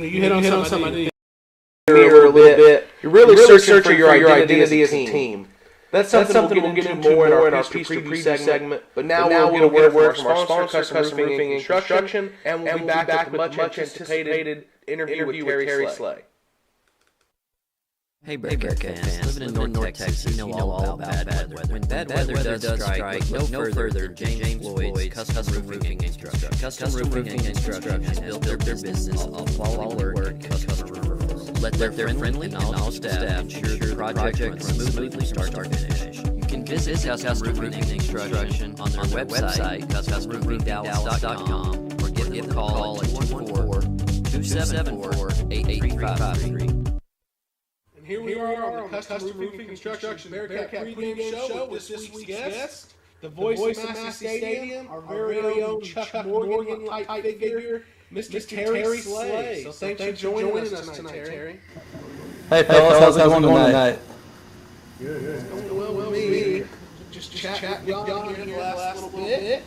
you hit on something. I didn't mirror a little bit. You're really searching for your identity as a team. That's something we'll get into more in our Peaster preview segment. But now we'll get a word from our sponsor, Custom Roofing and Construction, and we'll be back with much anticipated interview with Terry Slay. Hey, Bearcat fans, living in North Texas, you know all about bad weather. When bad weather does strike, look no further than James Lloyd's Custom Roofing and Construction. Custom Roofing and Construction has built their business off quality work and customer referrals. Let their friendly and all staff ensure the project runs smoothly from start to finish. You can visit Custom Roofing and Construction on their website, customroofingdallas.com, or give them a call at 214-274-8353. Here we are on the Custom Roofing and Construction Bearcat pregame show with this week's guest, the voice of Massey Stadium, our very own Chuck Morgan type figure, Mr. Terry Slay. So thanks for joining us tonight, Terry. Hey fellas, how's it going tonight? Good. It's going well with me. Just chatting y'all here the last little bit.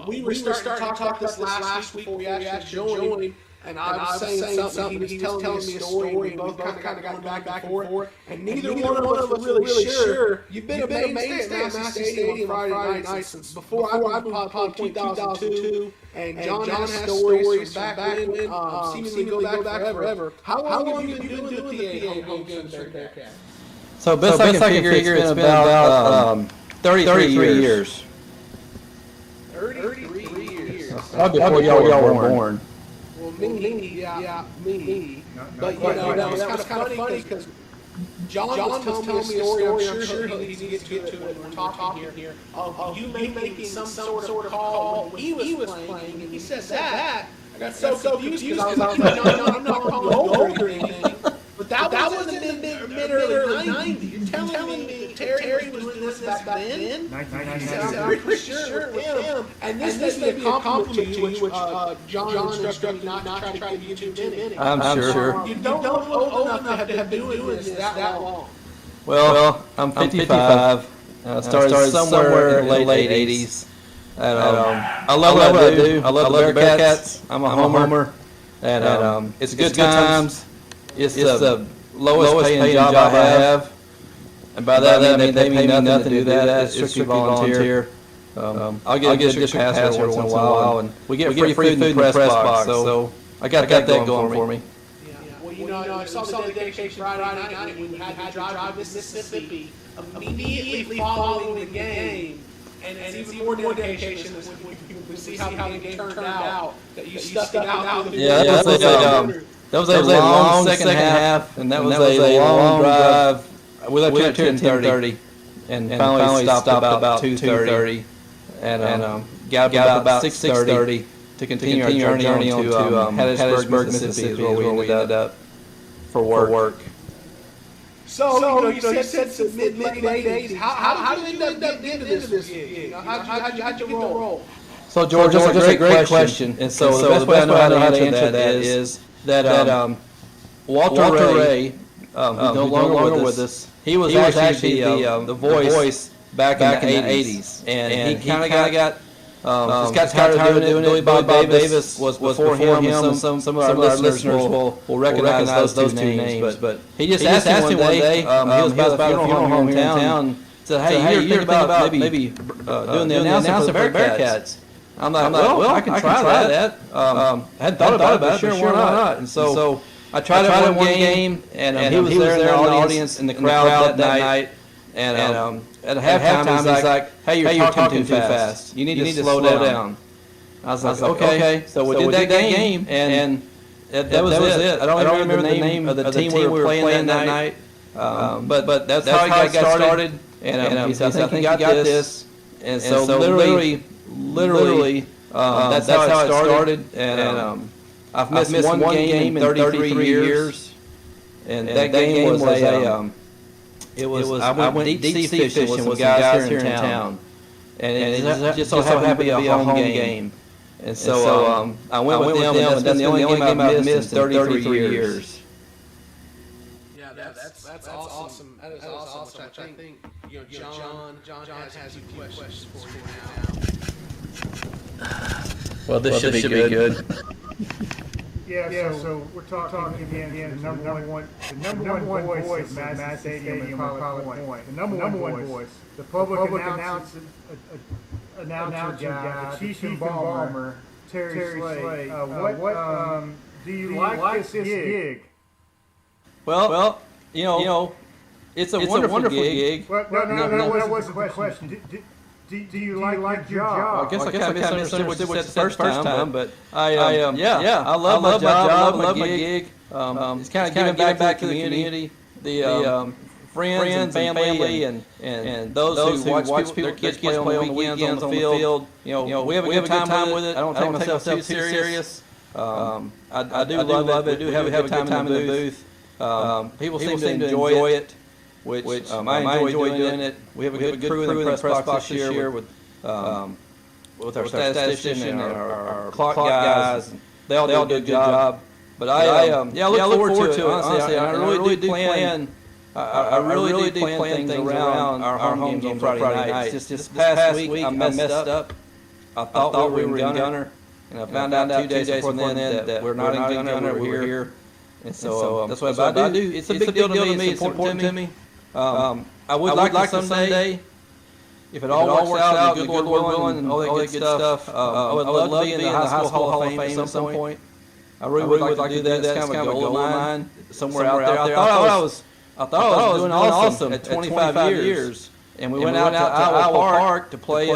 We were starting to talk about this last week before we actually joined. And I was saying something, he was telling me a story, we both kind of got back and forth, and neither one of us was really sure. You've been a mainstay at Massey Stadium on Friday night since before I popped 2002, and John has stories from back when, seemingly go back forever. How long have you been doing the PA home games for Bearcat? So best I can figure, it's been about 33 years. 33 years. Before y'all were born. Me. But you know, it's kind of funny because John was telling me a story. I'm sure he needs to get to it when we're talking here. Of you making some sort of call when he was playing, and he said that. I got so confused because I was like, no, I'm not calling you old or anything. But that was in the mid-early 90s. You're telling me that Terry was doing this back then? He said, I'm pretty sure it was him. And this may be a compliment to you, which John instructed me not to try to give you too many. I'm sure. You don't look old enough to have been doing this that long. Well, I'm 55. Started somewhere in the late 80s. And, I love what I do. I love the Bearcats. I'm a homer. And it's good times. It's the lowest paying job I have. And by that I mean they pay me nothing to do that. It's strictly volunteer. I'll get a good pass every once in a while. And we get free food in the press box. So I got that going for me. Well, I saw the dedication Friday night when you had to drive to Mississippi immediately following the game. And it's even more dedication when we see how the game turned out, that you stuck it out. Yeah, that was a long second half, and that was a long drive. We left here at 10:30, and finally stopped about 2:30, and got about 6:30 to continue our journey on to Hattiesburg, Mississippi, where we ended up for work. So you said some mid-80s. How did you end up getting into this gig? How'd you get the role? So George, that's a great question, and so the best way I know how to answer that is that Walter Ray, who's no longer with us, he was actually the voice back in the 80s, and he kind of got just got tired of doing it. Bob Davis was before him, and some of our listeners will recognize those two names. But he just asked me one day, he was about a funeral home here in town, said, hey, you ever think about maybe doing the announcement for the Bearcats? I'm like, well, I can try that. I hadn't thought about it, but sure, why not? And so I tried it one game, and he was there in the audience, in the crowd that night. And at halftime, he's like, hey, you're talking too fast. You need to slow down. I was like, okay. So we did that game, and that was it. I don't remember the name of the team we were playing that night. But that's how I got started. And he said, I think you got this. And so literally, that's how it started. And I've missed one game in 33 years. And that game was I went deep sea fishing with guys here in town. And it just so happened to be a home game. And so I went with them, and that's the only game I've missed in 33 years. Yeah, that's awesome. That is awesome, which I think, John has a few questions for you now. Well, this should be good. Yeah, so we're talking again, the number one voice of Madison Stadium and Pilot Point. The number one voice. The public announcer guy, the chief embalmer, Terry Slade. What do you like this gig? Well, you know, it's a wonderful gig. Well, no, that wasn't the question. Do you like your job? I guess I kind of misunderstood what you said the first time, but I love my job. I love my gig. It's kind of giving back to the community, the friends and family, and those who watch their kids play on the weekends on the field. You know, we have a good time with it. I don't take myself too serious. I do love it. We do have a good time in the booth. People seem to enjoy it. Which I enjoy doing it. We have a good crew in the press box this year with our statistician and our clock guys. They all do a good job. But I look forward to it. Honestly, I really do plan. I really do plan things around our home games on Friday nights. Just this past week, I messed up. I thought we were in Gunter, and I found out 2 days before then that we're not in Gunter. We're here. And so that's what I do. It's a big deal to me. It's important to me. I would like to someday, if it all works out, the good Lord willing, and all that good stuff, I would love to be in the High School Hall of Fame at some point. I really would like to do that. That's kind of a goal of mine, somewhere out there. I thought I was doing awesome at 25 years, and we went out to Iowa Park to play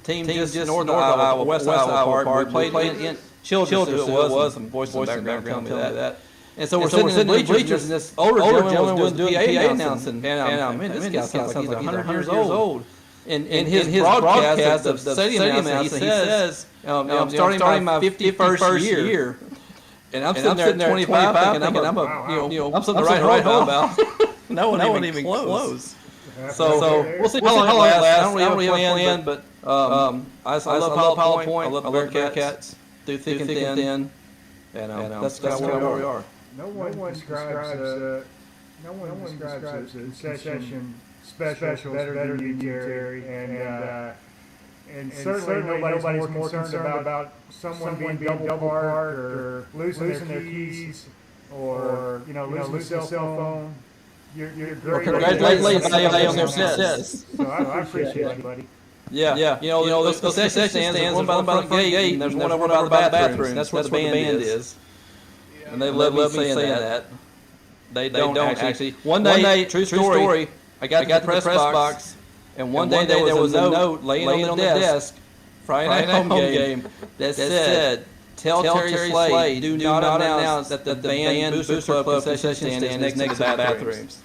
team just north of Iowa, west Iowa Park. We played in Children's, it was, some voice in the background telling me that. And so we're sitting in the bleachers, and this older gentleman was doing PA announcing. And man, this guy sounds like he's 100 years old. And in his broadcast of the stadium announcing, he says, I'm starting my 51st year. And I'm sitting there at 25 thinking I'm something to write home about. No one even close. So we'll see how long it lasts. I don't really have a plan, but I love Pilot Point. I love the Bearcats through thick and thin. And that's kind of where we are. No one describes a concession special better than you, Jerry. And certainly nobody's more concerned about someone being double parked or losing their keys or losing their cell phone. You're great. Congratulations on their success. So I appreciate it, buddy. Yeah. Those concession stands, there's one by the front gate, and there's one over by the bathrooms. That's where the band is. And they love me saying that. They don't actually. One day, true story, I got the press box, and one day there was a note laying on the desk, Friday night home game, that said, tell Terry Slade, do not announce that the band Booster Club concession stand is next to the bathrooms.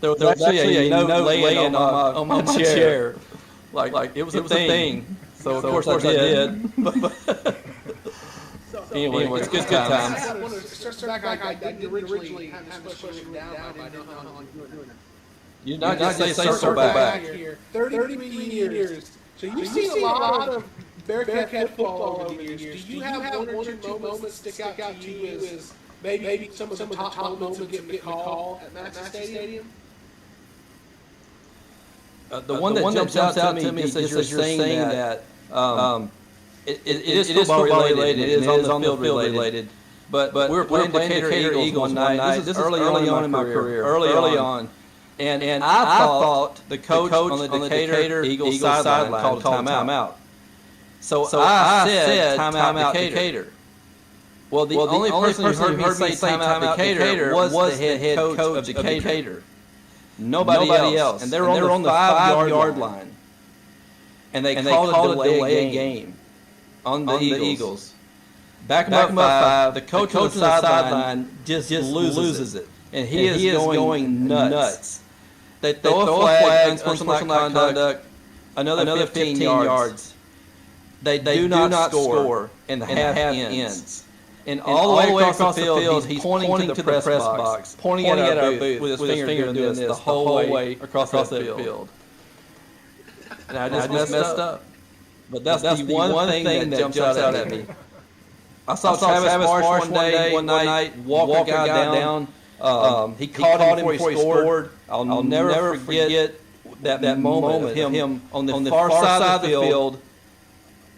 There was actually a note laying on my chair. Like it was a thing. So of course I did. Anyway, it's good times. I want to start back. I didn't originally have this question down. I didn't know how long you were doing it. You not just say circle back. Here. 33 years. So you've seen a lot of Bearcat football over the years. Do you have one or two moments stick out to you as maybe some of the top moments of getting the call at Madison Stadium? The one that jumps out to me is as you're saying that it is football related. It is on the field related. But we were playing Decatur Eagles one night. This is early on in my career. Early on. And I thought the coach on the Decatur Eagles sideline called a timeout. So I said timeout Decatur. Well, the only person who heard me say timeout Decatur was the head coach of Decatur. Nobody else. And they were on the 5-yard line. And they called a delay game on the Eagles. Back them up 5. The coach on the sideline just loses it. And he is going nuts. They throw a flag, unsportsmanlike conduct, another 15 yards. They do not score, and the half ends. And all the way across the field, he's pointing to the press box, pointing at our booth with his finger doing this the whole way across that field. And I just messed up. But that's the one thing that jumps out at me. I saw Travis Marsh one night walk a guy down. He caught him before he scored. I'll never forget that moment of him on the far side of the field,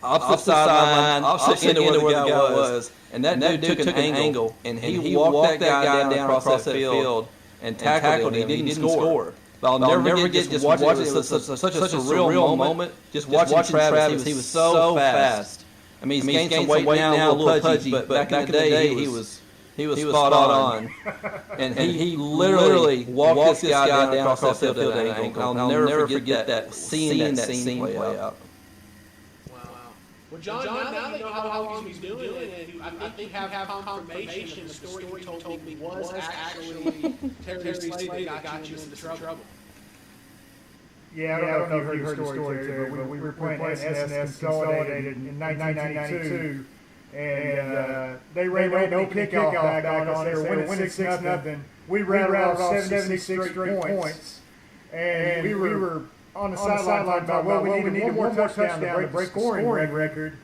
opposite sideline, opposite end of where the guy was, and that dude took an angle, and he walked that guy down across that field and tackled him. He didn't score. But I'll never forget just watching it. It was such a surreal moment. Just watching Travis, he was so fast. I mean, he's gained some weight now, a little pudgy, but back in the day, he was spot on. And he literally walked this guy down across that field at an angle. I'll never forget that, seeing that scene play out. Well, John, now that you know how long he's doing it, I think you have confirmation that the story you told me was actually Terry Slade that got you into trouble. Yeah, I don't know if you heard the story, Terry, but we were playing SNS Consolidated in 1992, and they ran no kickoff back on us. They were winning 6-0. We ran off 76 straight points, and we were on the sideline about, well, we needed one more touchdown to break the scoring record.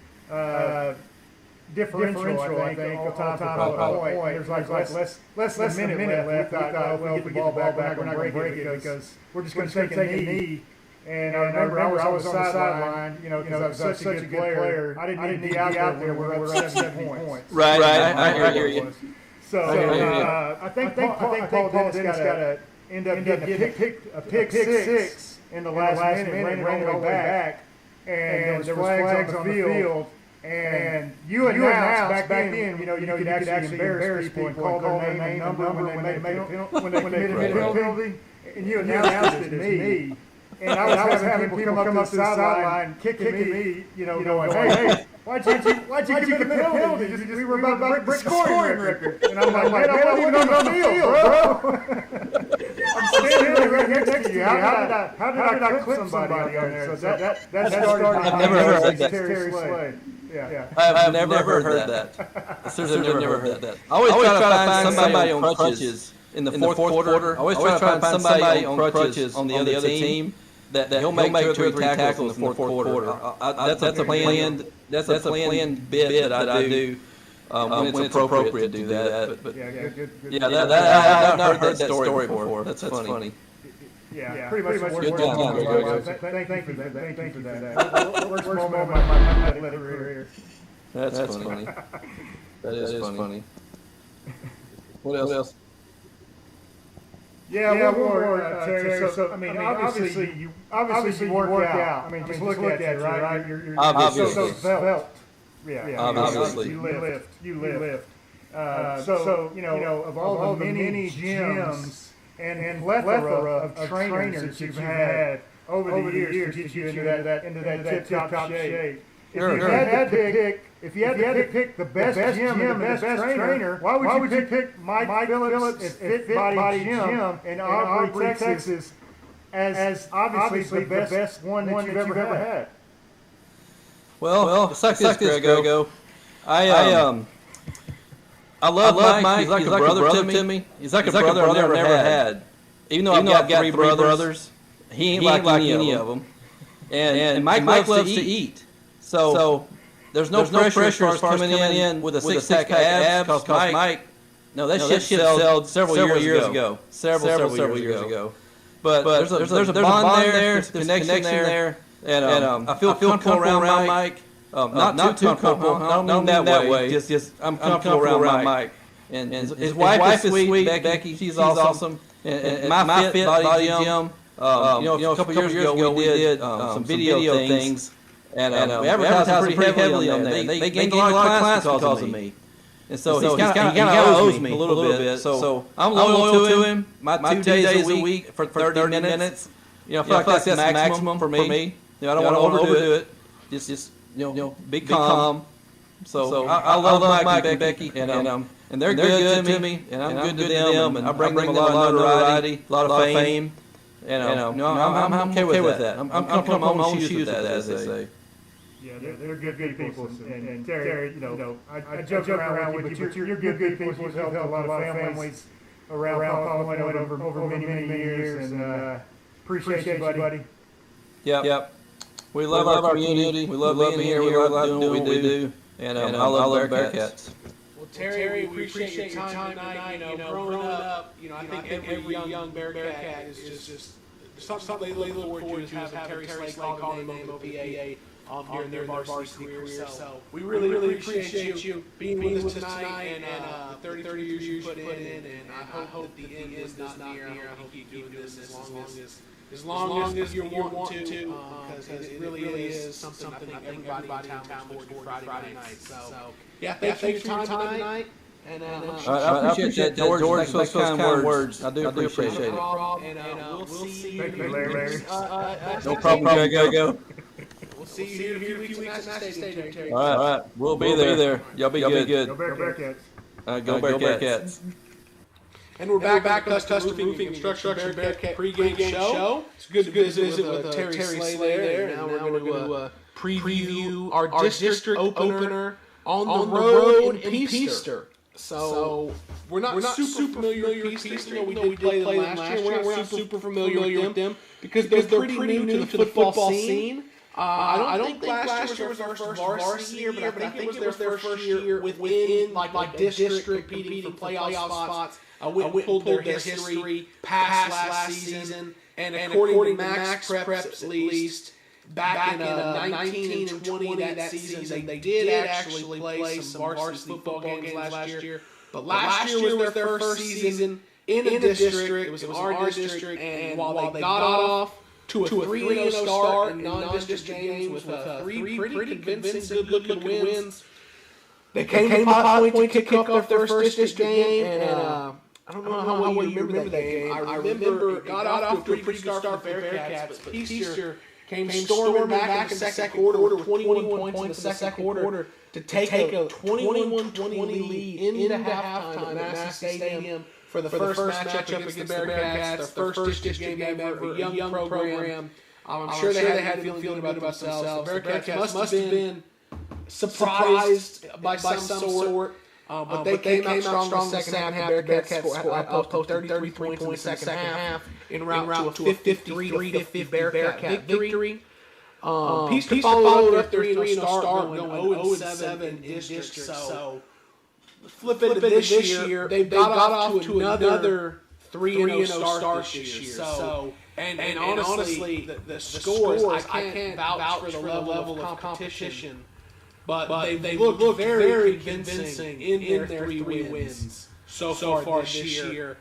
Differential, I think, all time for point. There's like less than a minute left. We thought, well, if we get the ball back, we're not going to break it because we're just going to take a knee. And I remember I was on the sideline, because I was such a good player. I didn't need to be out there. We're up 70 points. Right. I hear you. So I think Paul Dennis got to end up getting a pick six in the last minute, ran all the way back, and there was flags on the field. And you announced back then, you could actually embarrass people and call their name and number when they committed a penalty. And you announced it as me. And I was having people come up to the sideline, kicking me, going, hey, why'd you give the penalty? We were about to break the scoring record. And I'm like, man, I wasn't even on the field, bro. I'm standing right next to you. How did I clip somebody on there? So that started. I've never heard that. Terry Slade. Yeah. I've never heard that. Seriously, never heard that. I always try to find somebody on crutches in the fourth quarter. I always try to find somebody on crutches on the other team that he'll make 2 or 3 tackles in the fourth quarter. That's a planned bit that I do when it's appropriate to do that. But yeah, I've not heard that story before. That's funny. Yeah, pretty much good job. Thank you for that. Worst moment of my athletic career. That's funny. That is funny. What else? Yeah, one more, Terry. So, I mean, obviously you work out. I mean, just look at it, right? You're obviously. So svelte. Yeah. Obviously. You lift. So, of all the many gyms and plethora of trainers that you've had over the years to get you into that tip-top shape. If you had to pick the best gym and the best trainer, why would you pick Mike Phillips at Fit Body Gym in Aubrey, Texas, as obviously the best one that you've ever had? Well, suck this, Grego. I love Mike. He's like a brother to me. He's like a brother I've never had. Even though I've got 3 brothers, he ain't like any of them. And Mike loves to eat. So there's no pressure as far as coming in with a six-pack abs, because Mike, that shit sold several years ago. Several years ago. But there's a bond there, there's a connection there, and I feel comfortable around Mike. Not too comfortable. I don't mean that way. Just I'm comfortable around Mike. And his wife is sweet, Becky. She's awesome. And my Fit Body Gym. A couple years ago we did some video things. And we advertised pretty heavily on there. They gained a lot of clients because of me. And so he kind of owes me a little bit. So I'm loyal to him. My 2 days a week for 30 minutes. I feel like that's maximum for me. I don't want to overdo it. Just be calm. So I love Mike and Becky, and they're good to me, and I'm good to them, and I bring them a lot of notoriety, a lot of fame. And I'm okay with that. I'm comfortable on my own shoes with that, as they say. Yeah, they're good people. And Terry, I joke around with you, but you're good people. You've helped a lot of families around Colorado over many years, and appreciate you, buddy. Yep. We love our community. We love being here. We love doing what we do. And I love Bearcats. Well, Terry, we appreciate your time tonight. Growing up, I think every young Bearcat is just something they look forward to, having Terry Slade call the name of PA during their varsity career. So we really appreciate you being with us tonight and the 30 years you put in. And I hope that the end is not near. I hope you keep doing this as long as you want to, because it really is something I think everybody in town looks forward to Friday night. So yeah, thanks for your time tonight. And I appreciate that, George. Those kind words. I do appreciate it. And we'll see you. Thank you, Larry. No problem, go. We'll see you here in a few weeks at Asten Stadium, Terry. All right. We'll be there. Y'all be good. Go Bearcats. Go Bearcats. And we're back with Custom Roofing and Construction Bearcat pregame show. It's good to visit with Terry Slay there. And now we're going to preview our district opener on the road in Peaster. So we're not super familiar with Peaster. We did play them last year. We're not super familiar with them because they're pretty new to the football scene. I don't think last year was their first varsity year, but I think it was their first year within like district competing for playoff spots. We pulled their history past last season, and according to Max Prep's least, back in 19 and 20 that season, they did actually play some varsity football games last year. But last year was their first season in a district. It was our district, and while they got off to a 3-0 start in non-district games with three pretty convincing, good-looking wins, they came to Pot Point to kick off their first district game, and I don't know how well you remember that game. I remember it got off to a pretty good start for the Bearcats, but Peaster came storming back in the second quarter with 21 points in the second quarter to take a 21-20 lead into halftime at Massey Stadium for the first matchup against the Bearcats, their first district game ever, a young program. I'm sure they had a feeling about themselves. The Bearcats must have been surprised by some sort. But they came out strong in the second half. The Bearcats posted 33 points in the second half en route to a 53-50 Bearcat victory. Peaster followed up their 3-0 start, going 0-7 in district. So flip into this year, they got off to another 3-0 start this year. So and honestly, the scores, I can't vouch for the level of competition. But they look very convincing in their 3 wins so far this year.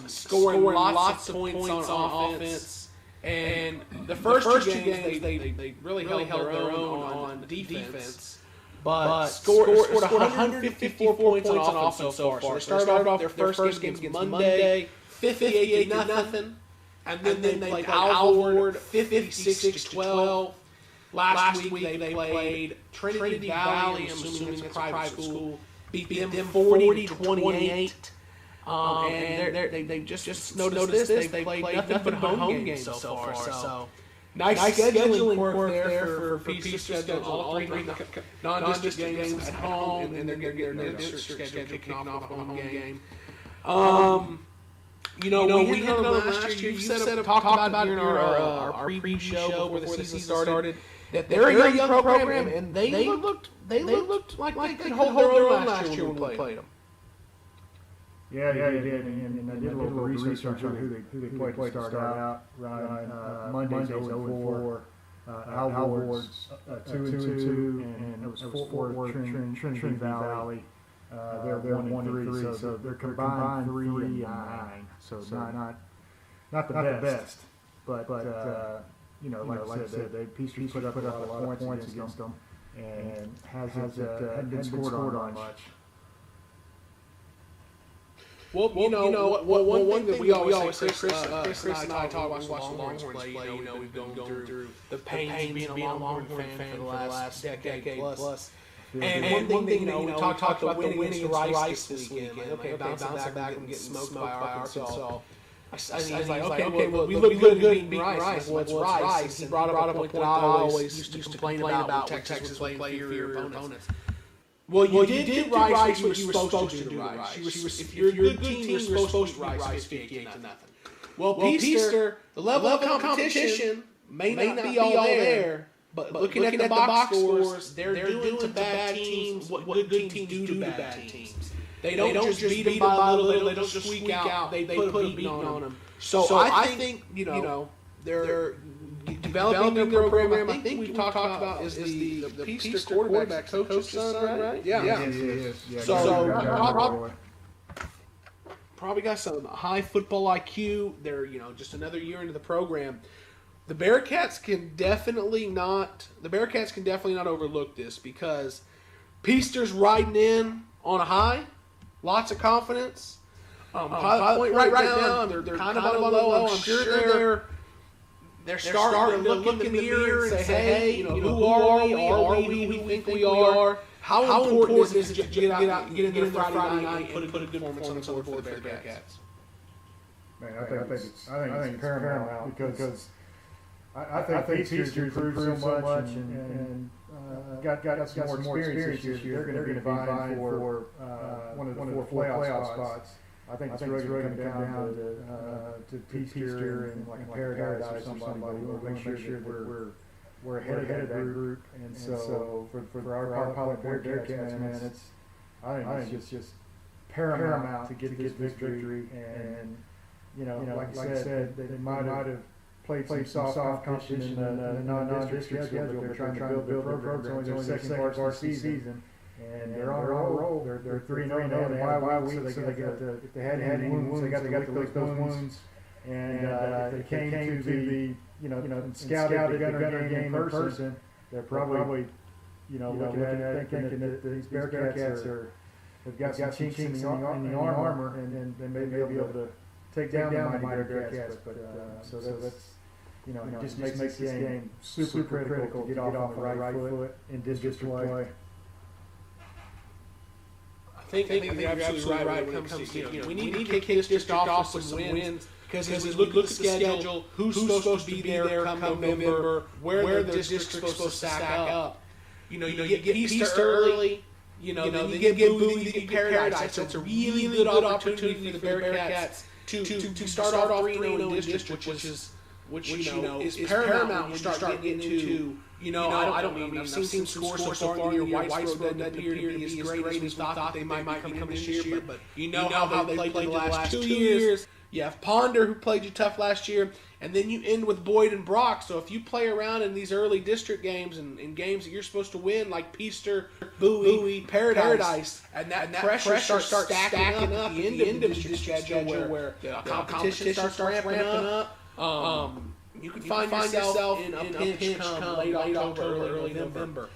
Scoring lots of points on offense. And the first 2 games, they really held their own on defense. But scored 154 points on offense so far. So they started off their first game against Monday, 58-0. And then they played Alvord 56-12. Last week they played Trinity Valley, I'm assuming it's a private school, beat them 40-28. And they just noticed this. They played nothing but home games so far. So nice scheduling work there for Peaster. Scheduled all 3 non-district games at home, and they're getting their district schedule kicking off with a home game. We hit on last year. You talked about during our preview show before the season started that they're a young program, and they looked like they could hold their own last year when we played them. Yeah, they did, and I did a little research on who they played to start out. Monday's 0-4, Alvord's 2-2, and it was Fort Worth, Trinity Valley. They're 1-3, so they're combined 3-9. So it's not the best, but like I said, Peaster put up a lot of points against them, and hasn't been scored on much. Well, one thing that we always say, Chris and I talk about watching Longhorns play. We've gone through the pain of being a Longhorn fan for the last decade plus. And one thing, we talked about the winning against Rice this weekend. Okay, bouncing back and getting smoked by Arkansas. I was like, okay, well, we look good beating Rice. What's Rice? He brought up a point that I always used to complain about when Texas was playing inferior opponents. Well, you did Rice what you were supposed to do Rice. If you're a good team, you're supposed to beat Rice 58-0. Well, Peaster, the level of competition may not be all there, but looking at the box scores, they're doing to bad teams what good teams do to bad teams. They don't just beat them by a little, they don't just squeak out, they put a beating on them. So I think, they're developing their program. I think we've talked about is the Peaster quarterback coach's son, right? Yeah. So probably got some high football IQ. They're just another year into the program. The Bearcats can definitely not overlook this because Peaster's riding in on a high, lots of confidence. Pilot Point right now, they're kind of on a low. I'm sure they're starting to look in the mirror and say, hey, who are we? Are we who we think we are? How important is it to get in there Friday night and put a good performance on the board for the Bearcats? Man, I think it's paramount because I think Peaster improved so much and got some more experience this year. They're going to be vying for one of the four playoff spots. I think it's really going to come down to Peaster and like Paradise or somebody. We want to make sure we're ahead of that group. And so for our pilot Bearcats, man, I think it's just paramount to get this victory. And like I said, they might have played some soft competition in the non-district schedule. They're trying to build their program. It's only their second varsity season. And they're on a roll. They're 3-0. They had a bye week, so they got if they had any wounds, they got to lick those wounds. And if they came to the scouted the Gunter game in person, they're probably looking at it thinking that these Bearcats have got some chinks in the armor, and they may be able to take down the mighty Bearcats. But so that's it just makes this game super critical to get off on the right foot in district play. I think you're absolutely right when it comes to, we need to kick this off with some wins, because as we look at the schedule, who's supposed to be there come November, where the district's supposed to stack up. You get Peaster early, then you get Bowie, you get Paradise. That's a really good opportunity for the Bearcats to start off 3-0 in district, which is paramount. You start getting into, I've seen some scores so far in the year. Wyatt Smith doesn't appear to be as great as we thought they might come this year, but how they played the last 2 years. You have Ponder, who played you tough last year, and then you end with Boyd and Brock. So if you play around in these early district games and in games that you're supposed to win, like Peaster, Bowie, Paradise, and that pressure starts stacking up at the end of the district schedule where the competition starts ramping up. You can find yourself in a pinch come late October, early November.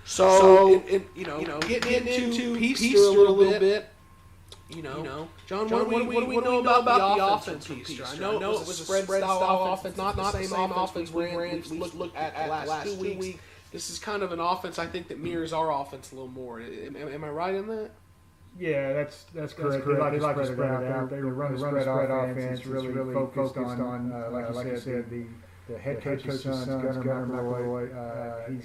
So, getting into Peaster a little bit, John, what do we know about the offense from Peaster? I know it was a spread-style offense, not the same offense we ran. Look at the last 2 weeks. This is kind of an offense, I think, that mirrors our offense a little more. Am I right in that? Yeah, that's correct. They like to spread out. They run the spread offense. Really focused on like I said, the head coach's son, Gunner McIlroy.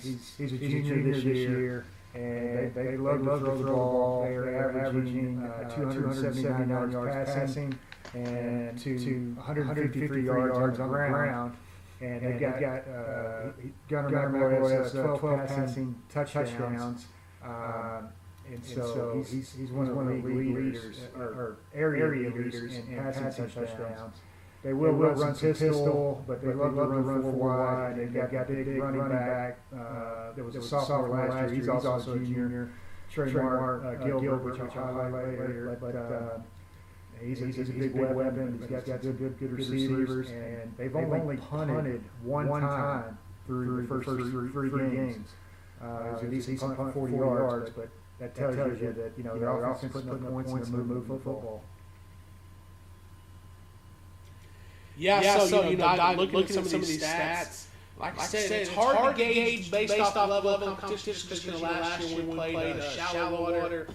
He's a junior this year, and they love to throw the ball. They're averaging 279 yards passing and to 153 yards on the ground. And they got Gunner McIlroy has 12 passing touchdowns. And so he's one of the league leaders, or area leaders in passing touchdowns. They will run some pistol, but they love to run 4 wide. They've got big running back. There was a sophomore last year. He's also a junior. Tremar Gilbert, which I'll highlight later. But he's a big weapon. He's got good receivers, and they've only punted one time through the first three games. He's punted 40 yards, but that tells you that their offense is putting up points and they're moving football. Yeah, so looking at some of these stats, like I said, it's hard to gauge based off the level of competition, because last year we played shallow water,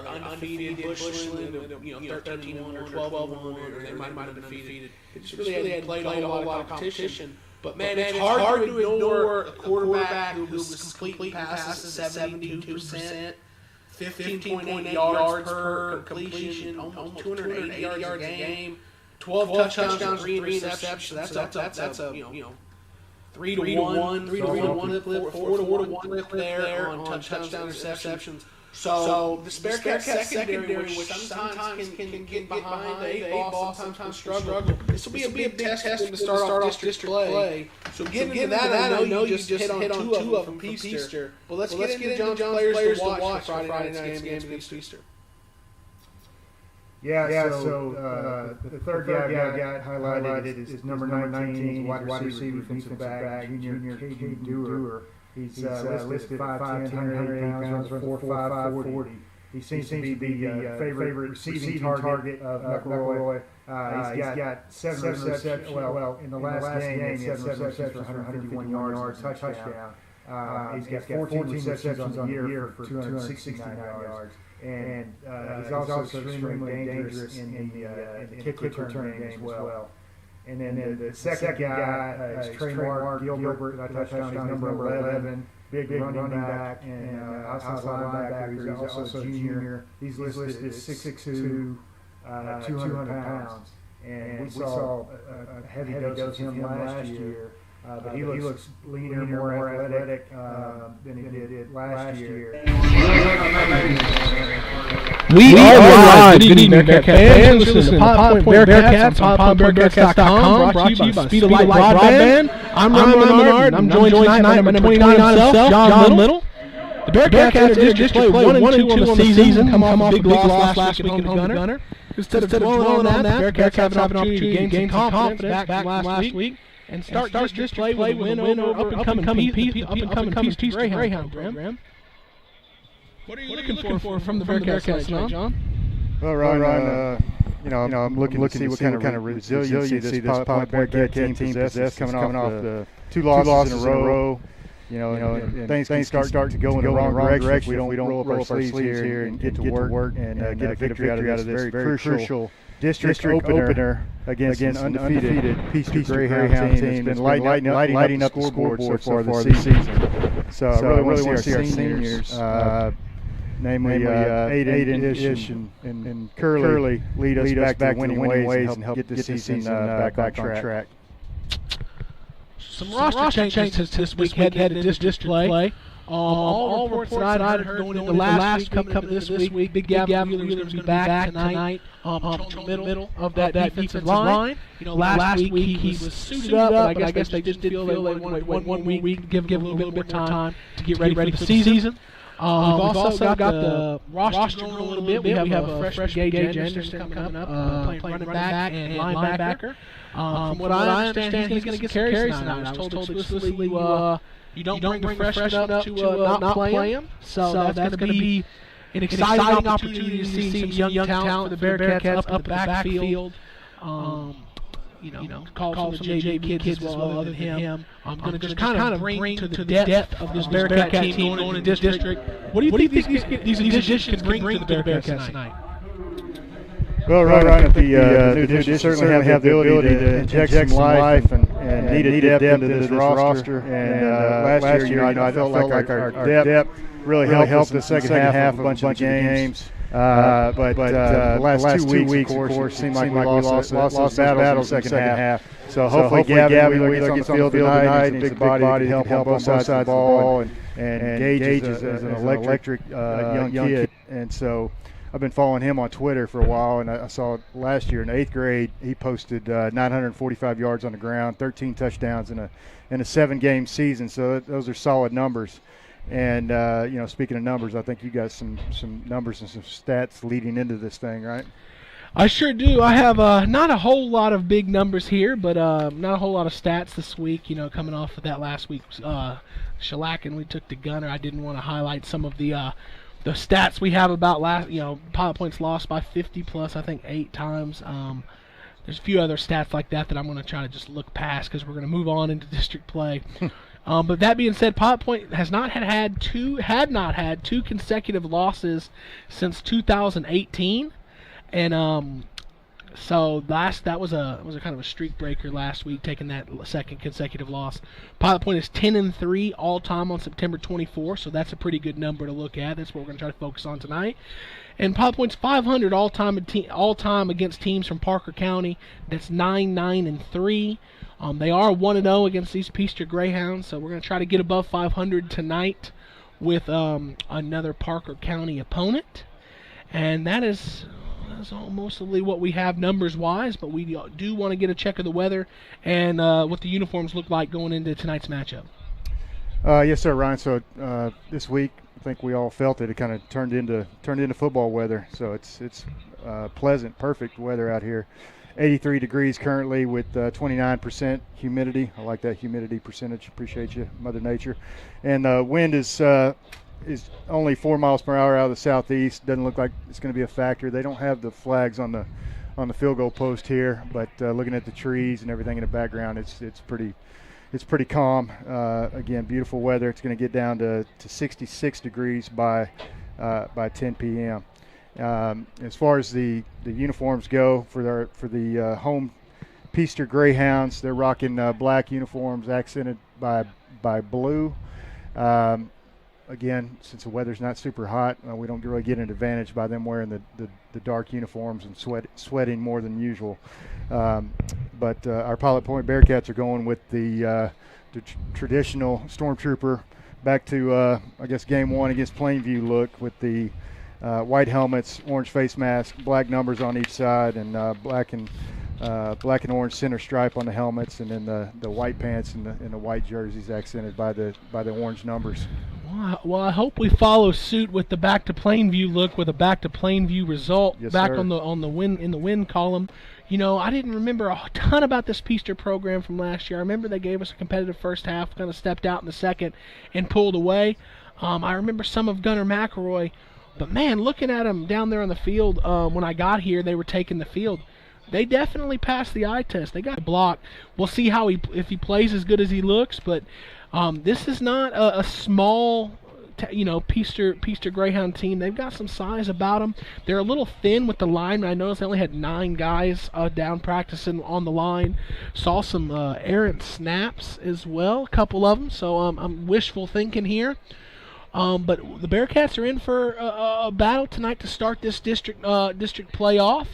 undefeated Bushland, 13-1 or 12-1, or they might have been undefeated. It just really hadn't played a whole lot of competition. But man, it's hard to ignore a quarterback who was complete passes at 72%, 15.8 yards per completion, almost 280 yards a game, 12 touchdowns, 3 interceptions. That's a 3-to-1 clip, 4-to-1 clip there on touchdowns, interceptions. So the Bearcat secondary, which sometimes can get behind the 8-ball, sometimes struggle. This will be a big test to start off district play. So getting into that, I know you just hit on two of them from Peaster. Well, let's get into John's players to watch for Friday night's game against Peaster. So the third guy got highlighted is number 19, wide receiver, defensive back, junior Gage Anderson. He's listed 5'10", 180 pounds, runs 4.5 40. He seems to be the favorite receiving target of McIlroy. He's got 7 receptions. Well, in the last game, he had 7 receptions for 151 yards, touchdown. He's got 14 receptions on the year for 269 yards. And he's also extremely dangerous in the kick return game as well. And then the second guy is Trademark Gilbert, that touchdown, he's number 11, big running back, and outside linebacker. He's also a junior. He's listed as 6'2", 200 pounds. And we saw a heavy dose of him last year. But he looks leaner, more athletic than he did last year. We are live. Good evening, Bearcat fans. Listen to Pot Point Bearcats on PotPointBearcats.com. Brought to you by Speed of Light Broadband. I'm Ryan Menard. I'm joined tonight by number 29 himself, John Little. The Bearcats are district play 1-2 on the season. Come off a big loss last week at Gunter. Instead of dwelling on that, the Bearcats have an opportunity to gain some confidence back from last week and start district play with a win over up-and-coming Peaster Greyhounds program. What are you looking for from the Bearcats tonight, John? Well, Ryan, I'm looking to see what kind of resiliency this Bearcat team possesses coming off the 2 losses in a row. And things can start to go in the wrong direction. We don't roll up our sleeves here and get to work and get a victory out of this very crucial district opener against an undefeated Peaster Greyhound team that's been lighting up the scoreboard so far this season. So I really want to see our seniors, namely Aydon and Kirby, lead us back to winning ways and help get this season back on track. Some roster changes this week headed to district play. All reports that I heard going into last week, coming this week, Big Gavin Wheeler's going to be back tonight, the middle of that defensive line. Last week he was suited up, but I guess they just didn't feel they wanted one week, give a little bit more time to get ready for the season. We've also got the roster growing a little bit. We have a fresh Gage Anderson coming up, playing running back and linebacker. From what I understand, he's going to get some carries tonight. I was told explicitly you don't bring the freshman up to not play him. So that's going to be an exciting opportunity to see some young talent for the Bearcats up the backfield. Call some JV kids as well other than him. I'm going to just kind of bring to the depth of this Bearcat team going into district. What do you think these additions can bring to the Bearcats tonight? Well, Ryan, the new additions certainly have the ability to inject some life and needed depth into this roster. And last year, I felt like our depth really helped the second half of a bunch of games. But the last 2 weeks, of course, seemed like we lost battles in the second half. So hopefully Gavin Wheeler gets on the field tonight. He's a big body to help on both sides of the ball. And Gage is an electric young kid. And so I've been following him on Twitter for a while, and I saw last year in 8th grade he posted 945 yards on the ground, 13 touchdowns in a 7-game season. So those are solid numbers. And speaking of numbers, I think you got some numbers and some stats leading into this thing, right? I sure do. I have not a whole lot of big numbers here, but not a whole lot of stats this week. Coming off of that last week's shellacking we took to Gunner, I didn't want to highlight some of the stats we have about Pilot Point's lost by 50 plus, I think 8 times. There's a few other stats like that I'm going to try to just look past because we're going to move on into district play. But that being said, Pilot Point had not had two consecutive losses since 2018, and so that was a kind of a streak breaker last week, taking that second consecutive loss. Pilot Point is 10-3 all time on September 24, so that's a pretty good number to look at. That's what we're going to try to focus on tonight. And Pilot Point's 500 all time against teams from Parker County. That's 9-3. They are 1-0 against these Peaster Greyhounds, so we're going to try to get above 500 tonight with another Parker County opponent, and that's mostly what we have numbers-wise, but we do want to get a check of the weather and what the uniforms look like going into tonight's matchup. Yes, sir, Ryan. So this week, I think we all felt it. It kind of turned into football weather. So it's pleasant, perfect weather out here. 83 degrees currently with 29% humidity. I like that humidity percentage. Appreciate you, Mother Nature. And the wind is only 4 miles per hour out of the southeast. Doesn't look like it's going to be a factor. They don't have the flags on the field goal post here, but looking at the trees and everything in the background, it's pretty calm. Again, beautiful weather. It's going to get down to 66 degrees by 10 p.m. As far as the uniforms go for the home Peaster Greyhounds, they're rocking black uniforms accented by blue. Again, since the weather's not super hot, we don't really get an advantage by them wearing the dark uniforms and sweating more than usual. But our Pilot Point Bearcats are going with the traditional Stormtrooper back to, I guess, game one against Plainview look with the white helmets, orange face mask, black numbers on each side, and black and orange center stripe on the helmets, and then the white pants and the white jerseys accented by the orange numbers. Well, I hope we follow suit with the back to Plainview look with a back to Plainview result. Yes, back sir. on the win column. You know, I didn't remember a ton about this Peaster program from last year. I remember they gave us a competitive first half, kind of stepped out in the second and pulled away. I remember some of Gunner McIlroy, but man, looking at him down there on the field, when I got here, they were taking the field. They definitely passed the eye test. They got a block. We'll see if he plays as good as he looks, but this is not a small, Peaster Greyhound team. They've got some size about them. They're a little thin with the line. I noticed they only had 9 guys down practicing on the line. Saw some errant snaps as well, a couple of them. So I'm wishful thinking here. But the Bearcats are in for a battle tonight to start this district playoff.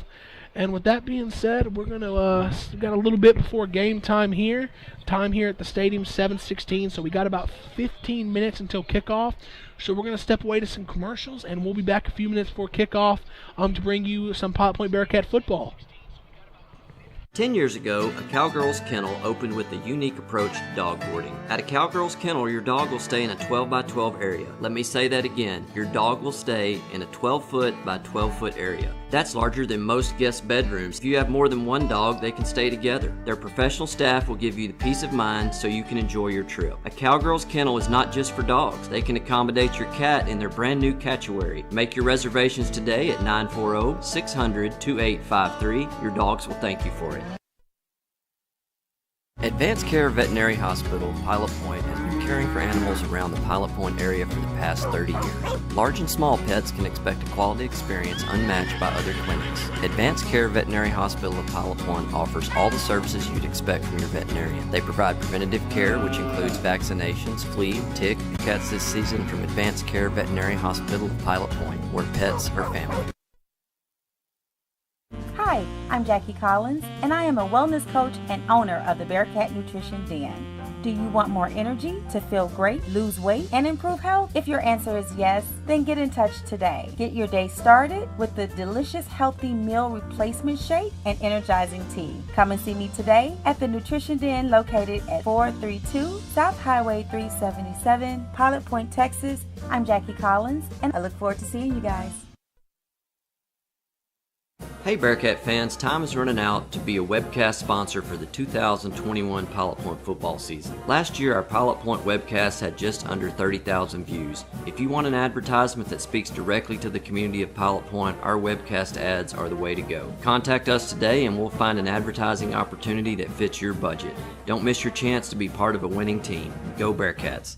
And with that being said, we're gonna we've got a little bit before game time here. Time here at the stadium 7:16, so we got about 15 minutes until kickoff. So we're gonna step away to some commercials, and we'll be back a few minutes before kickoff to bring you some Pilot Point Bearcat football. 10 years ago, a Cowgirls kennel opened with a unique approach to dog boarding. At a Cowgirls kennel, your dog will stay in a 12 by 12 area. Let me say that again. Your dog will stay in a 12-foot by 12-foot area. That's larger than most guest bedrooms. If you have more than one dog, they can stay together. Their professional staff will give you the peace of mind so you can enjoy your trip. A Cowgirls kennel is not just for dogs. They can accommodate your cat in their brand new catchawary. Make your reservations today at 940-600-2853. Your dogs will thank you for it. Advanced Care Veterinary Hospital, Pilot Point, has been caring for animals around the Pilot Point area for the past 30 years. Large and small pets can expect a quality experience unmatched by other clinics. Advanced Care Veterinary Hospital of Pilot Point offers all the services you'd expect from your veterinarian. They provide preventative care, which includes vaccinations, flea, tick, and cats this season from Advanced Care Veterinary Hospital of Pilot Point, where pets are family. Hi, I'm Jackie Collins, and I am a wellness coach and owner of the Bearcat Nutrition Den. Do you want more energy to feel great, lose weight, and improve health? If your answer is yes, then get in touch today. Get your day started with the delicious healthy meal replacement shake and energizing tea. Come and see me today at the Nutrition Den located at 432 South Highway 377, Pilot Point, Texas. I'm Jackie Collins, and I look forward to seeing you guys. Hey Bearcat fans, time is running out to be a webcast sponsor for the 2021 Pilot Point football season. Last year our Pilot Point webcast had just under 30,000 views. If you want an advertisement that speaks directly to the community of Pilot Point, our webcast ads are the way to go. Contact us today and we'll find an advertising opportunity that fits your budget. Don't miss your chance to be part of a winning team. Go Bearcats!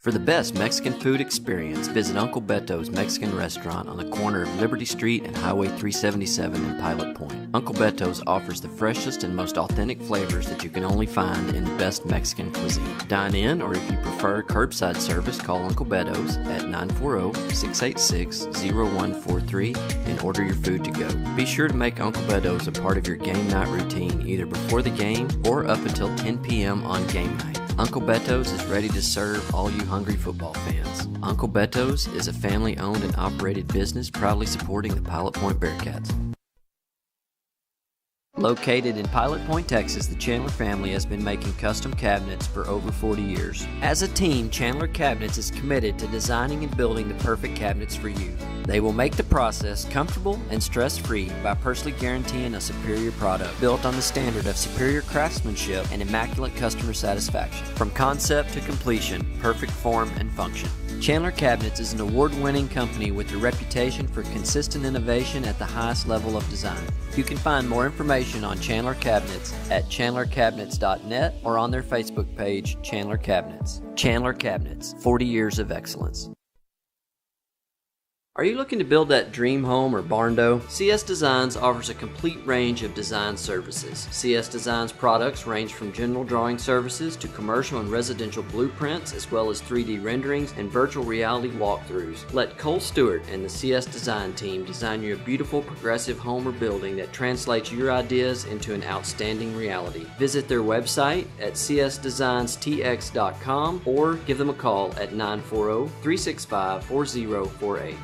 For the best Mexican food experience, visit Uncle Beto's Mexican Restaurant on the corner of Liberty Street and Highway 377 in Pilot Point. Uncle Beto's offers the freshest and most authentic flavors that you can only find in the best Mexican cuisine. Dine in, or if you prefer curbside service, call Uncle Beto's at 940-686-0143 and order your food to go. Be sure to make Uncle Beto's a part of your game night routine either before the game or up until 10 p.m. on game night. Uncle Beto's is ready to serve all you hungry football fans. Uncle Beto's is a family-owned and operated business proudly supporting the Pilot Point Bearcats. Located in Pilot Point, Texas, the Chandler family has been making custom cabinets for over 40 years. As a team, Chandler Cabinets is committed to designing and building the perfect cabinets for you. They will make the process comfortable and stress-free by personally guaranteeing a superior product built on the standard of superior craftsmanship and immaculate customer satisfaction. From concept to completion, perfect form and function. Chandler Cabinets is an award-winning company with a reputation for consistent innovation at the highest level of design. You can find more information on Chandler Cabinets at chandlercabinets.net or on their Facebook page, Chandler Cabinets. Chandler Cabinets, 40 years of excellence. Are you looking to build that dream home or barn-dough? CS Designs offers a complete range of design services. CS Designs products range from general drawing services to commercial and residential blueprints, as well as 3D renderings and virtual reality walkthroughs. Let Cole Stewart and the CS Design team design you a beautiful progressive home or building that translates your ideas into an outstanding reality. Visit their website at csdesignstx.com or give them a call at 940-365-4048.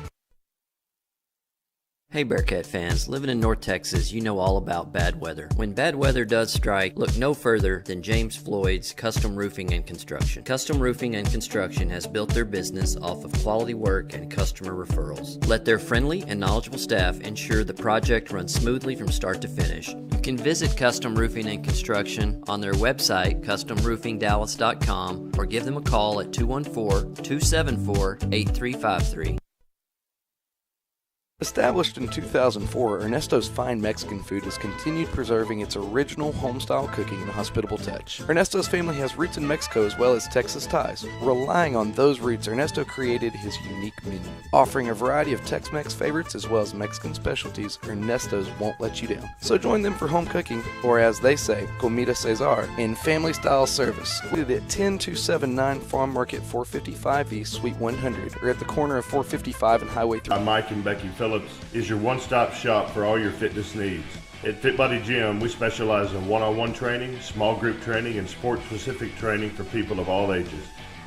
Hey Bearcat fans, living in North Texas, you know all about bad weather. When bad weather does strike, look no further than James Floyd's Custom Roofing and Construction. Custom Roofing and Construction has built their business off of quality work and customer referrals. Let their friendly and knowledgeable staff ensure the project runs smoothly from start to finish. You can visit Custom Roofing and Construction on their website, customroofingdallas.com, or give them a call at 214-274-8353. Established in 2004, Ernesto's Fine Mexican Food has continued preserving its original home-style cooking and hospitable touch. Ernesto's family has roots in Mexico as well as Texas ties. Relying on those roots, Ernesto created his unique menu. Offering a variety of Tex-Mex favorites as well as Mexican specialties, Ernesto's won't let you down. So join them for home cooking, or as they say, Comida Cesar, in family-style service. Located at 10279 Farm Market 455 East, Suite 100, or at the corner of 455 and Highway 3. I'm Mike and Becky Phillips is your one-stop shop for all your fitness needs. At Fit Body Gym, we specialize in one-on-one training, small group training, and sport-specific training for people of all ages.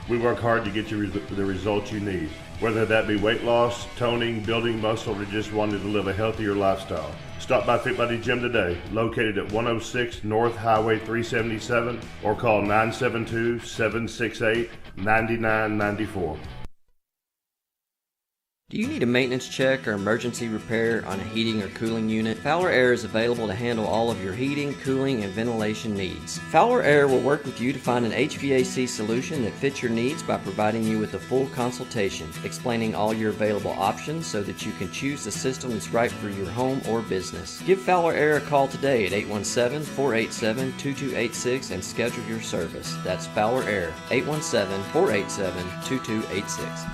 We work hard to get you the results you need, whether that be weight loss, toning, building muscle, or just wanting to live a healthier lifestyle. Stop by Fit Body Gym today, located at 106 North Highway 377, or call 972-768-9994. Do you need a maintenance check or emergency repair on a heating or cooling unit? Fowler Air is available to handle all of your heating, cooling, and ventilation needs. Fowler Air will work with you to find an HVAC solution that fits your needs by providing you with a full consultation, explaining all your available options so that you can choose the system that's right for your home or business. Give Fowler Air a call today at 817-487-2286 and schedule your service. That's Fowler Air, 817-487-2286.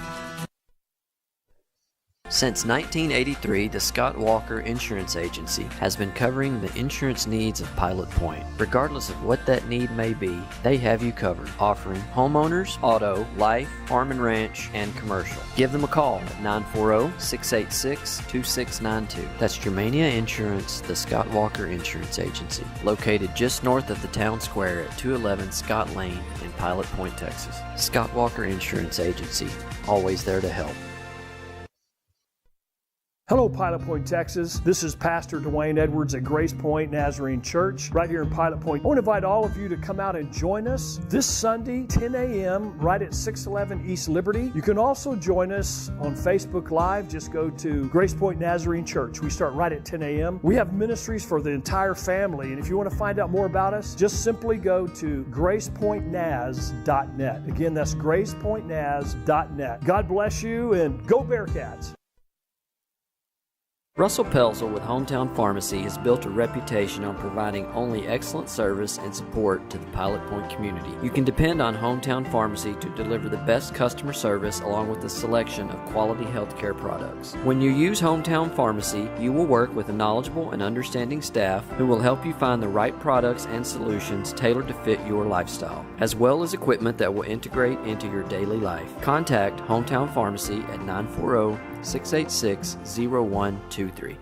Since 1983, the Scott Walker Insurance Agency has been covering the insurance needs of Pilot Point. Regardless of what that need may be, they have you covered, offering homeowners, auto, life, farm and ranch, and commercial. Give them a call at 940-686-2692. That's Germania Insurance, the Scott Walker Insurance Agency, located just north of the town square at 211 Scott Lane in Pilot Point, Texas. Scott Walker Insurance Agency, always there to help. Hello, Pilot Point, Texas. This is Pastor Dwayne Edwards at Grace Point Nazarene Church, right here in Pilot Point. I want to invite all of you to come out and join us this Sunday, 10 a.m., right at 611 East Liberty. You can also join us on Facebook Live. Just go to Grace Point Nazarene Church. We start right at 10 a.m. We have ministries for the entire family, and if you want to find out more about us, just simply go to gracepointnaz.net. Again, that's gracepointnaz.net. God bless you, and go Bearcats! Russell Pelzel with Hometown Pharmacy has built a reputation on providing only excellent service and support to the Pilot Point community. You can depend on Hometown Pharmacy to deliver the best customer service along with a selection of quality healthcare products. When you use Hometown Pharmacy, you will work with a knowledgeable and understanding staff who will help you find the right products and solutions tailored to fit your lifestyle, as well as equipment that will integrate into your daily life. Contact Hometown Pharmacy at 940-686-0123.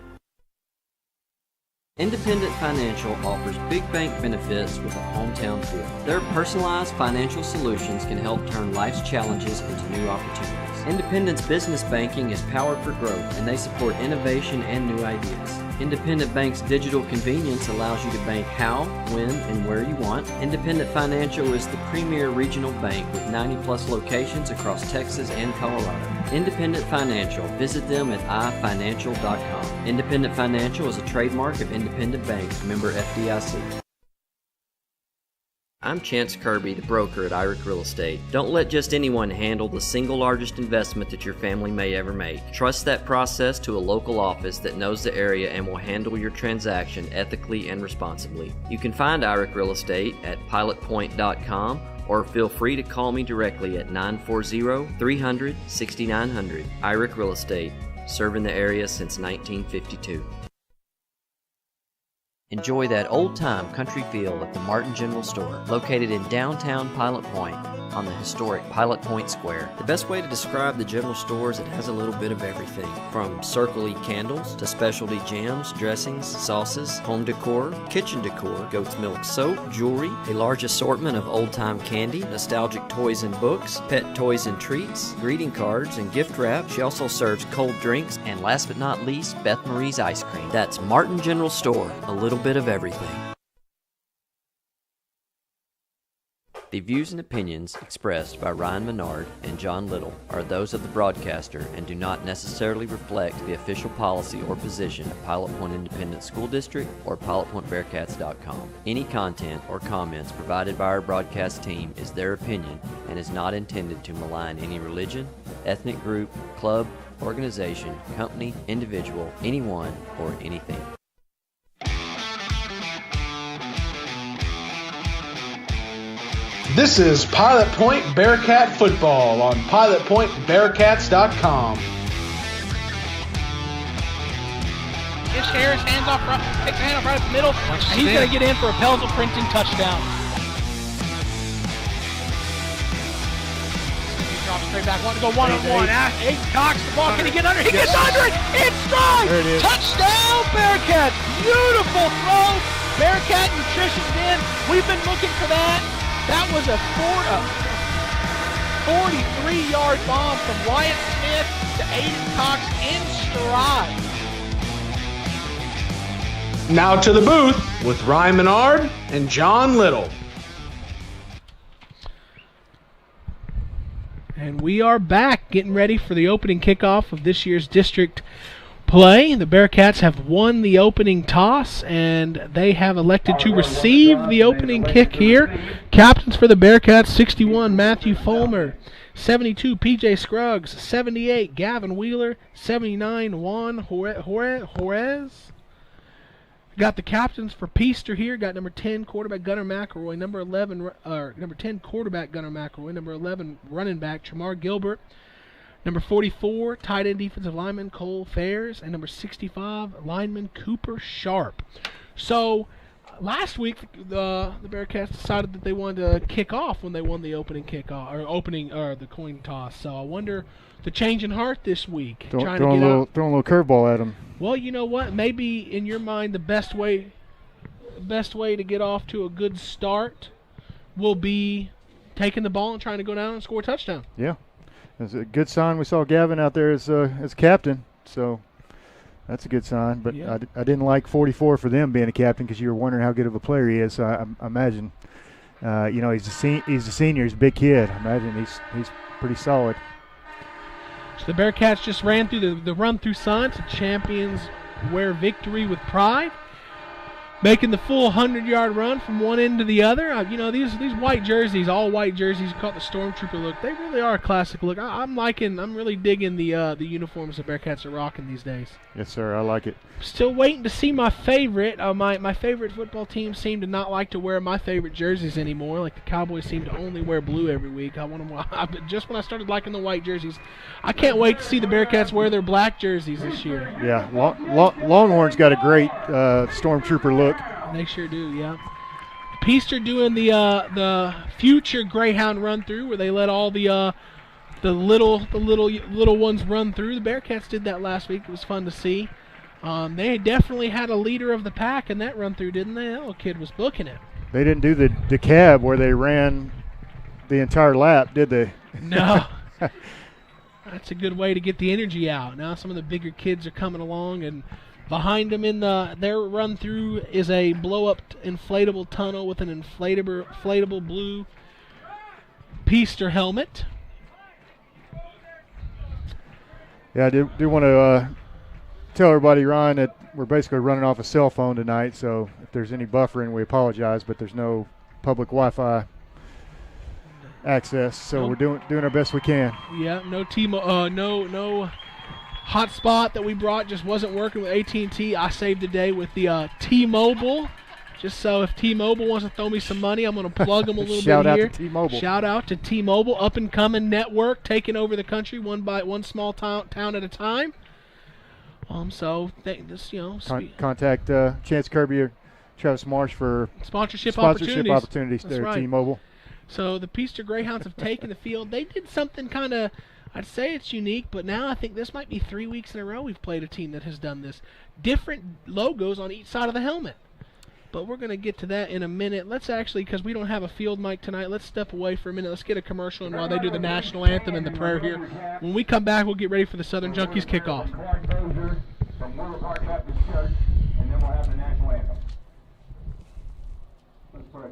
Independent Financial offers big bank benefits with a hometown feel. Their personalized financial solutions can help turn life's challenges into new opportunities. Independent's business banking is powered for growth, and they support innovation and new ideas. Independent Bank's digital convenience allows you to bank how, when, and where you want. Independent Financial is the premier regional bank with 90-plus locations across Texas and Colorado. Independent Financial. Visit them at ifinancial.com. Independent Financial is a trademark of Independent Bank, member FDIC. I'm Chance Kirby, the broker at Irick Real Estate. Don't let just anyone handle the single largest investment that your family may ever make. Trust that process to a local office that knows the area and will handle your transaction ethically and responsibly. You can find Irick Real Estate at pilotpoint.com or feel free to call me directly at 940-300-6900. Irick Real Estate, serving the area since 1952. Enjoy that old-time country feel at the Martin General Store, located in downtown Pilot Point on the historic Pilot Point Square. The best way to describe the general store is it has a little bit of everything, from Circle E candles to specialty jams, dressings, sauces, home decor, kitchen decor, goat's milk soap, jewelry, a large assortment of old-time candy, nostalgic toys and books, pet toys and treats, greeting cards and gift wrap. She also serves cold drinks, and last but not least, Beth Marie's ice cream. That's Martin General Store, a little bit of everything. The views and opinions expressed by Ryan Menard and John Little are those of the broadcaster and do not necessarily reflect the official policy or position of Pilot Point Independent School District or PilotPointBearcats.com. Any content or comments provided by our broadcast team is their opinion and is not intended to malign any religion, ethnic group, club, organization, company, individual, anyone, or anything. This is Pilot Point Bearcat Football on PilotPointBearcats.com. Ish Harris, hands off, takes a hand off right up the middle. He's going to get in for a Pelzel Printing touchdown. Drops straight back, want to go one-on-one. Aydon Cox, the ball, can he get under? He gets under it! It's strike! There it is. Touchdown, Bearcats! Beautiful throw. Bearcat Nutrition Den. We've been looking for that. That was a 43-yard bomb from Wyatt Smith to Aydon Cox in stride. Now to the booth with Ryan Menard and John Little. And we are back getting ready for the opening kickoff of this year's district play. The Bearcats have won the opening toss, and they have elected to receive the opening kick here. Captains for the Bearcats, 61, Matthew Fulmer. 72, P.J. Scruggs. 78, Gavin Wheeler. 79, Juan Juarez. Got the captains for Peaster here. Got number 10, quarterback Gunner McIlroy. Number 10, quarterback Gunner McIlroy. Number 11, running back Tramar Gilbert. Number 44, tight end defensive lineman Cole Fairs. And number 65, lineman Cooper Sharp. So, last week, the Bearcats decided that they wanted to kick off when they won the opening kickoff, or the coin toss. So, I wonder the change in heart this week. Throwing a little curveball at them. Well, you know what? Maybe in your mind, the best way to get off to a good start will be taking the ball and trying to go down and score a touchdown. Yeah. It's a good sign. We saw Gavin out there as captain, so that's a good sign. But yeah. I didn't like 44 for them being a captain because you were wondering how good of a player he is. So I imagine, he's a senior. He's a big kid. I imagine he's pretty solid. So the Bearcats just ran through the run-through sign. So champions wear victory with pride. Making the full 100-yard run from one end to the other. These white jerseys, all white jerseys, call it the Stormtrooper look. They really are a classic look. I'm really digging the uniforms the Bearcats are rocking these days. Yes, sir. I like it. Still waiting to see my favorite. My favorite football team seem to not like to wear my favorite jerseys anymore. Like the Cowboys seem to only wear blue every week. Just when I started liking the white jerseys, I can't wait to see the Bearcats wear their black jerseys this year. Yeah, Longhorns got a great Stormtrooper look. They sure do, yeah. Peaster doing the future Greyhound run through where they let all the little ones run through. The Bearcats did that last week. It was fun to see. They definitely had a leader of the pack in that run-through, didn't they? That little kid was booking it. They didn't do the cab where they ran the entire lap, did they? No. That's a good way to get the energy out. Now some of the bigger kids are coming along, and behind them in their run-through is a blow-up inflatable tunnel with an inflatable blue Peaster helmet. Yeah, I do want to tell everybody, Ryan, that we're basically running off a cell phone tonight, so if there's any buffering, we apologize, but there's no public Wi-Fi access, so we're doing our best we can. Yeah, no no hotspot that we brought just wasn't working with AT&T. I saved the day with the T-Mobile, just so if T-Mobile wants to throw me some money, I'm going to plug them a little bit here. Shout out to T-Mobile. Shout out to T-Mobile, up-and-coming network, taking over the country one small town at a time. So this, contact Chance Kirby or Travis Marsh for sponsorship opportunities there right. at T-Mobile. So the Peaster Greyhounds have taken the field. They did something kind of, I'd say it's unique, but now I think this might be 3 weeks in a row we've played a team that has done this. Different logos on each side of the helmet. But we're going to get to that in a minute. Let's actually, because we don't have a field mic tonight, let's step away for a minute. Let's get a commercial and while they do the national anthem and the prayer here. When we come back, we'll get ready for the Southern Junkies kickoff. From Willow Park Baptist Church, and then we'll have the national anthem. Let's pray.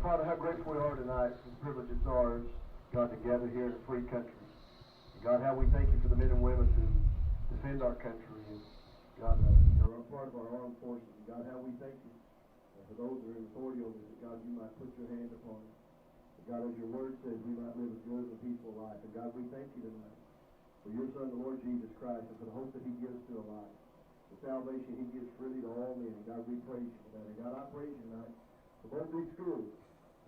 Father, how grateful we are tonight for the privilege it's ours, God, to gather here in a free country. God, how we thank you for the men and women who defend our country, and God, are a part of our armed forces. And God, how we thank you for those who are in authority over us, God, you might put your hand upon us. God, as your word says, we might live a good and peaceful life. And God, we thank you tonight for your Son, the Lord Jesus Christ, and for the hope that he gives to a life, the salvation he gives freely to all men. And God, we praise you for that. And God, I praise you tonight for both these schools.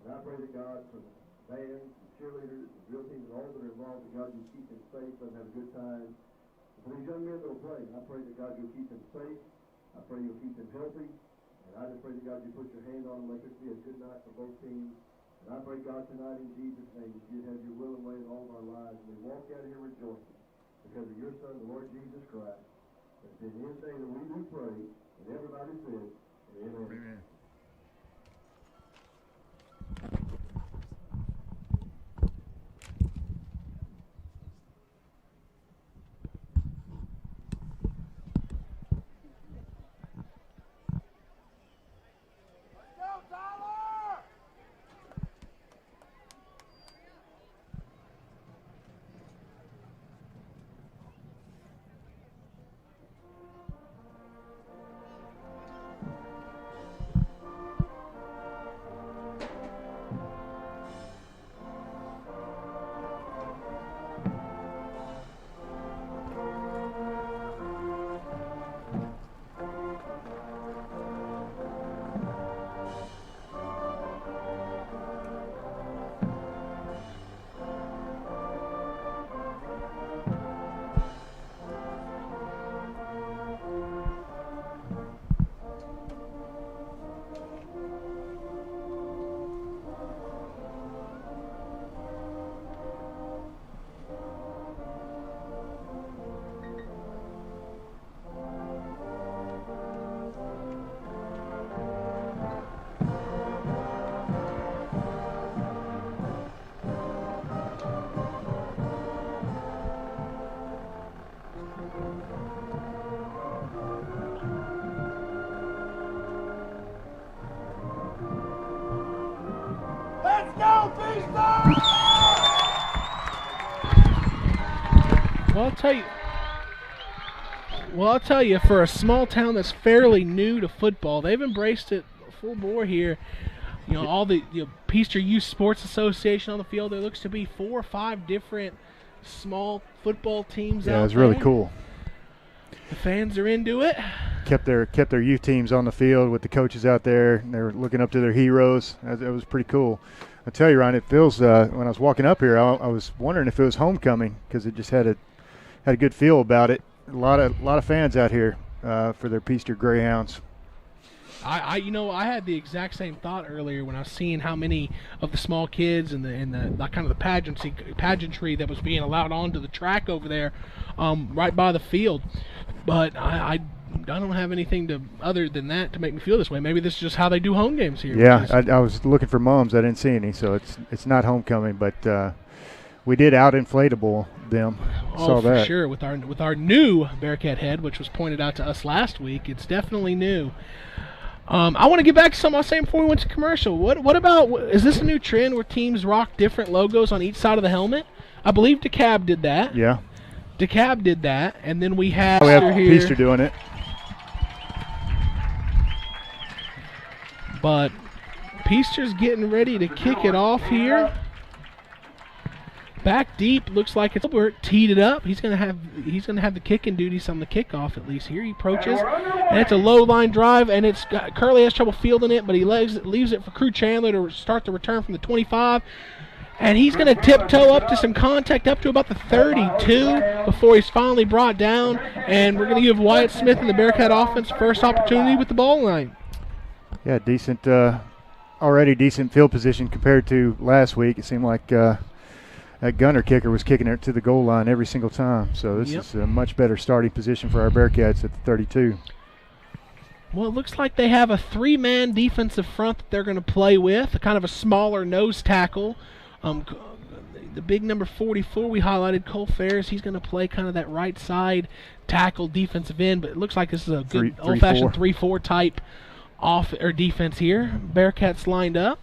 And I pray that God, for the bands, the cheerleaders, the drill teams, and all that are involved, that God, you keep them safe, let them have a good time. And for these young men that will play, I pray that God, you'll keep them safe. I pray you'll keep them healthy. And I just pray that God, you put your hand on them, let this be a good night for both teams. And I pray, God, tonight in Jesus' name, that you'd have your will and way in all of our lives. And we walk out of here rejoicing because of your Son, the Lord Jesus Christ. It's in his name that we do pray. And everybody says, amen. Amen. Well, I'll tell you, for a small town that's fairly new to football, they've embraced it full bore here. You know, all the Peaster Youth Sports Association on the field. There looks to be 4 or 5 different small football teams out there. Yeah, it's really cool. The fans are into it. Kept their youth teams on the field with the coaches out there, and they were looking up to their heroes. It was pretty cool. I tell you, Ryan, it feels when I was walking up here, I was wondering if it was homecoming because it just had a good feel about it. A lot of fans out here for their Peaster Greyhounds. I had the exact same thought earlier when I was seeing how many of the small kids and the kind of the pageantry that was being allowed onto the track over there, right by the field. But I don't have anything other than that to make me feel this way. Maybe this is just how they do home games here. Yeah, I was looking for mums. I didn't see any, so it's not homecoming. But we did out-inflatable them. Saw for that. Sure. With our new Bearcat head, which was pointed out to us last week, it's definitely new. I want to get back to something I was saying before we went to commercial. What about, is this a new trend where teams rock different logos on each side of the helmet? I believe DeKalb did that. Yeah. DeKalb did that, and then we have Peaster doing it. But Peaster's getting ready to kick it off here. Back deep, looks like it's Gilbert teed it up. He's gonna have the kicking duties on the kickoff at least. Here he approaches, and it's a low line drive, and Curley has trouble fielding it, but he leaves it for Crew Chandler to start the return from the 25. And he's going to tiptoe up to some contact up to about the 32 before he's finally brought down. And we're going to give Wyatt Smith and the Bearcat offense first opportunity with the ball line. Yeah, already decent field position compared to last week. It seemed like that Gunter kicker was kicking it to the goal line every single time. So this is a much better starting position for our Bearcats at the 32. Well, it looks like they have a 3-man defensive front that they're going to play with, kind of a smaller nose tackle. The big number 44 we highlighted, Cole Ferris, he's going to play kind of that right side tackle defensive end, but it looks like this is a good old-fashioned 3-4 type defense here. Bearcats lined up,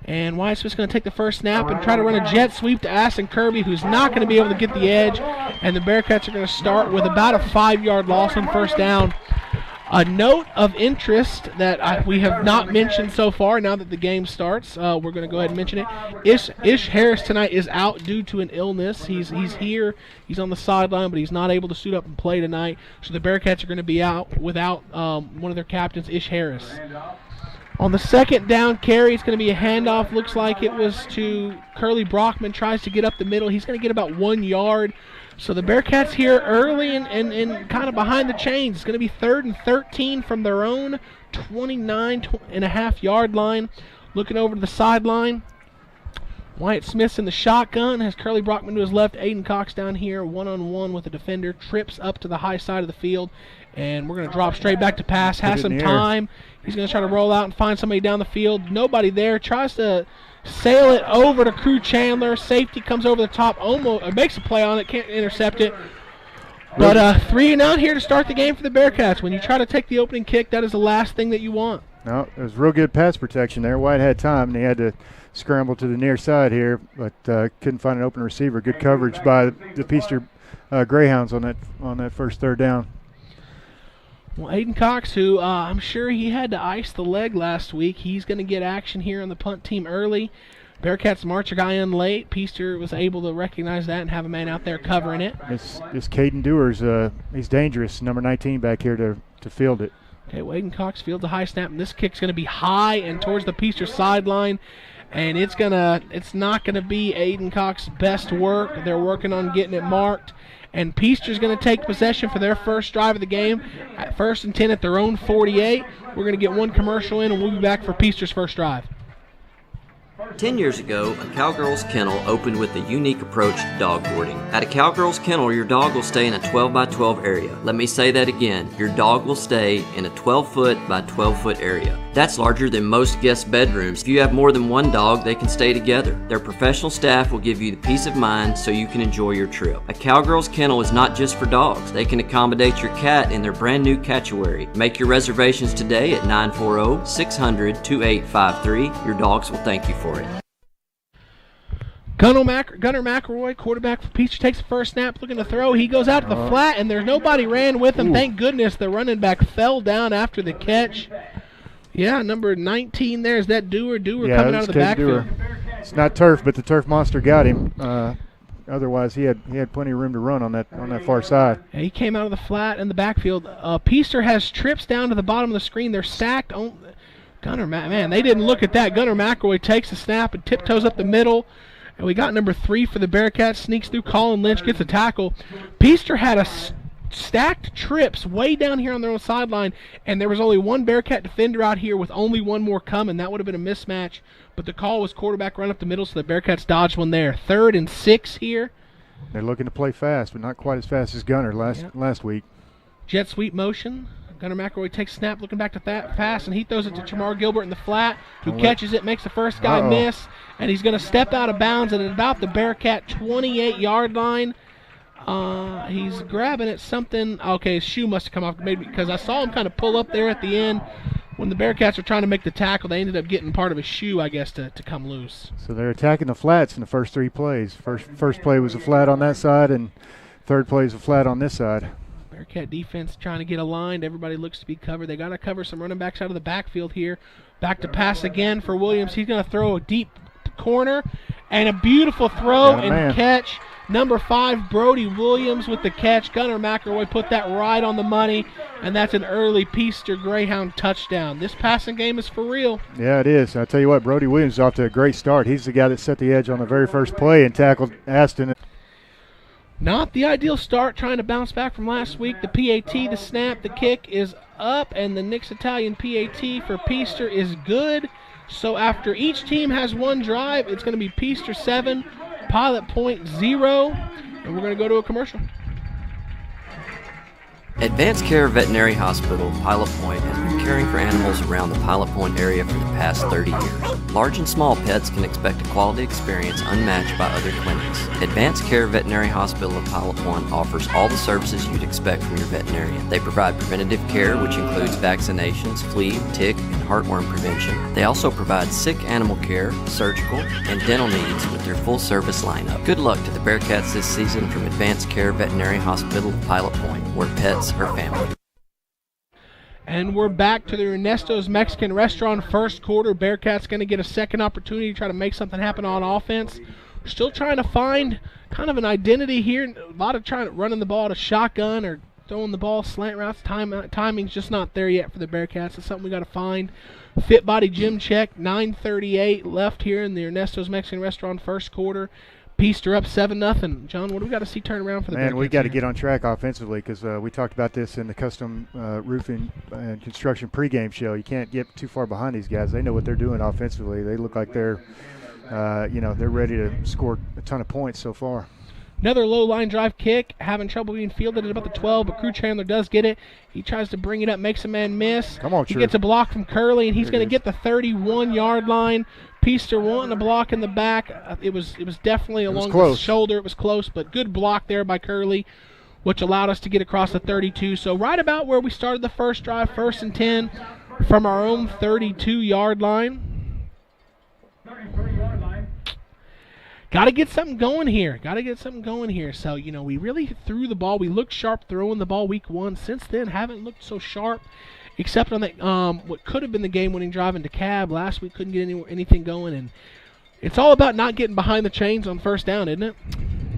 and Wyatt Smith's going to take the first snap and try to run a jet sweep to Asten Kirby, who's not going to be able to get the edge, and the Bearcats are going to start with about a 5-yard loss on first down. A note of interest that we have not mentioned so far, now that the game starts, we're going to go ahead and mention it. Ish Harris tonight is out due to an illness. He's here. He's on the sideline, but he's not able to suit up and play tonight. So the Bearcats are going to be out without one of their captains, Ish Harris. On the second down carry, it's going to be a handoff. Looks like it was to Curly Brockman. Tries to get up the middle. He's going to get about 1 yard. So the Bearcats here early and kind of behind the chains. It's going to be 3rd and 13 from their own 29.5-yard line. Looking over to the sideline. Wyatt Smith's in the shotgun. Has Curly Brockman to his left. Aydon Cox down here one-on-one with a defender. Trips up to the high side of the field. And we're going to drop straight back to pass. Has some time. He's going to try to roll out and find somebody down the field. Nobody there. Tries to sail it over to Crew Chandler. Safety comes over the top, almost makes a play on it, can't intercept it. But 3 and out here to start the game for the Bearcats. When you try to take the opening kick, that is the last thing that you want. No, it was real good pass protection there. White had time, and he had to scramble to the near side here, but couldn't find an open receiver. Good coverage by the Peaster Greyhounds on that first 3rd down. Well, Aydon Cox, who I'm sure he had to ice the leg last week, he's going to get action here on the punt team early. Bearcats march a guy in late. Peaster was able to recognize that and have a man out there covering it. This Caden Dewars, he's dangerous, number 19 back here to field it. Okay, well, Aydon Cox fields a high snap, and this kick's going to be high and towards the Peaster sideline. And it's not going to be Aydon Cox's best work. They're working on getting it marked. And Peaster's going to take possession for their first drive of the game at 1st and 10 at their own 48. We're going to get one commercial in, and we'll be back for Peaster's first drive. 10 years ago, a Cowgirls Kennel opened with a unique approach to dog boarding. At a Cowgirls Kennel, your dog will stay in a 12 by 12 area. Let me say that again. Your dog will stay in a 12-foot by 12-foot area. That's larger than most guest bedrooms. If you have more than one dog, they can stay together. Their professional staff will give you the peace of mind so you can enjoy your trip. A Cowgirls Kennel is not just for dogs. They can accommodate your cat in their brand new catchawary. Make your reservations today at 940-600-2853. Your dogs will thank you for it. Gunner McIlroy, quarterback for Peaster, takes the first snap, looking to throw. He goes out to the flat, and there's nobody ran with him. Ooh. Thank goodness the running back fell down after the catch. Yeah, number 19 there is that Dewar coming out of the backfield. It's not turf, but the turf monster got him. Otherwise, he had plenty of room to run on that far side. Yeah, he came out of the flat in the backfield. Peaster has trips down to the bottom of the screen. They're stacked on man, they didn't look at that. Gunner McIlroy takes the snap and tiptoes up the middle. And we got number 3 for the Bearcats, sneaks through. Colin Lynch gets a tackle. Peaster had a stacked trips way down here on their own sideline, and there was only one Bearcat defender out here with only one more coming. That would have been a mismatch, but the call was quarterback run up the middle, so the Bearcats dodged one there. 3rd and 6 here. They're looking to play fast, but not quite as fast as Gunner last week. Jet sweep motion. Gunner McIlroy takes snap, looking back to that pass, and he throws it to Jamar Gilbert in the flat, who catches it, makes the first guy miss, and he's going to step out of bounds at about the Bearcat 28-yard line. He's grabbing at something. Okay, his shoe must have come off, maybe because I saw him kind of pull up there at the end. When the Bearcats were trying to make the tackle, they ended up getting part of his shoe, I guess, to come loose. So they're attacking the flats in the first 3 plays. First play was a flat on that side, and third play is a flat on this side. Bearcat defense trying to get aligned. Everybody looks to be covered. They got to cover some running backs out of the backfield here. Back to pass again for Williams. He's going to throw a deep corner, and a beautiful throw and catch. Number 5, Brody Williams with the catch. Gunner McIlroy put that right on the money, and that's an early Peaster Greyhound touchdown. This passing game is for real. Yeah, it is. I'll tell you what, Brody Williams is off to a great start. He's the guy that set the edge on the very first play and tackled Asten. Not the ideal start, trying to bounce back from last week. The PAT, the snap, the kick is up, and the Nick's Italian PAT for Peaster is good. So after each team has one drive, it's going to be Peaster 7, Pilot Point 0, and we're going to go to a commercial. Advanced Care Veterinary Hospital, Pilot Point, has been caring for animals around the Pilot Point area for the past 30 years. Large and small pets can expect a quality experience unmatched by other clinics. Advanced Care Veterinary Hospital of Pilot Point offers all the services you'd expect from your veterinarian. They provide preventative care, which includes vaccinations, flea, tick, and heartworm prevention. They also provide sick animal care, surgical, and dental needs with their full-service lineup. Good luck to the Bearcats this season from Advanced Care Veterinary Hospital of Pilot Point, where pets are family. And we're back to the Ernesto's Mexican Restaurant first quarter. Bearcats going to get a second opportunity to try to make something happen on offense. We're still trying to find kind of an identity here. A lot of trying to running the ball to shotgun or throwing the ball slant routes. Timing's just not there yet for the Bearcats. It's something we got to find. Fit body gym check. 9:38 left here in the Ernesto's Mexican Restaurant first quarter. Peaster up 7-0. John, what do we got to see turn around for the Bearcats? Man, we got to get on track offensively because we talked about this in the custom roofing and construction pregame show. You can't get too far behind these guys. They know what they're doing offensively. They look like they're, they're ready to score a ton of points so far. Another low line drive kick, having trouble being fielded at about the 12, but Crew Chandler does get it. He tries to bring it up, makes a man miss. Come on, he gets a block from Curley, and he's going to get the 31-yard line. Peaster wanting a block in the back. It was definitely along the shoulder. It was close, but good block there by Curley, which allowed us to get across the 32. So right about where we started the first drive, 1st and 10 from our own 32-yard line. Got to get something going here. So, we really threw the ball. We looked sharp throwing the ball week 1. Since then, haven't looked so sharp, except on that what could have been the game-winning drive into Cab. Last week couldn't get anything going, and it's all about not getting behind the chains on first down, isn't it?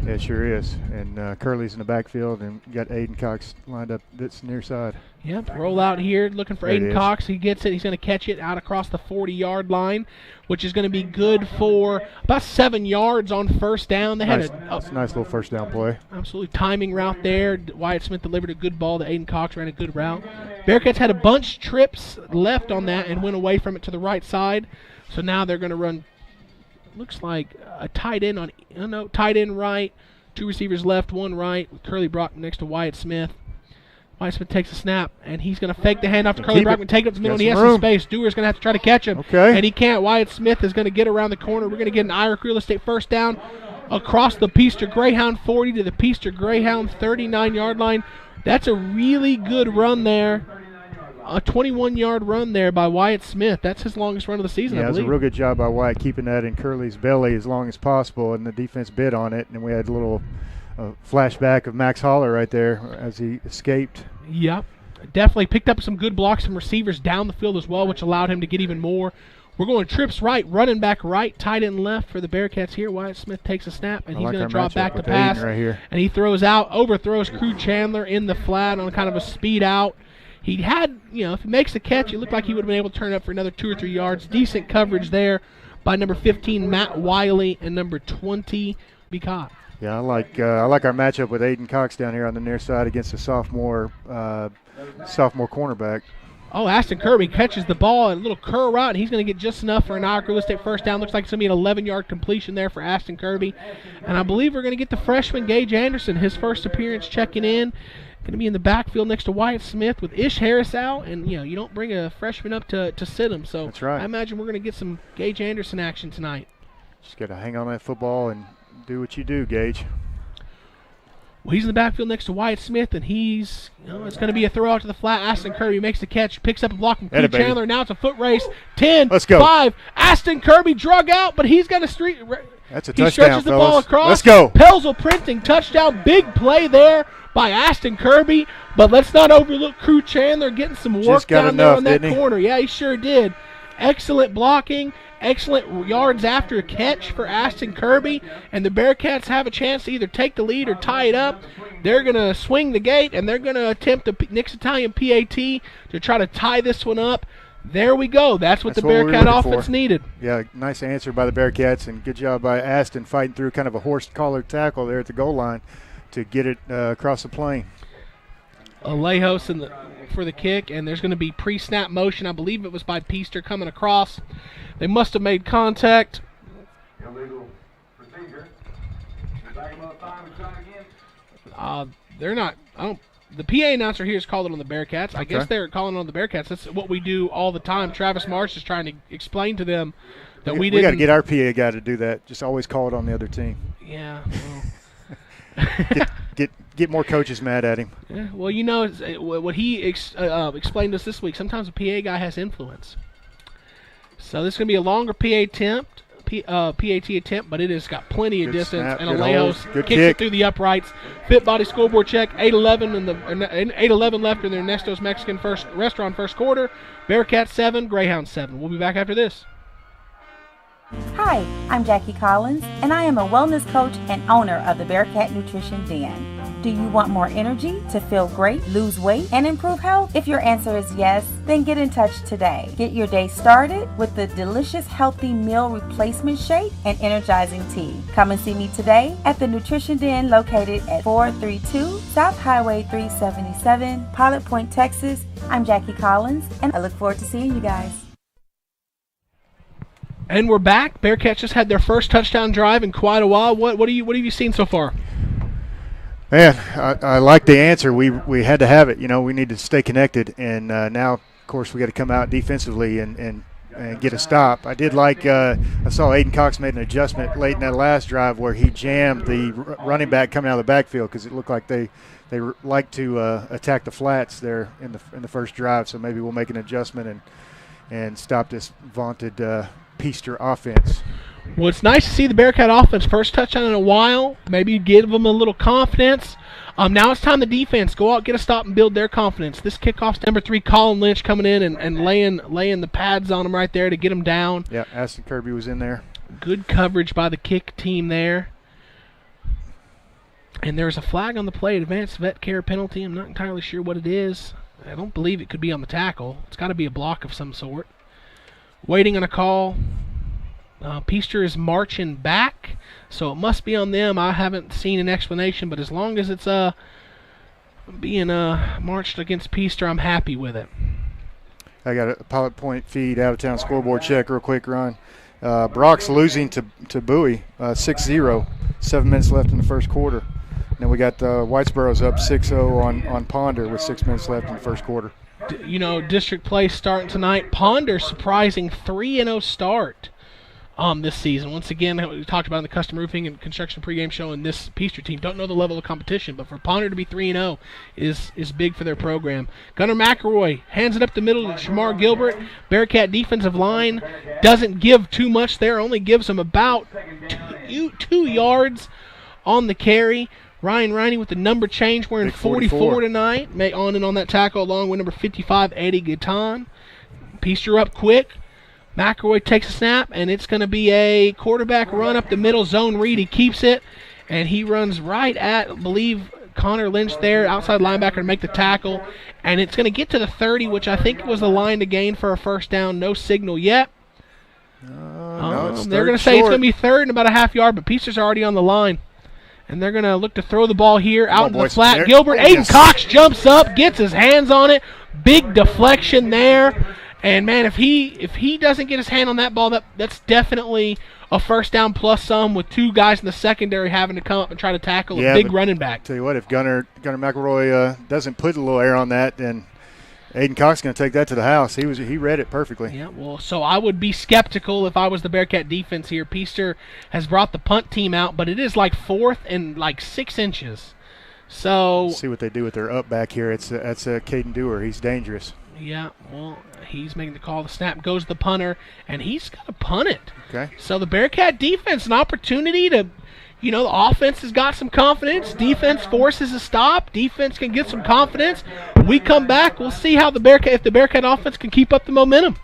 Yeah, it sure is. And Curley's in the backfield, and got Aydon Cox lined up this near side. Yep, roll out here, looking for Aydon Cox. He gets it. He's going to catch it out across the 40-yard line, which is going to be good for about 7 yards on first down. They had a nice little first down play. Absolutely timing route there. Wyatt Smith delivered a good ball to Aydon Cox, ran a good route. Bearcats had a bunch trips left on that and went away from it to the right side. So now they're going to run, looks like a tight end tight end right, 2 receivers left, 1 right, with Curly Brock next to Wyatt Smith. Wyatt Smith takes a snap, and he's going to fake the handoff to Curly Brockman, take it up the middle, and he has some space. Dewar's going to have to try to catch him, and he can't. Wyatt Smith is going to get around the corner. We're going to get an Irish real estate first down across the Peaster Greyhound 40 to the Peaster Greyhound 39-yard line. That's a really good run there. A 21-yard run there by Wyatt Smith. That's his longest run of the season, I believe. Yeah, it was a real good job by Wyatt keeping that in Curly's belly as long as possible, and the defense bid on it, and we had a little flashback of Max Holler right there as he escaped. Yep, definitely picked up some good blocks from receivers down the field as well, which allowed him to get even more. We're going trips right, running back right, tight end left for the Bearcats here. Wyatt Smith takes a snap, and he's going to drop back to pass. Right here. And he throws out, overthrows Crew Chandler in the flat on kind of a speed out. He had, if he makes the catch, it looked like he would have been able to turn it up for another 2 or 3 yards. Decent coverage there by number 15, Matt Wiley, and number 20, Bearcat. Yeah, I like our matchup with Aydon Cox down here on the near side against a sophomore cornerback. Oh, Asten Kirby catches the ball, a little curl route, and he's going to get just enough for an Irish real estate first down. Looks like it's going to be an 11-yard completion there for Asten Kirby. And I believe we're going to get the freshman Gage Anderson, his first appearance checking in. Going to be in the backfield next to Wyatt Smith with Ish Harris out, and you don't bring a freshman up to sit him. So that's right. I imagine we're going to get some Gage Anderson action tonight. Just got to hang on that football and do what you do, Gage. Well, he's in the backfield next to Wyatt Smith, and it's going to be a throw out to the flat. Asten Kirby makes the catch, picks up a block from Q Chandler. Now it's a foot race. 10, let's go. 5. Asten Kirby drug out, but he's got a street. That's a he touchdown, stretches the ball across. Let's go. Pelzel printing touchdown. Big play there by Asten Kirby, but let's not overlook Q Chandler getting some work down there on that corner. Yeah, he sure did. Excellent blocking. Excellent yards after a catch for Asten Kirby, and the Bearcats have a chance to either take the lead or tie it up. They're going to swing the gate, and they're going to attempt the Nick's Italian PAT to try to tie this one up. There we go. That's what the Bearcat offense needed. Yeah, nice answer by the Bearcats, and good job by Asten fighting through kind of a horse collar tackle there at the goal line to get it across the plane. Alejos for the kick, and there's going to be pre-snap motion. I believe it was by Peaster coming across. They must have made contact. Illegal procedure. Back him up time and try again. They're not. The PA announcer here is calling on the Bearcats. I guess they're calling on the Bearcats. That's what we do all the time. Travis Marsh is trying to explain to them that we didn't. We got to get our PA guy to do that. Just always call it on the other team. Yeah. Well. Get more coaches mad at him. Yeah, well, what he explained to us this week, sometimes a PA guy has influence. So this is going to be a longer PAT attempt, but it has got plenty of distance. Snap, and Alejos kicks it through the uprights. Fit body scoreboard check, 8:11 left in their Ernesto's Mexican restaurant first quarter. Bearcats 7, Greyhounds 7. We'll be back after this. Hi, I'm Jackie Collins, and I am a wellness coach and owner of the Bearcat Nutrition Den. Do you want more energy to feel great, lose weight, and improve health? If your answer is yes, then get in touch today. Get your day started with the delicious healthy meal replacement shake and energizing tea. Come and see me today at the Nutrition Den located at 432 South Highway 377, Pilot Point, Texas. I'm Jackie Collins, and I look forward to seeing you guys. And we're back. Bearcats just had their first touchdown drive in quite a while. What have you seen so far? Man, I like the answer. We had to have it. We need to stay connected, and now, of course, we got to come out defensively and get a stop. I did like I saw Aydon Cox made an adjustment late in that last drive where he jammed the running back coming out of the backfield because it looked like they like to attack the flats there in the first drive. So maybe we'll make an adjustment and stop this vaunted Peaster offense. Well, it's nice to see the Bearcat offense first touchdown in a while. Maybe give them a little confidence. Now it's time the defense go out, get a stop, and build their confidence. This kickoff's number 3, Colin Lynch, coming in and laying the pads on them right there to get them down. Yeah, Asten Kirby was in there. Good coverage by the kick team there. And there's a flag on the play, advanced vet care penalty. I'm not entirely sure what it is. I don't believe it could be on the tackle. It's got to be a block of some sort. Waiting on a call. Peaster is marching back, so it must be on them. I haven't seen an explanation, but as long as it's being marched against Peaster, I'm happy with it. I got a Pilot Point feed, out-of-town scoreboard check, real quick, Ron. Brock's losing to Bowie, 6-0, 7 minutes left in the first quarter. And then we got Whitesboro's up 6-0 on Ponder with 6 minutes left in the first quarter. District play starting tonight. Ponder surprising 3-0 start this season. Once again, we talked about in the custom roofing and construction pregame show, and this Peaster team don't know the level of competition, but for Ponder to be 3-0 is big for their program. Gunner McIlroy hands it up the middle to Shamar Gilbert. Bearcat defensive line doesn't give too much there, only gives them about 2 yards on the carry. Ryan Riney with the number change, wearing 44 tonight. On that tackle along with number 55, Eddie Gaetan. Peaster up quick. McIlroy takes a snap, and it's going to be a quarterback run up the middle, zone read. He keeps it, and he runs right at, I believe, Connor Lynch there, outside linebacker, to make the tackle. And it's going to get to the 30, which I think was the line to gain for a first down. No signal yet. They're going to say it's going to be third and about a half yard, but Peaster's already on the line. And they're going to look to throw the ball here out into the flat. Gilbert, Aydon Cox jumps up, gets his hands on it. Big deflection there. And, man, if he doesn't get his hand on that ball, that's definitely a first down plus some with 2 guys in the secondary having to come up and try to tackle a big running back. Tell you what, if Gunner McIlroy doesn't put a little air on that, then Aydon Cox is going to take that to the house. He read it perfectly. Yeah, well, so I would be skeptical if I was the Bearcat defense here. Peaster has brought the punt team out, but it is like 4th and like 6 inches. So let's see what they do with their up back here. That's Caden Dewar. He's dangerous. Yeah, well, he's making the call. The snap goes to the punter, and he's going to punt it. Okay. So the Bearcat defense, an opportunity to, the offense has got some confidence. Defense forces a stop. Defense can get some confidence. We come back, we'll see how if the Bearcat offense can keep up the momentum.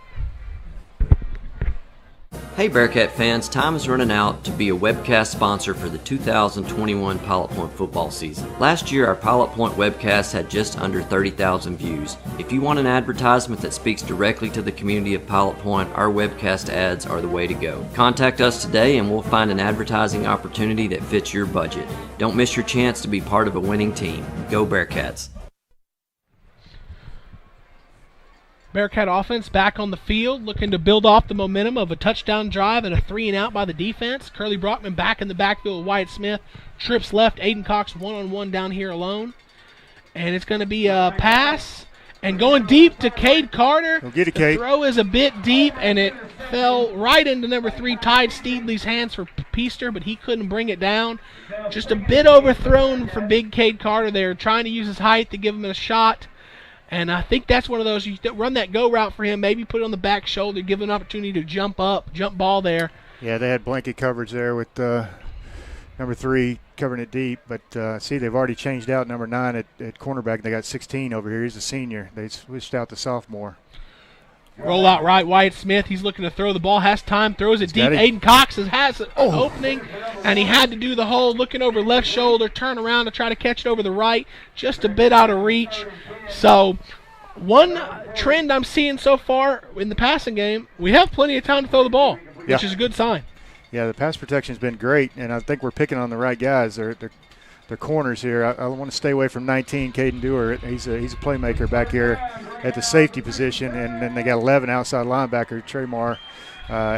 Hey Bearcat fans, time is running out to be a webcast sponsor for the 2021 Pilot Point football season. Last year, our Pilot Point webcast had just under 30,000 views. If you want an advertisement that speaks directly to the community of Pilot Point, our webcast ads are the way to go. Contact us today and we'll find an advertising opportunity that fits your budget. Don't miss your chance to be part of a winning team. Go Bearcats! Bearcat offense back on the field, looking to build off the momentum of a touchdown drive and a 3-and-out by the defense. Curly Brockman back in the backfield with Wyatt Smith. Trips left, Aydon Cox one-on-one down here alone. And it's going to be a pass. And going deep to Cade Carter. Go get it, Cade. The throw is a bit deep, and it fell right into number 3, Tide Steedley's hands for Peaster, but he couldn't bring it down. Just a bit overthrown for big Cade Carter there, trying to use his height to give him a shot. And I think that's one of those, you run that go route for him, maybe put it on the back shoulder, give an opportunity to jump ball there. Yeah, they had blanket coverage there with number 3 covering it deep. But, see, they've already changed out number 9 at cornerback. They got 16 over here. He's a senior. They switched out the sophomore. Roll out right, Wyatt Smith. He's looking to throw the ball, has time, throws it deep. Aydon Cox has an opening, and he had to do the whole looking over left shoulder, turn around to try to catch it over the right, just a bit out of reach. So one trend I'm seeing so far in the passing game, we have plenty of time to throw the ball, which is a good sign. Yeah, the pass protection's been great, and I think we're picking on the right guys. They're corners here. I want to stay away from 19, Caden Dewar. He's a playmaker back here at the safety position, and then they got 11 outside linebacker, Tremar.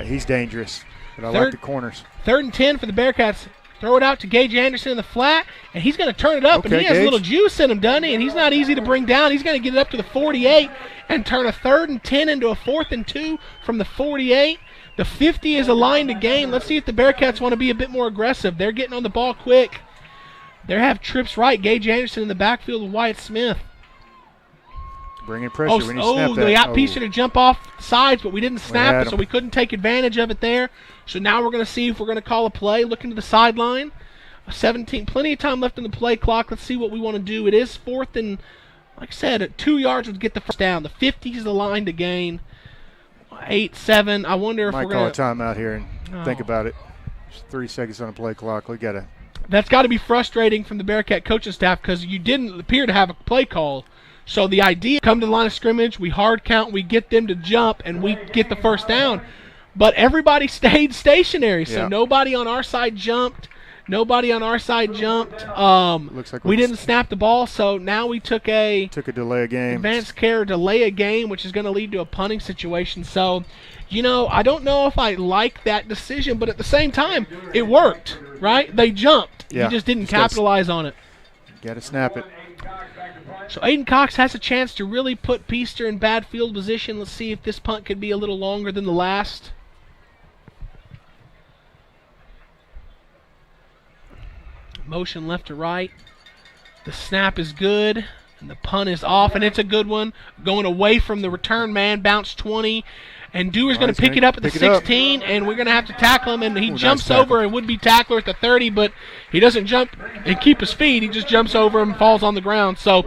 He's dangerous, but I like the corners. 3rd and 10 for the Bearcats. Throw it out to Gage Anderson in the flat, and he's going to turn it up, and he has a little juice in him, doesn't he? And he's not easy to bring down. He's going to get it up to the 48 and turn a 3rd and 10 into a 4th and 2 from the 48. The 50 is a line to gain. Let's see if the Bearcats want to be a bit more aggressive. They're getting on the ball quick. They have trips right. Gage Anderson in the backfield with Wyatt Smith. Bringing pressure when you snap that. They got Peaster to jump off the sides, but we didn't snap it, so we couldn't take advantage of it there. So now we're going to see if we're going to call a play. Looking to the sideline. 17, plenty of time left in the play clock. Let's see what we want to do. It is 4th and, like I said, 2 yards would get the first down. The 50 is the line to gain. 8-7. I wonder if we're going to call a timeout here and think about it. Just 30 seconds on the play clock. We got to. That's got to be frustrating from the Bearcat coaching staff because you didn't appear to have a play call. So the idea, come to the line of scrimmage, we hard count, we get them to jump, and we get the first down. But everybody stayed stationary, so nobody on our side jumped. Looks like we didn't snap the ball, so now we took a delay of game. Advanced care delay a game, which is going to lead to a punting situation. So, I don't know if I like that decision, but at the same time, it worked, right? They jumped. Yeah. You just didn't capitalize on it. Got to snap it. So Aydon Cox has a chance to really put Peaster in bad field position. Let's see if this punt could be a little longer than the last. Motion left to right. The snap is good, and the punt is off, and it's a good one. Going away from the return man, bounce 20, and Dewar's going to pick it up at the 16, and we're going to have to tackle him, and he jumps over a would-be tackler at the 30, but he doesn't jump and keep his feet. He just jumps over him and falls on the ground. So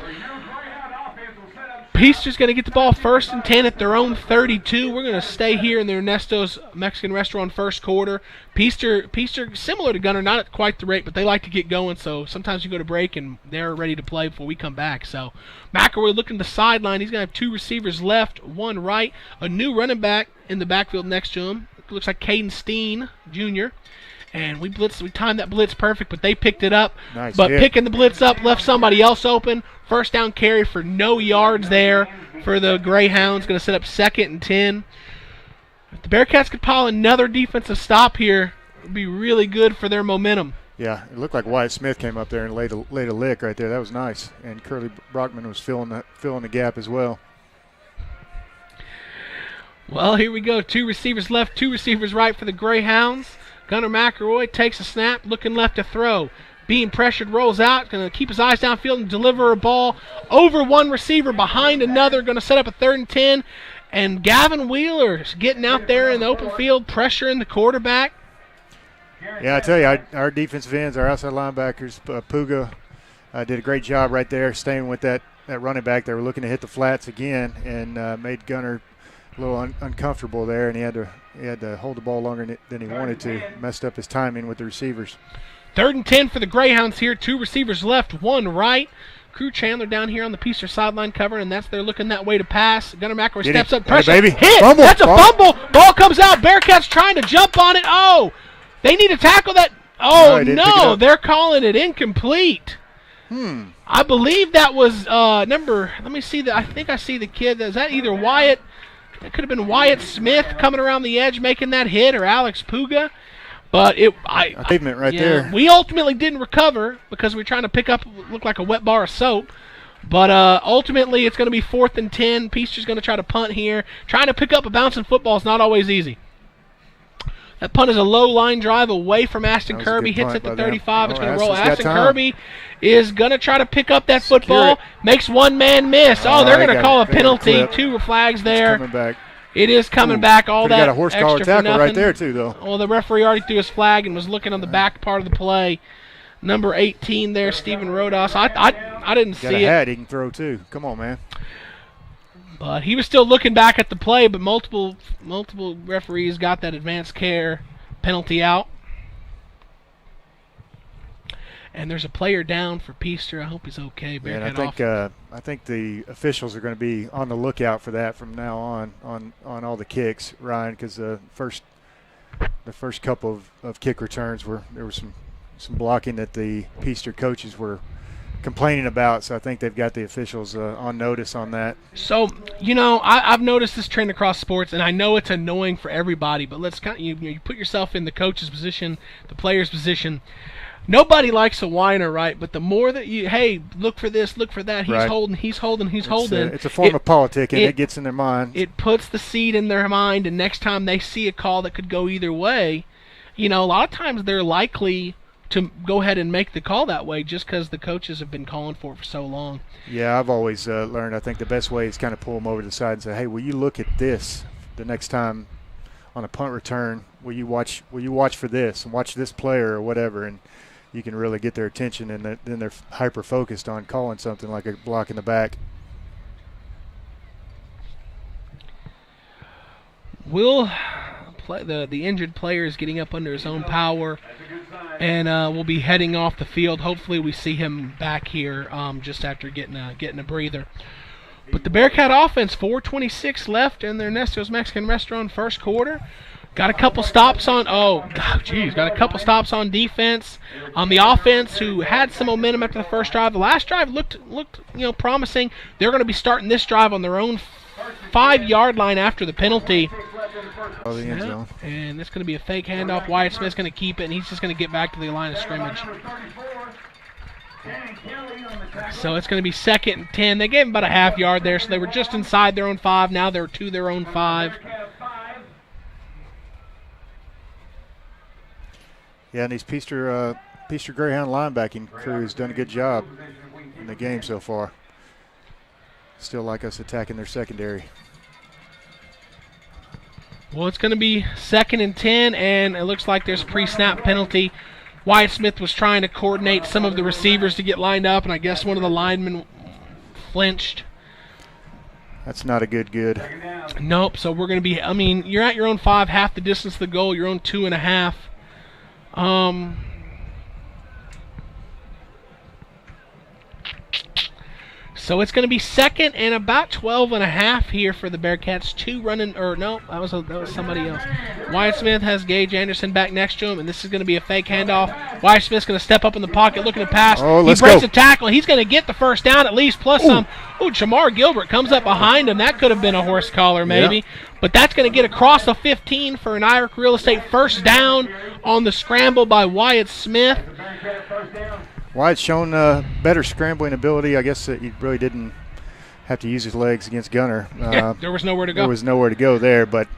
Peaster's going to get the ball 1st and 10 at their own 32. We're going to stay here in the Ernesto's Mexican restaurant first quarter. Peaster, similar to Gunter, not at quite the rate, but they like to get going, so sometimes you go to break and they're ready to play before we come back. So McIlroy looking to the sideline. He's going to have 2 receivers left, 1 right, a new running back in the backfield next to him. It looks like Caden Steen, Jr., and we timed that blitz perfect, but they picked it up. Nice but hit. Picking the blitz up left somebody else open. First down carry for no yards there for the Greyhounds. Going to set up 2nd and 10. If the Bearcats could pile another defensive stop here, it would be really good for their momentum. Yeah, it looked like Wyatt Smith came up there and laid a lick right there. That was nice. And Curly Brockman was filling the gap as well. Well, here we go. 2 receivers left, 2 receivers right for the Greyhounds. Gunner McIlroy takes a snap, looking left to throw. Being pressured, rolls out, going to keep his eyes downfield and deliver a ball over one receiver, behind another, going to set up a 3rd and 10. And Gavin Wheeler's getting out there in the open field, pressuring the quarterback. Yeah, I tell you, our defensive ends, our outside linebackers, Puga did a great job right there, staying with that running back. They were looking to hit the flats again and made Gunner a little uncomfortable there, and he had to hold the ball longer than he wanted to. Messed up his timing with the receivers. 3rd and 10 for the Greyhounds here. 2 receivers left, 1 right. Crew Chandler down here on the Peaster sideline covering, and they're looking that way to pass. Gunner McIlroy steps up, pressure, baby. hit. Fumble. That's a fumble. Ball comes out. Bearcats trying to jump on it. Oh, they need to tackle that. Oh, no, they're calling it incomplete. I believe that was let me see. I think I see the kid. Is that either Wyatt? It could have been Wyatt Smith coming around the edge making that hit, or Alex Puga. But pavement right there. We ultimately didn't recover because we were trying to pick up what looked like a wet bar of soap. But ultimately, it's going to be 4th and 10. Peaster's going to try to punt here. Trying to pick up a bouncing football is not always easy. That punt is a low line drive away from Asten Kirby. Hits at the 35. It's going to roll. Asten Kirby is going to try to pick up that football. Makes one man miss. Oh, they're going to call a penalty. 2 flags there. Coming back. It is coming back. All that got a horse collar tackle right there too, though. Well, the referee already threw his flag and was looking on the back part of the play. Number 18 there, Stephen Rodas. I didn't see it. Got a hat he can throw too. Come on, man. But he was still looking back at the play, but multiple referees got that advanced care penalty out. And there's a player down for Peaster. I hope he's okay. And I think the officials are going to be on the lookout for that from now on all the kicks, Ryan, because the first couple of kick returns there was some blocking that the Peaster coaches were complaining about. So I think they've got the officials on notice on that. So I've noticed this trend across sports, and I know it's annoying for everybody. But let's you put yourself in the coach's position, the player's position. Nobody likes a whiner, right? But the more that look for this, look for that, he's holding. It's a form of politic, and it gets in their mind. It puts the seed in their mind, and next time they see a call that could go either way, a lot of times they're likely to go ahead and make the call that way just because the coaches have been calling for it for so long. Yeah, I've always learned, I think the best way is kind of pull them over to the side and say, hey, will you look at this the next time on a punt return? Will you watch for this and watch this player or whatever? And you can really get their attention, and then they're hyper-focused on calling something like a block in the back. The injured player is getting up under his own power, and will be heading off the field. Hopefully we see him back here just after getting a breather. But the Bearcat offense, 4:26 left in their Nesto's Mexican Restaurant first quarter. Got a couple stops on. Got a couple stops on defense. On the offense, who had some momentum after the first drive. The last drive looked promising. They're going to be starting this drive on their own 5-yard line after the penalty. Oh, the end zone. And it's going to be a fake handoff. Wyatt Smith's going to keep it, and he's just going to get back to the line of scrimmage. So it's going to be 2nd and 10. They gave him about a half yard there, so they were just inside their own 5. Now they're to their own 5. Yeah, and these Peaster Greyhound linebacking crew has done a good job in the game so far. Still like us attacking their secondary. Well, it's going to be 2nd and 10, and it looks like there's a pre-snap penalty. Wyatt Smith was trying to coordinate some of the receivers to get lined up, and I guess one of the linemen flinched. That's not a good. Nope, so we're going to be, you're at your own 5, half the distance to the goal, your own 2.5. So it's going to be second and about 12 and a half here for the Bearcats. Two running, or no, that was somebody else. Wyatt Smith has Gage Anderson back next to him, and this is going to be a fake handoff. Wyatt Smith's going to step up in the pocket looking to pass. Oh, he breaks a tackle. He's going to get the first down at least, plus some. Ooh, Jamar Gilbert comes up behind him. That could have been a horse collar maybe. Yeah. But that's going to get across the 15 for an Irish Real Estate first down on the scramble by Wyatt Smith. Wyatt's shown better scrambling ability. I guess he really didn't have to use his legs against Gunter. There was nowhere to go. There was nowhere to go there, but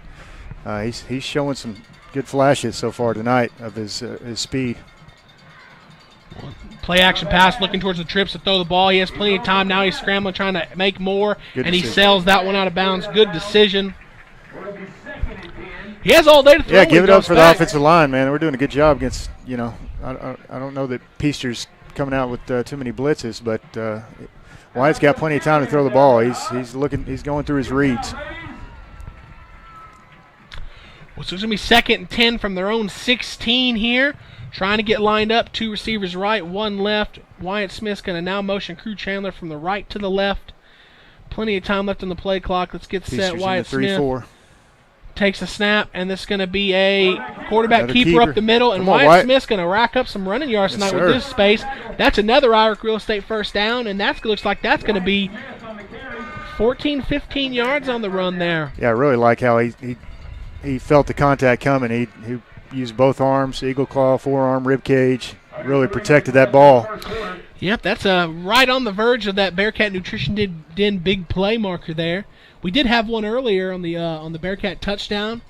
he's showing some good flashes so far tonight of his speed. Play action pass, looking towards the trips to throw the ball. He has plenty of time now. He's scrambling, trying to make more, Good and he decision. sails that one out of bounds. Good decision. He has all day to throw. Yeah, when give he it up goes for back. the offensive line, man. We're doing a good job against, I don't know that Peaster's coming out with too many blitzes, but Wyatt's got plenty of time to throw the ball. He's going through his reads. Well, so it's going to be second and 10 from their own 16 here. Trying to get lined up. Two receivers right, one left. Wyatt Smith's going to now motion Crew Chandler from the right to the left. Plenty of time left on the play clock. Let's get set. Wyatt Smith 3-4. takes a snap, and this is going to be a quarterback Another keeper up the middle. And Come on, Wyatt Wyatt. Smith's going to rack up some running yards Yes, tonight sir. with this space. That's another Irish Real Estate first down, and that looks like that's going to be 14, 15 yards on the run there. Yeah, I really like how he felt the contact coming. He used both arms, eagle claw, forearm, rib cage, really protected that ball. Yep, that's right on the verge of that Bearcat Nutrition Den big play marker there. We did have one earlier on the Bearcat touchdown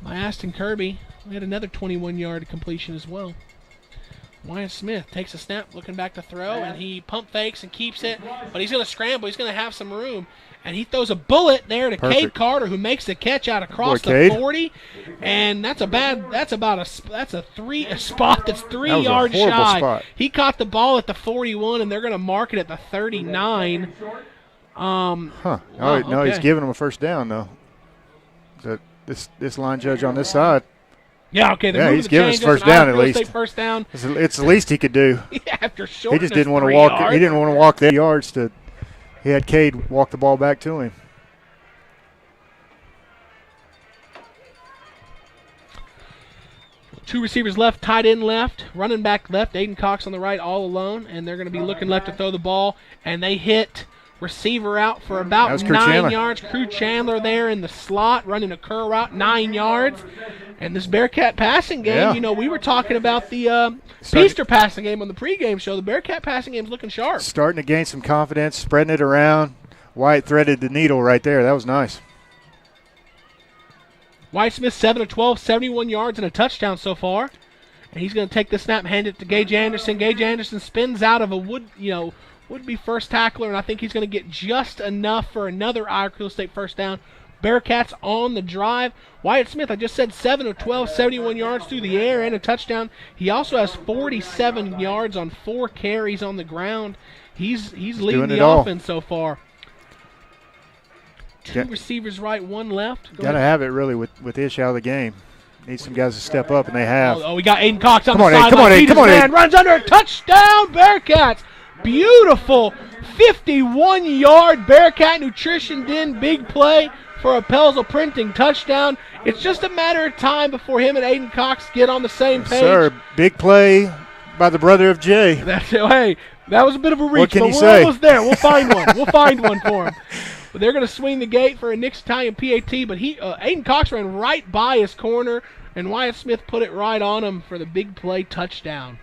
by Asten Kirby. We had another 21-yard completion as well. Wyatt Smith takes a snap, looking back to throw, and he pump fakes and keeps it, but he's going to scramble. He's going to have some room, and he throws a bullet there to Cade Carter, who makes the catch out across the 40, and that's a spot that's 3 yards shy. Spot. He caught the ball at the 41, and they're going to mark it at the 39. No, okay. he's giving him a first down though. This line judge on this side. Yeah, okay. He's giving us first down at least. First down. It's the least he could do. Yeah, after short. He just didn't want to walk. Yards. He didn't want to walk the yards to. He had Cade walk the ball back to him. Two receivers left, tight end left, running back left, Aydon Cox on the right all alone, and they're going to be looking left to throw the ball, and they hit receiver out for about 9 yards. Crew Chandler there in the slot, running a curl route, 9 yards. And this Bearcat passing game, we were talking about the Peaster passing game on the pregame show. The Bearcat passing game is looking sharp. Starting to gain some confidence, spreading it around. Wyatt threaded the needle right there. That was nice. Wyatt Smith, 7 of 12, 71 yards and a touchdown so far. And he's going to take the snap and hand it to Gage Anderson. Gage Anderson spins out of a would-be first tackler, and I think he's going to get just enough for another Irish Real Estate first down. Bearcats on the drive. Wyatt Smith, I just said 7 of 12, 71 yards through the air and a touchdown. He also has 47 yards on 4 carries on the ground. He's leading the offense so far. Two receivers right, one left. Got to have it really with Ish out of the game. Need some guys to step up, and they have. Oh, we got Aydon Cox on the sideline. Come on, man runs under a touchdown, Bearcats. Beautiful 51-yard Bearcat Nutrition Den big play for a Pelzel Printing touchdown. It's just a matter of time before him and Aydon Cox get on the same page. Sir, big play by the brother of Jay. Hey, that was a bit of a reach, what can but he we're say? almost there. We'll find one. We'll find one for him. But they're going to swing the gate for a Nick's Italian PAT, but Aydon Cox ran right by his corner, and Wyatt Smith put it right on him for the big play touchdown.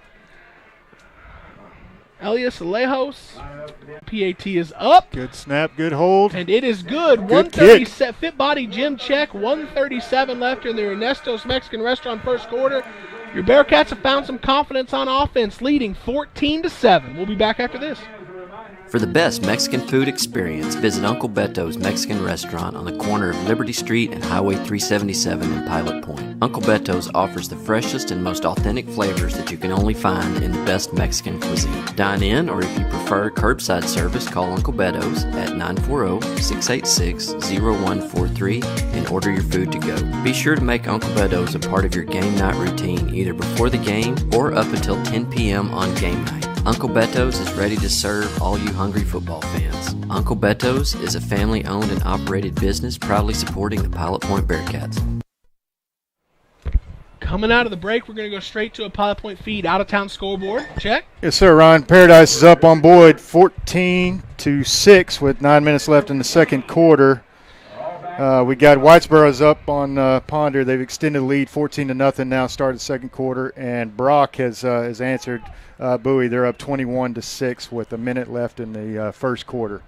Elias Alejos, PAT is up. Good snap, good hold. And it is good. 137 fit body gym check, 137 left in the Ernesto's Mexican Restaurant first quarter. Your Bearcats have found some confidence on offense, leading 14-7. We'll be back after this. For the best Mexican food experience, visit Uncle Beto's Mexican Restaurant on the corner of Liberty Street and Highway 377 in Pilot Point. Uncle Beto's offers the freshest and most authentic flavors that you can only find in the best Mexican cuisine. Dine in, or if you prefer curbside service, call Uncle Beto's at 940-686-0143 and order your food to go. Be sure to make Uncle Beto's a part of your game night routine either before the game or up until 10 p.m. on game night. Uncle Beto's is ready to serve all you hungry football fans. Uncle Beto's is a family-owned and operated business proudly supporting the Pilot Point Bearcats. Coming out of the break, we're going to go straight to a Pilot Point feed out-of-town scoreboard. Check. Yes, sir, Ryan. Paradise is up on Boyd 14-6 with 9 minutes left in the second quarter. We got Whitesboro's up on Ponder. They've extended the lead 14-0 now, started the second quarter, and Brock has answered Bowie. They're up 21-6 with a minute left in the first quarter.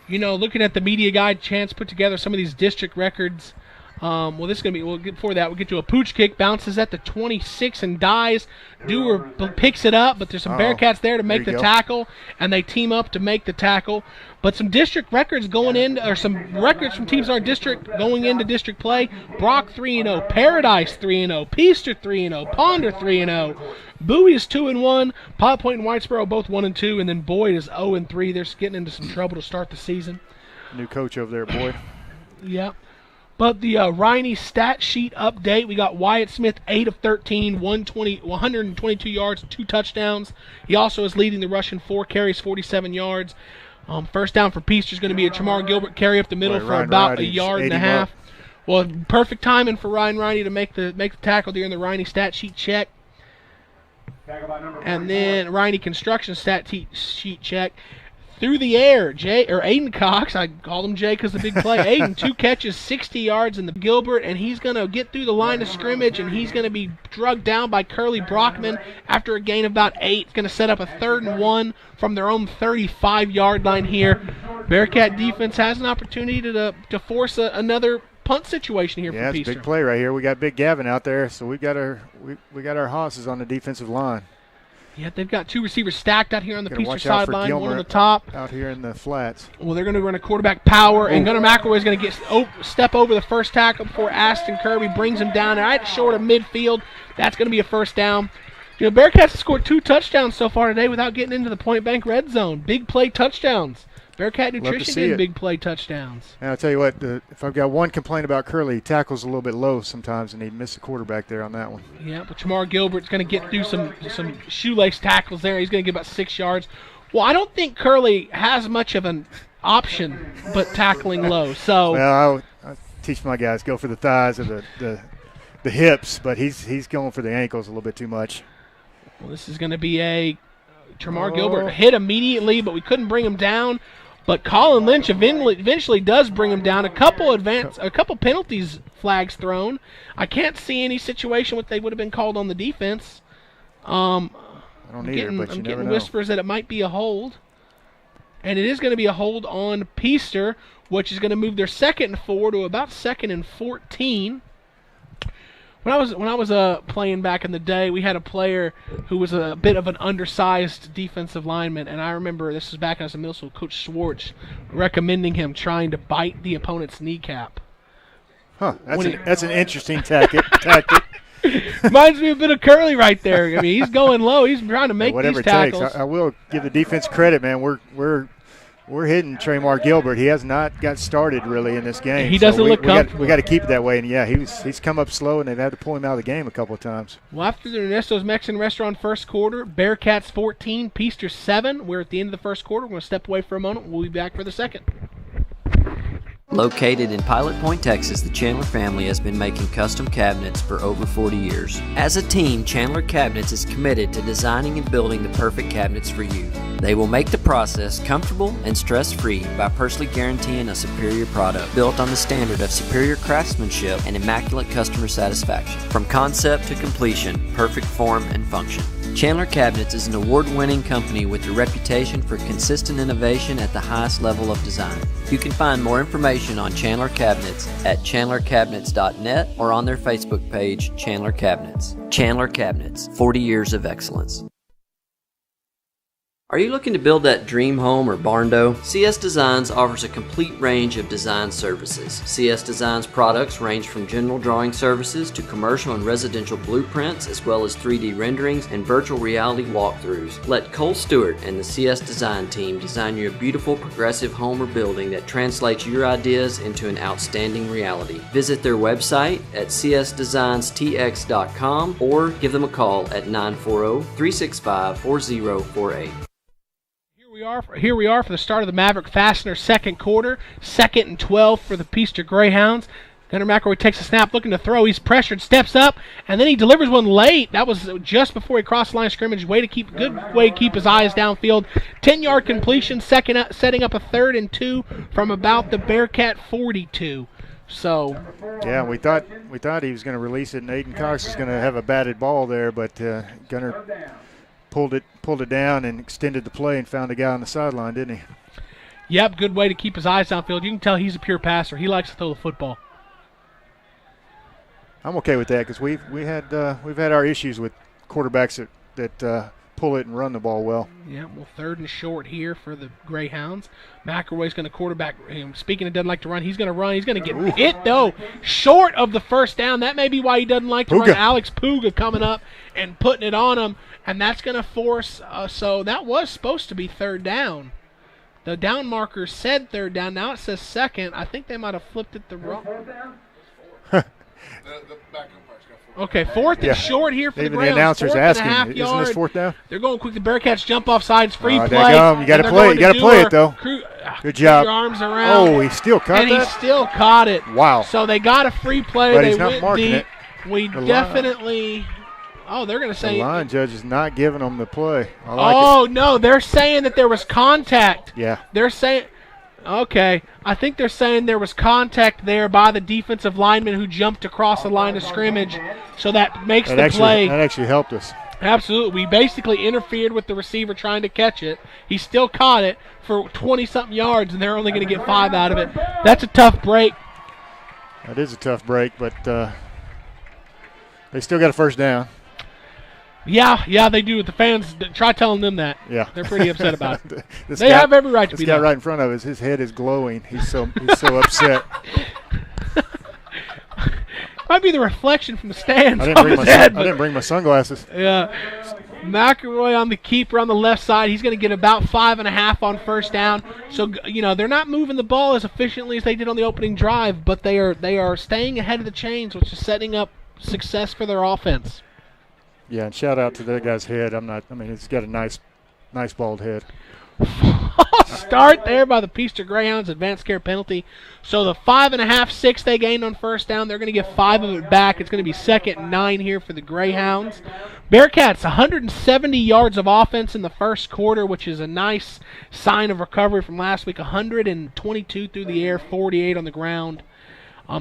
You know, looking at the media guide, Chance put together some of these district records. This is going to be, before that, we'll get to a pooch kick, bounces at the 26 and dies. Dewar picks it up, but there's some Bearcats there to make the tackle, and they team up to make the tackle. But some district records going in, or some records from teams in our district going into district play. Brock 3-0, Paradise 3-0, Peaster 3-0, Ponder 3-0. Bowie is 2-1, Pilot Point and Whitesboro both 1-2, and then Boyd is 0-3. They're getting into some trouble to start the season. New coach over there, Boyd. Yep. But the Riney stat sheet update, we got Wyatt Smith 8 of 13, 122 yards, 2 touchdowns. He also is leading the rush in 4 carries, 47 yards. First down for Peaster is going to be a Tramar Gilbert carry up the middle for Ryan about Riney, a yard and a half. Well, perfect timing for Ryan Riney to make the tackle during the Riney stat sheet check. And then Riney construction stat sheet check. Through the air, Aydon Cox, I call him Jay because the big play. Aydon, 2 catches, 60 yards in the Gilbert, and he's going to get through the line of scrimmage, and he's going to be drugged down by Curly Brockman after a gain of about 8. It's going to set up a 3rd and 1 from their own 35-yard line here. Bearcat defense has an opportunity to force another punt situation here for Peaster. Yeah, it's a big play right here. We got Big Gavin out there, so we got our hosses on the defensive line. Yeah, they've got 2 receivers stacked out here on the Peaster sideline, one on the top. Out here in the flats. Well, they're going to run a quarterback power, and Gunner McIlroy is going to step over the first tackle before Asten Kirby brings him down right short of midfield. That's going to be a first down. You know, Bearcats have scored 2 touchdowns so far today without getting into the point bank red zone. Big play touchdowns. Bearcat Nutrition did big play touchdowns. And I'll tell you what, if I've got one complaint about Curly, he tackles a little bit low sometimes, and he'd miss the quarterback there on that one. Yeah, but Tramar Gilbert's going to get through some shoelace tackles there. He's going to get about 6 yards. Well, I don't think Curly has much of an option but tackling low. So well, I teach my guys go for the thighs or the hips, but he's going for the ankles a little bit too much. Well, this is going to be a Tramar Gilbert hit immediately, but we couldn't bring him down. But Colin Lynch eventually does bring him down. A couple penalties flags thrown. I can't see any situation what they would have been called on the defense. I don't either, but I'm getting whispers that it might be a hold. And it is going to be a hold on Peaster, which is going to move their 2nd and 4 to about 2nd and 14. When I was playing back in the day, we had a player who was a bit of an undersized defensive lineman, and I remember this was back when I was in middle school. Coach Schwartz recommending him trying to bite the opponent's kneecap. Huh? That's an interesting tactic. Reminds me a bit of Curly right there. I mean, he's going low. He's trying to make these tackles. It takes. I will give the defense credit, man. We're hitting Tramar Gilbert. He has not got started really in this game. He doesn't look comfortable. We got to keep it that way. And yeah, he's come up slow, and they've had to pull him out of the game a couple of times. Well, after the Ernesto's Mexican Restaurant first quarter, Bearcats 14, Peaster 7. We're at the end of the first quarter. We're going to step away for a moment. We'll be back for the second. Located in Pilot Point, Texas, the Chandler family has been making custom cabinets for over 40 years. As a team, Chandler Cabinets is committed to designing and building the perfect cabinets for you. They will make the process comfortable and stress-free by personally guaranteeing a superior product built on the standard of superior craftsmanship and immaculate customer satisfaction. From concept to completion, perfect form and function. Chandler Cabinets is an award-winning company with a reputation for consistent innovation at the highest level of design. You can find more information on Chandler Cabinets at chandlercabinets.net or on their Facebook page, Chandler Cabinets. Chandler Cabinets, 40 years of excellence. Are you looking to build that dream home or barndo? CS Designs offers a complete range of design services. CS Designs products range from general drawing services to commercial and residential blueprints, as well as 3D renderings and virtual reality walkthroughs. Let Cole Stewart and the CS Design team design you a beautiful progressive home or building that translates your ideas into an outstanding reality. Visit their website at csdesignstx.com or give them a call at 940-365-4048. Here we are for the start of the Maverick Fastener second quarter. 2nd and 12 for the Peaster Greyhounds. Gunner McIlroy takes a snap, looking to throw. He's pressured, steps up, and then he delivers one late. That was just before he crossed the line of scrimmage. Good way to keep his eyes downfield. 10-yard completion, setting up a 3rd and 2 from about the Bearcat 42. So yeah, we thought he was going to release it, and Aydon Cox is going to have a batted ball there, but Gunner pulled it down and extended the play and found a guy on the sideline, didn't he? Yep, good way to keep his eyes downfield. You can tell he's a pure passer. He likes to throw the football. I'm okay with that because we've had our issues with quarterbacks that pull it and run the ball well. Yeah, well, 3rd and short here for the Greyhounds. McIlroy's going to quarterback. Speaking of doesn't like to run, he's going to run. He's going to get hit, though, short of the first down. That may be why he doesn't like to run. Alex Puga coming up and putting it on him, and that's going to force. So that was supposed to be 3rd down. The down marker said 3rd down. Now it says 2nd. I think they might have flipped it the wrong. Okay, 4th and short here for the Greyhounds. The announcer's asking, isn't this 4th down? They're going quick. The Bearcats jump off sides, free play. You got to play. You got to play it though. Good job. Your arms around. Oh, he still caught that. And he still caught it. Wow. So they got a free play. But they he's not went marking deep. it. We definitely. Oh, they're going to say. The line judge is not giving them the play. I like it. No, they're saying that there was contact. Yeah. They're saying. Okay, I think they're saying there was contact there by the defensive lineman who jumped across the line of scrimmage, so that makes the play. That actually helped us. Absolutely. We basically interfered with the receiver trying to catch it. He still caught it for 20-something yards, and they're only going to get 5 out of it. That's a tough break. That is a tough break, but they still got a 1st down. Yeah, they do. The fans, try telling them that. Yeah. They're pretty upset about it. They have every right to be there. This guy there. right in front of us, his head is glowing. He's so upset. Might be the reflection from the stands. I didn't bring my sunglasses. Yeah. McIlroy on the keeper on the left side. He's going to get about 5.5 on 1st down. So, they're not moving the ball as efficiently as they did on the opening drive, but they are staying ahead of the chains, which is setting up success for their offense. Yeah, and shout out to that guy's head. He's got a nice bald head. Start there by the Peaster Greyhounds, advanced care penalty. So the 5.5, 6 they gained on 1st down, they're going to get 5 of it back. It's going to be 2nd and 9 here for the Greyhounds. Bearcats, 170 yards of offense in the first quarter, which is a nice sign of recovery from last week. 122 through the air, 48 on the ground.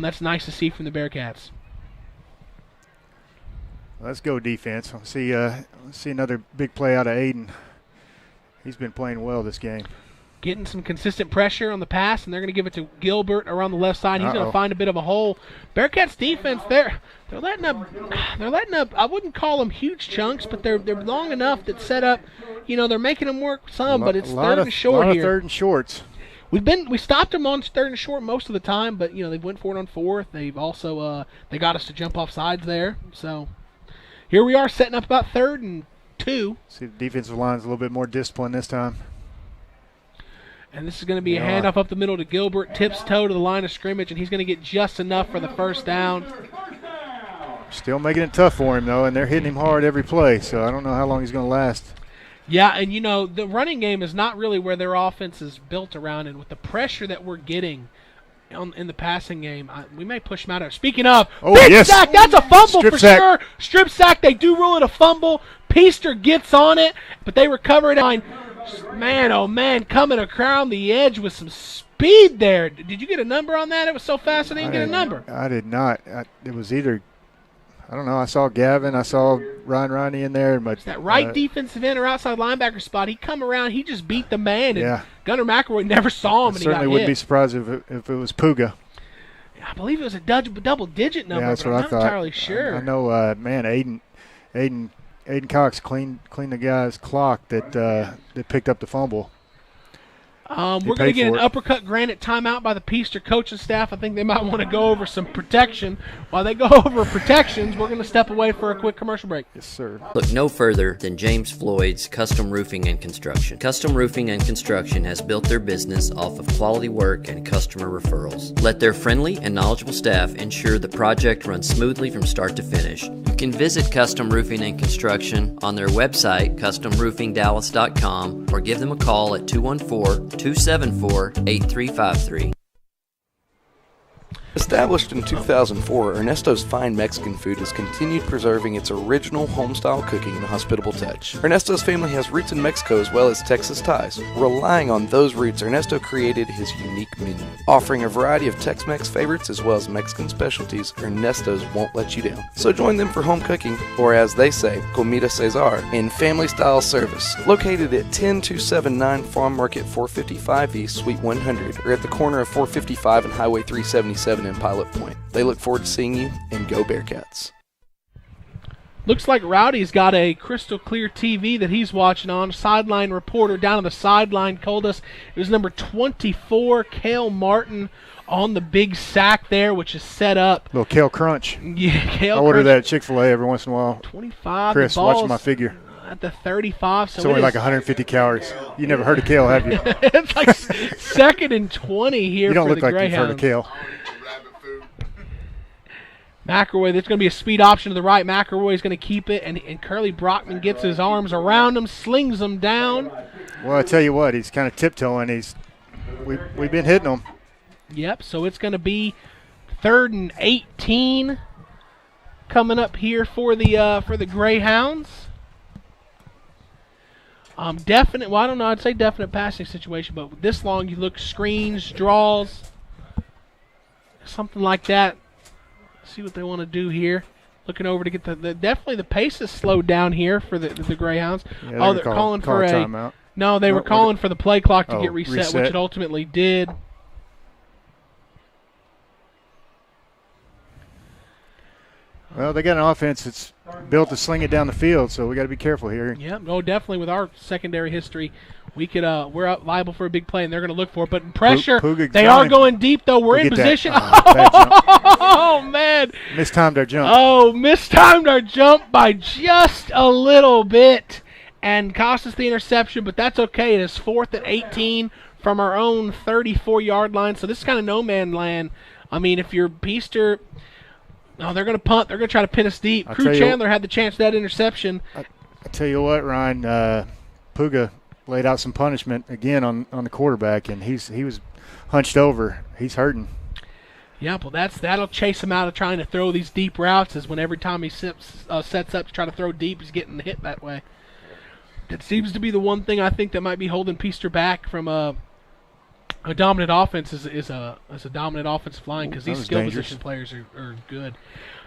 That's nice to see from the Bearcats. Let's go defense. Let's see another big play out of Aydon. He's been playing well this game. Getting some consistent pressure on the pass, and they're going to give it to Gilbert around the left side. He's going to find a bit of a hole. Bearcats defense, they're letting up. I wouldn't call them huge chunks, but they're long enough that set up. They're making them work some, but it's 3rd and short here. A lot of 3rd and shorts. We stopped them on 3rd and short most of the time, but they went for it on 4th. They've also they got us to jump off sides there. So here we are setting up about 3rd and 2. See, the defensive line's a little bit more disciplined this time. And this is going to be a handoff up the middle to Gilbert, tips toe to the line of scrimmage, and he's going to get just enough for the 1st down. Still making it tough for him, though, and they're hitting him hard every play, so I don't know how long he's going to last. Yeah, and the running game is not really where their offense is built around, and with the pressure that we're getting in the passing game, we may push him out. Speaking of, big sack, that's a fumble for sure. Strip sack, they do rule it a fumble. Peaster gets on it, but they recover it. Man, oh man, coming around the edge with some speed there. Did you get a number on that? It was so fast I didn't get a number. I did not. It was either, I don't know, I saw Gavin, I saw Ryan Ronnie in there. But that right defensive end or outside linebacker spot, he come around, he just beat the man. And Gunner McIlroy never saw him, and he got hit. Certainly wouldn't be surprised if it was Puga. I believe it was a double-digit number, that's but what I'm I thought. not entirely sure. I know, man, Aydon Aydon Cox cleaned the guy's clock that picked up the fumble. We're going to get an uppercut granite timeout by the Peaster coaching staff. I think they might want to go over some protection. While they go over protections, we're going to step away for a quick commercial break. Yes, sir. Look no further than James Floyd's Custom Roofing and Construction. Custom Roofing and Construction has built their business off of quality work and customer referrals. Let their friendly and knowledgeable staff ensure the project runs smoothly from start to finish. You can visit Custom Roofing and Construction on their website, customroofingdallas.com, or give them a call at 214-274-8353. Established in 2004, Ernesto's Fine Mexican Food has continued preserving its original home-style cooking and hospitable touch. Ernesto's family has roots in Mexico as well as Texas ties. Relying on those roots, Ernesto created his unique menu. Offering a variety of Tex-Mex favorites as well as Mexican specialties, Ernesto's won't let you down. So join them for home cooking, or as they say, Comida Cesar, in family-style service. Located at 10279 Farm Market 455 East, Suite 100, or at the corner of 455 and Highway 377 in Pilot Point. They look forward to seeing you, and go Bearcats. Looks like Rowdy's got a crystal clear TV that he's watching on. Sideline reporter down on the sideline told us it was number 24, Cale Martin, on the big sack there, which is set up. Little Kale Crunch. Yeah, Kale I order Crunch. that at Chick-fil-A every once in a while. 25. Chris, watching my figure. At the 35. So it's only like 150 calories. You never heard of Kale, have you? It's like 2nd and 20 here for the Greyhounds. You don't look like you've heard of Kale. McIlroy, there's going to be a speed option to the right. McIlroy is going to keep it, and Curly Brockman gets his arms around him, slings him down. Well, I tell you what, he's kind of tiptoeing. We've been hitting him. Yep, so it's going to be 3rd and 18 coming up here for the Greyhounds. Definite, well, I don't know, I'd say definite passing situation, but this long you look screens, draws, something like that. See what they want to do here. Looking over to get definitely the pace is slowed down here for the Greyhounds. Yeah, they're calling for a timeout. No, they were calling for the play clock to get reset, which it ultimately did. Well, they got an offense that's built to sling it down the field, so we got to be careful here. Yeah, no, definitely with our secondary history, we could we're liable for a big play, and they're going to look for it. But in pressure, they are going deep though. We're in position. Oh man, mistimed our jump. Oh, mistimed our jump by just a little bit, and cost us the interception. But that's okay. It is 4th and 18 from our own 34-yard line. So this is kind of no man land. I mean, if you're Peaster. No, they're going to punt. They're going to try to pin us deep. Crew Chandler had the chance for that interception. I tell you what, Ryan, Puga laid out some punishment again on the quarterback, and he was hunched over. He's hurting. Yeah, well, that'll chase him out of trying to throw these deep routes. Is when every time he sets up to try to throw deep, he's getting hit that way. It seems to be the one thing I think that might be holding Peaster back from a dominant offense is a dominant offensive line, because these skill position players are good.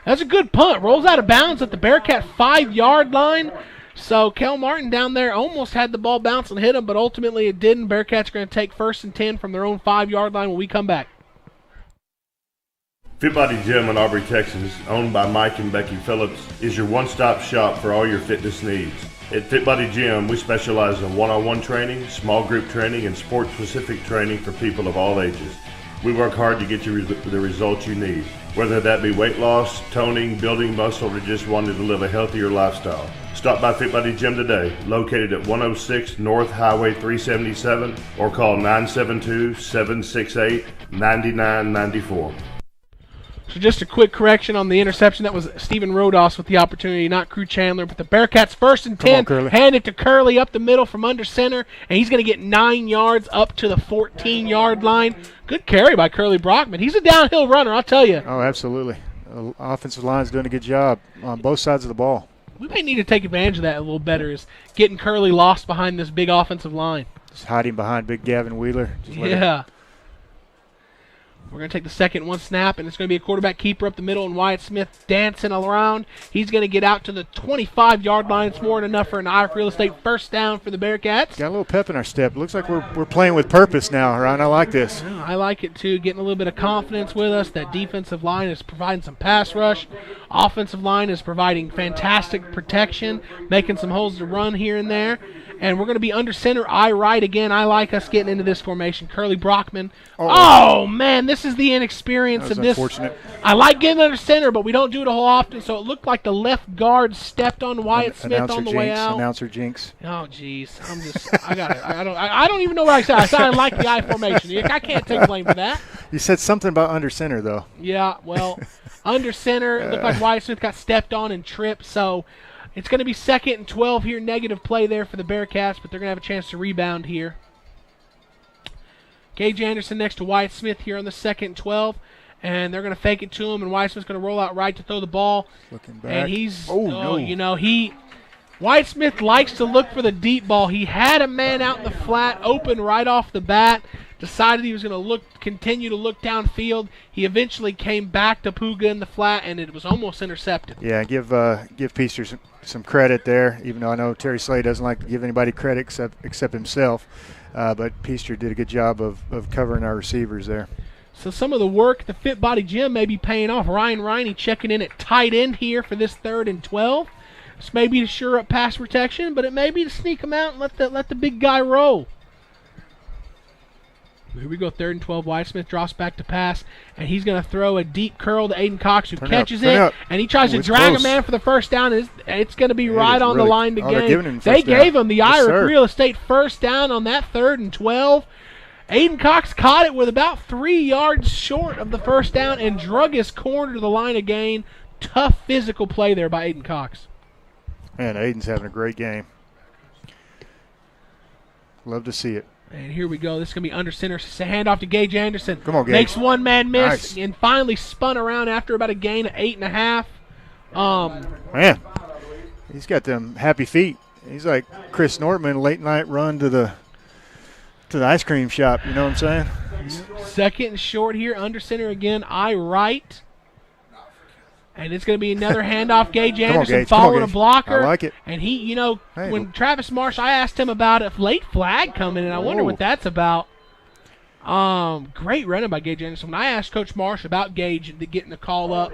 That's a good punt. Rolls out of bounds at the Bearcat 5-yard line. So Kel Martin down there almost had the ball bounce and hit him, but ultimately it didn't. Bearcats are going to take 1st and 10 from their own 5-yard line when we come back. Fit Body Gym in Aubrey, Texas, owned by Mike and Becky Phillips, is your one-stop shop for all your fitness needs. At Fit Body Gym, we specialize in one-on-one training, small group training, and sport-specific training for people of all ages. We work hard to get you the results you need, whether that be weight loss, toning, building muscle, or just wanting to live a healthier lifestyle. Stop by Fit Body Gym today, located at 106 North Highway 377, or call 972-768-9994. So just a quick correction on the interception. That was Stephen Rodos with the opportunity, not Crew Chandler. But the Bearcats 1st and 10. Hand it to Curly up the middle from under center, and he's going to get 9 yards up to the 14-yard line. Good carry by Curly Brockman. He's a downhill runner, I'll tell you. Oh, absolutely. The offensive line's doing a good job on both sides of the ball. We may need to take advantage of that a little better, is getting Curly lost behind this big offensive line. Just hiding behind big Gavin Wheeler. Yeah. We're going to take the second one snap, and it's going to be a quarterback keeper up the middle, and Wyatt Smith dancing around. He's going to get out to the 25-yard line. It's more than enough for an Irish real estate first down for the Bearcats. Got a little pep in our step. Looks like we're playing with purpose now, Ryan. I like this. Yeah, I like it, too. Getting a little bit of confidence with us. That defensive line is providing some pass rush. Offensive line is providing fantastic protection, making some holes to run here and there. And we're going to be under center, I right again. I like us getting into this formation. Curly Brockman. Oh, man, this is the inexperience of this. Unfortunate. I like getting under center, but we don't do it a whole often. So it looked like the left guard stepped on Wyatt Smith on the way out. Announcer jinx. Oh, jeez. I don't even know what I said. I said I like the I formation. I can't take blame for that. You said something about under center, though. Yeah, well, under center, it looked like Wyatt Smith got stepped on and tripped. So it's going to be 2nd and 12 here. Negative play there for the Bearcats, but they're going to have a chance to rebound here. Gage Anderson next to Wyatt Smith here on the 2nd and 12. And they're going to fake it to him, and Wyatt Smith's going to roll out right to throw the ball. Looking back. And he's, Wyatt Smith likes to look for the deep ball. He had a man out in the flat, open right off the bat. Decided he was going to continue to look downfield. He eventually came back to Puga in the flat, and it was almost intercepted. Yeah, give Peaster some credit there, even though I know Terry Slay doesn't like to give anybody credit except himself. But Peaster did a good job of covering our receivers there. So some of the work at the Fit Body Gym may be paying off. Ryan Riney checking in at tight end here for this 3rd and 12. This may be to shore up pass protection, but it may be to sneak him out and let the big guy roll. Here we go, 3rd and 12. Wyatt Smith drops back to pass, and he's going to throw a deep curl to Aydon Cox, who catches it, and he tries to drag a man for the first down, and it's going to be right on the line to gain. They gave him the Irish Real Estate first down on that 3rd and 12. Aydon Cox caught it with about 3 yards short of the first down and drug his corner to the line of gain. Tough physical play there by Aydon Cox. Man, Aydon's having a great game. Love to see it. And here we go. This is going to be under center. It's a handoff to Gage Anderson. Come on, Gage. Makes one man miss and finally spun around after about a gain of 8.5. Man, he's got them happy feet. He's like Chris Nortman, late night run to the ice cream shop. You know what I'm saying? 2nd and short here. Under center again. I right. And it's going to be another handoff. Gage Anderson following a blocker. I like it. And he, when Travis Marsh, I asked him about a late flag coming, and I wonder what that's about. Great running by Gage Anderson. When I asked Coach Marsh about Gage and getting the call up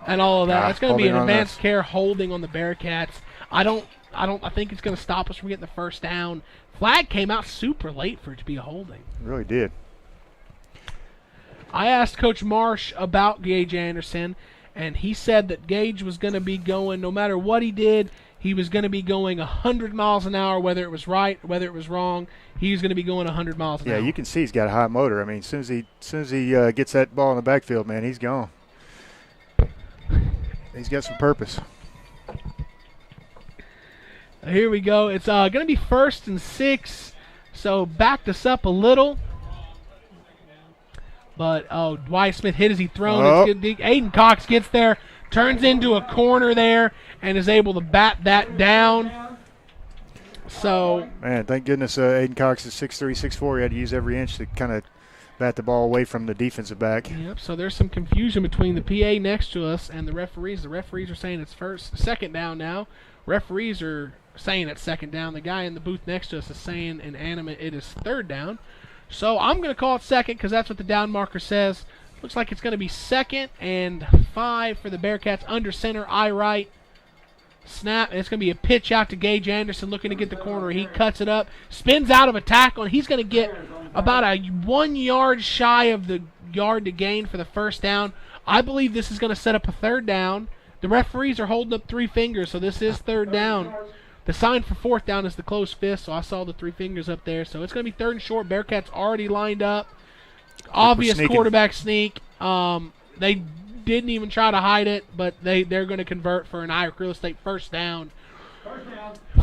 and all of that, it's going to be an advanced care holding on the Bearcats. I think it's going to stop us from getting the first down. Flag came out super late for it to be a holding. It really did. I asked Coach Marsh about Gage Anderson, and he said that Gage was going to be going, no matter what he did, he was going to be going 100 miles an hour, whether it was right, whether it was wrong. He was going to be going 100 miles an hour. Yeah, you can see he's got a high motor. I mean, as soon as he gets that ball in the backfield, man, he's gone. He's got some purpose. Here we go. It's going to be 1st and 6, so backed us up a little. But, Wyatt Smith hit as he thrown. Aydon Cox gets there, turns into a corner there, and is able to bat that down. So, man, thank goodness Aydon Cox is 6'3", 6'4". He had to use every inch to kind of bat the ball away from the defensive back. Yep, so there's some confusion between the PA next to us and the referees. The referees are saying it's 2nd down now. Referees are saying it's 2nd down. The guy in the booth next to us is saying in animate it is 3rd down. So I'm going to call it 2nd because that's what the down marker says. Looks like it's going to be 2nd and 5 for the Bearcats. Under center, I right. Snap, and it's going to be a pitch out to Gage Anderson looking to get the corner. He cuts it up, spins out of a tackle, and he's going to get about a 1 yard shy of the yard to gain for the first down. I believe this is going to set up a 3rd down. The referees are holding up 3 fingers, so this is 3rd down. The sign for 4th down is the closed fist, so I saw the 3 fingers up there. So it's going to be 3rd and short. Bearcats already lined up. Obvious quarterback sneak. They didn't even try to hide it, but they're going to convert for an Irish Real Estate first down.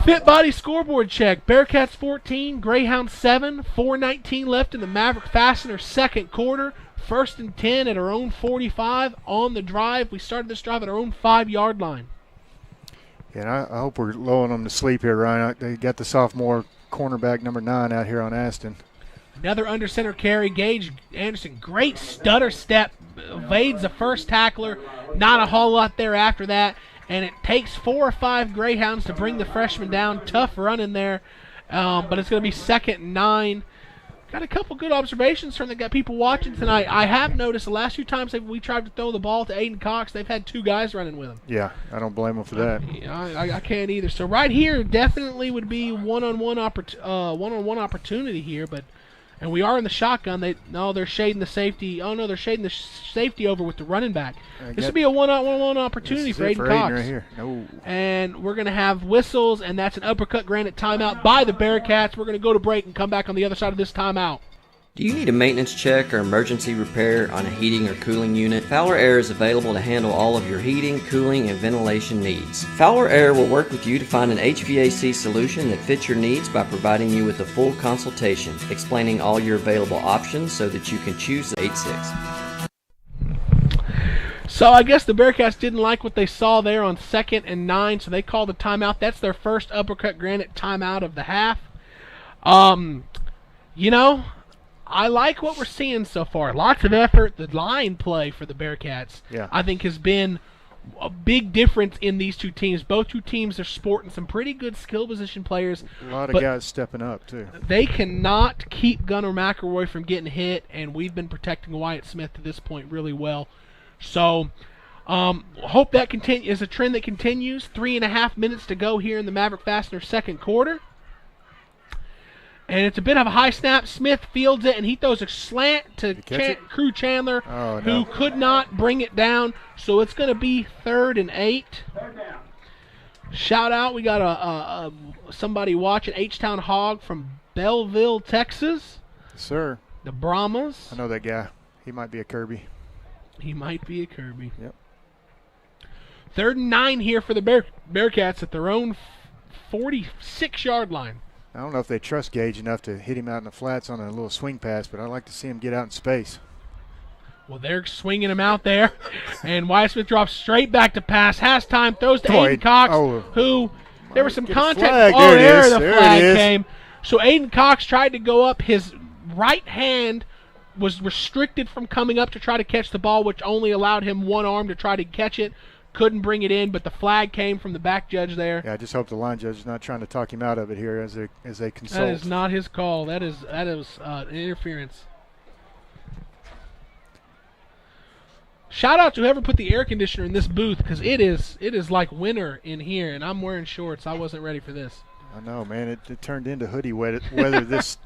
Fit Body scoreboard check. Bearcats 14, Greyhounds 7, 4:19 left in the Maverick Fastener 2nd quarter. 1st and 10 at our own 45 on the drive. We started this drive at our own 5-yard line. Yeah, I hope we're lulling them to sleep here, Ryan. They got the sophomore cornerback number 9 out here on Asten. Another under center carry. Gage Anderson, great stutter step, evades the first tackler. Not a whole lot there after that. And it takes 4 or 5 Greyhounds to bring the freshman down. Tough run in there, but it's going to be 2nd and 9. Got a couple good observations from the people watching tonight. I have noticed the last few times that we tried to throw the ball to Aydon Cox, they've had 2 guys running with him. Yeah, I don't blame them for that. I can't either. So right here definitely would be one-on-one opportunity here, and we are in the shotgun. They're shading the safety. Oh no, they're shading the safety over with the running back. This would be a one-on-one opportunity for Aydon Cox. Right here. No. And we're going to have whistles, and that's an uppercut granted timeout by the Bearcats. We're going to go to break and come back on the other side of this timeout. Do you need a maintenance check or emergency repair on a heating or cooling unit? Fowler Air is available to handle all of your heating, cooling, and ventilation needs. Fowler Air will work with you to find an HVAC solution that fits your needs by providing you with a full consultation, explaining all your available options so that you can choose the 8-6. So I guess the Bearcats didn't like what they saw there on 2nd and 9, so they called a timeout. That's their first uppercut granted timeout of the half. I like what we're seeing so far. Lots of effort. The line play for the Bearcats, I think, has been a big difference in these two teams. Both two teams are sporting some pretty good skill position players. A lot of guys stepping up, too. They cannot keep Gunner McIlroy from getting hit, and we've been protecting Wyatt Smith to this point really well. So hope that is a trend that continues. 3.5 minutes to go here in the Maverick Fastener second quarter. And it's a bit of a high snap. Smith fields it, and he throws a slant to Crew Chandler, who could not bring it down. So it's going to be 3rd and 8. Shout out, we got somebody watching, H-Town Hog from Belleville, Texas. Yes, sir. The Brahmas. I know that guy. He might be a Kirby. He might be a Kirby. Yep. 3rd and 9 here for the Bearcats at their own 46-yard line. I don't know if they trust Gage enough to hit him out in the flats on a little swing pass, but I'd like to see him get out in space. Well, they're swinging him out there, and Wyatt Smith drops straight back to pass. Has time, throws to Aydon Cox, who there was some contact. Oh, there the flag came. So Aydon Cox tried to go up. His right hand was restricted from coming up to try to catch the ball, which only allowed him one arm to try to catch it. Couldn't bring it in, but the flag came from the back judge there. Yeah, I just hope the line judge is not trying to talk him out of it here as they consult. That is not his call. That is an interference. Shout out to whoever put the air conditioner in this booth, because it is like winter in here, and I'm wearing shorts. I wasn't ready for this. I know, man. It turned into hoodie weather this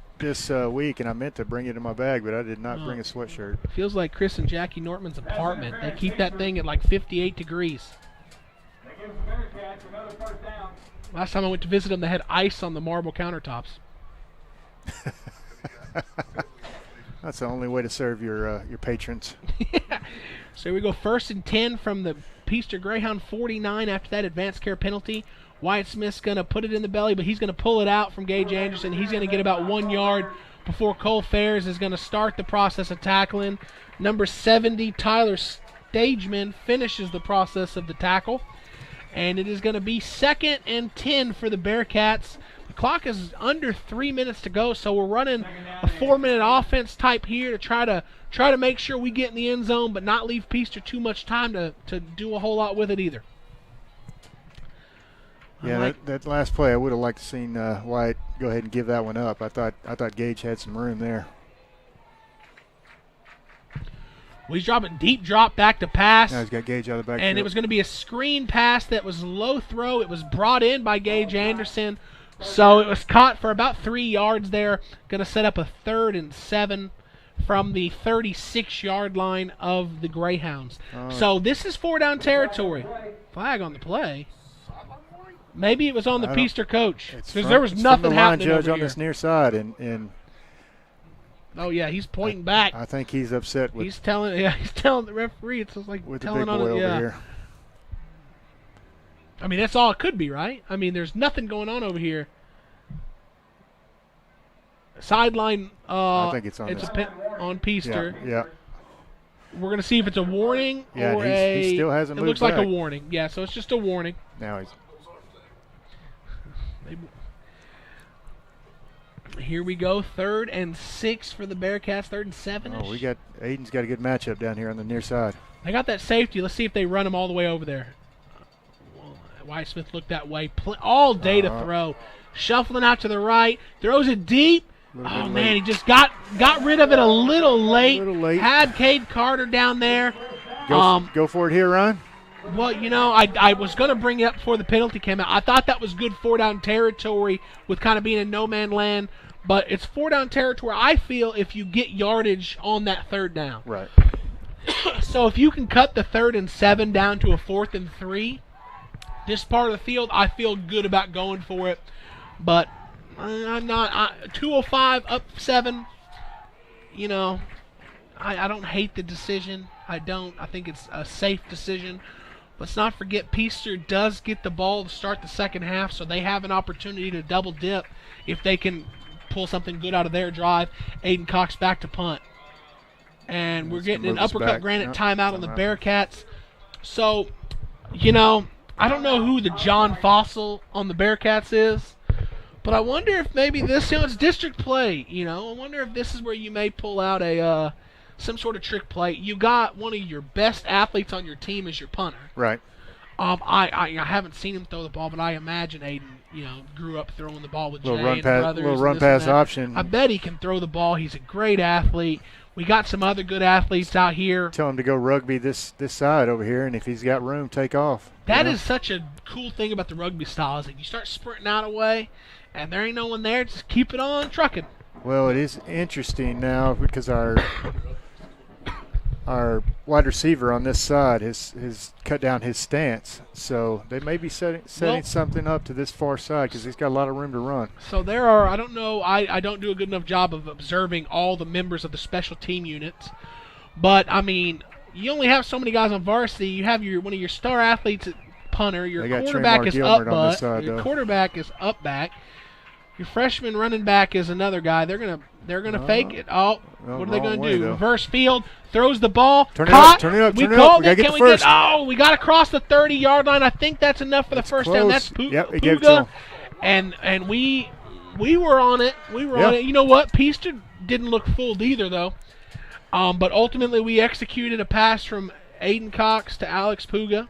week, and I meant to bring it in my bag, but I did not bring a sweatshirt. Feels like Chris and Jackie Nortman's apartment. They keep that thing at like 58 degrees. Last time I went to visit them, they had ice on the marble countertops. That's the only way to serve your patrons. So here we go, 1st and 10 from the Peaster Greyhound 49 after that advanced care penalty. Wyatt Smith's going to put it in the belly, but he's going to pull it out from Gage Anderson. He's going to get about 1 yard before Cole Fairs is going to start the process of tackling. Number 70, Tyler Stageman, finishes the process of the tackle. And it is going to be 2nd and 10 for the Bearcats. The clock is under 3 minutes to go, so we're running a 4-minute offense type here to try to make sure we get in the end zone, but not leave Peaster too much time to do a whole lot with it either. Yeah, that last play, I would have liked to seen Wyatt go ahead and give that one up. I thought Gage had some room there. Well, he's dropping deep drop back to pass. Now he's got Gage out of the backfield. And it was going to be a screen pass that was low throw. It was brought in by Gage Anderson. So it was caught for about 3 yards there. Going to set up a 3rd and 7 from the 36-yard line of the Greyhounds. So this is 4-down territory. Flag on the play. Maybe it was on the Peaster coach, because there was nothing happening over here. The line judge on this near side, and oh yeah, he's pointing back. I think he's upset with. He's telling the referee. It's just like with telling the big boy on it. over here. I mean, that's all it could be, right? I mean, there's nothing going on over here. Sideline. I think it's on. On Peaster. Yeah. We're gonna see if it's a warning or he still hasn't moved. It looks like a warning. Yeah, so it's just a warning. Now he's. Here we go, 3rd and 6 for the Bearcats, 3rd and 7. Oh, Aydon's got a good matchup down here on the near side. They got that safety. Let's see if they run him all the way over there. Wyatt Smith looked that way all day to throw. Shuffling out to the right, throws it deep. Oh, man, he just got rid of it a little late. Had Cade Carter down there. Go for it here, Ryan. Well, I was going to bring it up before the penalty came out. I thought that was good 4-down territory with kind of being in no-man land. But it's 4-down territory, I feel, if you get yardage on that 3rd down. Right. So if you can cut the 3rd and 7 down to a 4th and 3, this part of the field, I feel good about going for it. But I'm not. 205 up 7. I don't hate the decision. I don't. I think it's a safe decision. Let's not forget Peaster does get the ball to start the second half, so they have an opportunity to double dip if they can pull something good out of their drive. Aydon Cox back to punt. And we're getting an uppercut granite timeout on the Bearcats. So, I don't know who the John Fossil on the Bearcats is, but I wonder if maybe this, it's district play, I wonder if this is where you may pull out a some sort of trick play. You got one of your best athletes on your team as your punter. Right. I haven't seen him throw the ball, but I imagine Aydon, grew up throwing the ball with Jay and run brothers. Little run pass option. I bet he can throw the ball. He's a great athlete. We got some other good athletes out here. Tell him to go rugby this side over here, and if he's got room, take off. That is such a cool thing about the rugby style is that you start sprinting out of way, and there ain't no one there. Just keep it on trucking. Well, it is interesting now because our wide receiver on this side has cut down his stance. So they may be setting something up to this far side because he's got a lot of room to run. So there are, I don't know, I don't do a good enough job of observing all the members of the special team units. But, you only have so many guys on varsity. You have one of your star athletes at punter. Your quarterback is up butt. Your quarterback is up back. Your freshman running back is another guy. They're gonna fake it. What are they gonna do? Reverse field, throws the ball. Turn it up. We gotta get the first. We got to cross the 30-yard line. I think that's enough for the first down. That's Puga. And we were on it. On it. You know what? Peaster didn't look fooled either, though. But ultimately, we executed a pass from Aydon Cox to Alex Puga.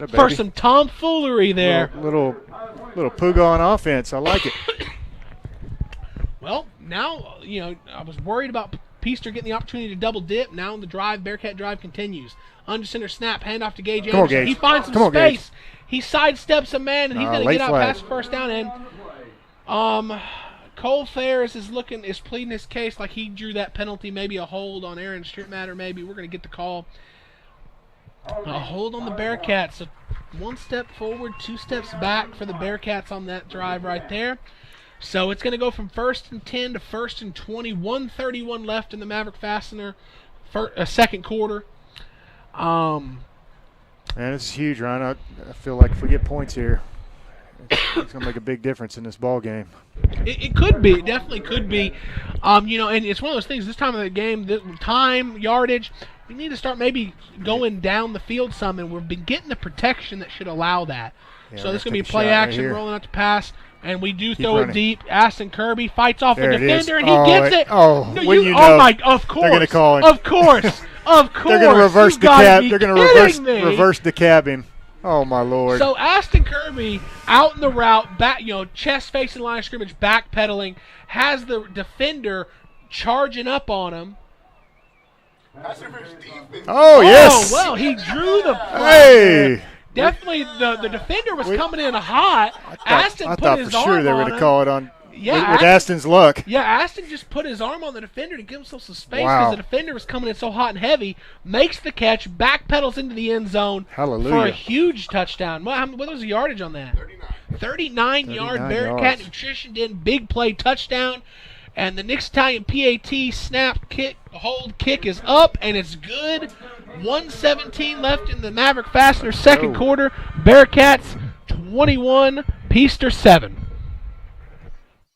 For some tomfoolery there. Little Puga on offense. I like it. Well, now, I was worried about Peaster getting the opportunity to double dip. Now the Bearcat drive continues. Under center snap, handoff to Gage Anderson. Gage. He finds some space. He sidesteps a man, and he's going to get out past the first down end. Cole Ferris is pleading his case like he drew that penalty, maybe a hold on Aaron Strittmatter, maybe. We're going to get the call. A hold on the Bearcats. So 1 step forward, 2 steps back for the Bearcats on that drive right there. So it's going to go from 1st and 10 to 1st and 20. 1:31 left in the Maverick Fastener second quarter. Man, this is huge, Ryan. I feel like if we get points here, it's going to make a big difference in this ball game. It could be. It definitely could be. And it's one of those things, this time of the game, time, yardage, we need to start maybe going down the field some, and we've been getting the protection that should allow that. So this is going to be play action, rolling out the pass, and we do throw it deep. Asten Kirby fights off a defender, and he gets it. Of course. They're going to call him. Of course. They're going to reverse the cab. They're going to reverse the cab him. Oh, my Lord. So Asten Kirby out in the route, back, chest facing line of scrimmage, backpedaling, has the defender charging up on him. Oh, yes. Oh, well, he drew the flag. Hey. Definitely the defender was coming in hot. I thought for sure they were going to call it on. With Asten's luck. Yeah, Asten just put his arm on the defender to give himself some space because the defender was coming in so hot and heavy, makes the catch, backpedals into the end zone for a huge touchdown. What was the yardage on that? 39 yard Bearcat Nutrition Den, big play touchdown. And the Nick's Italian PAT snap kick, hold kick is up, and it's good. 1:17 left in the Maverick Fastener second quarter. Bearcats 21, Peaster 7.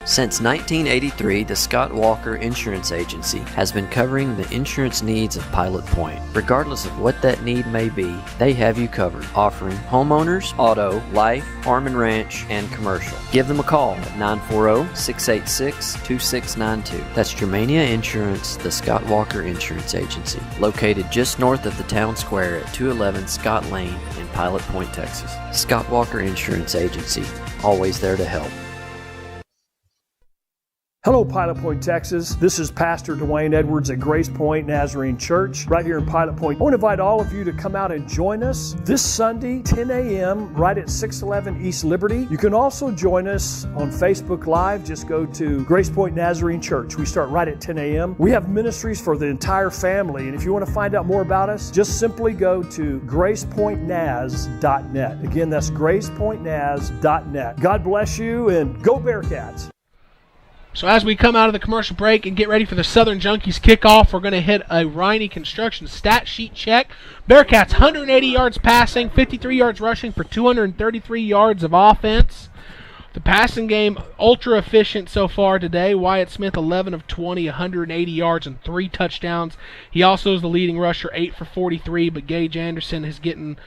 Since 1983, the Scott Walker Insurance Agency has been covering the insurance needs of Pilot Point. Regardless of what that need may be, they have you covered, offering homeowners, auto, life, farm and ranch, and commercial. Give them a call at 940-686-2692. That's Germania Insurance, the Scott Walker Insurance Agency, located just north of the town square at 211 Scott Lane in Pilot Point, Texas. Scott Walker Insurance Agency, always there to help. Hello, Pilot Point, Texas. This is Pastor Dwayne Edwards at Grace Point Nazarene Church, right here in Pilot Point. I want to invite all of you to come out and join us this Sunday, 10 a.m., right at 611 East Liberty. You can also join us on Facebook Live. Just go to Grace Point Nazarene Church. We start right at 10 a.m. We have ministries for the entire family, and if you want to find out more about us, just simply go to gracepointnaz.net. Again, that's gracepointnaz.net. God bless you, and go Bearcats. So as we come out of the commercial break and get ready for the Southern Junkies kickoff, we're going to hit a Riney Construction stat sheet check. Bearcats 180 yards passing, 53 yards rushing for 233 yards of offense. The passing game, ultra efficient so far today. Wyatt Smith, 11 of 20, 180 yards and 3 touchdowns. He also is the leading rusher, 8 for 43, but Gage Anderson is getting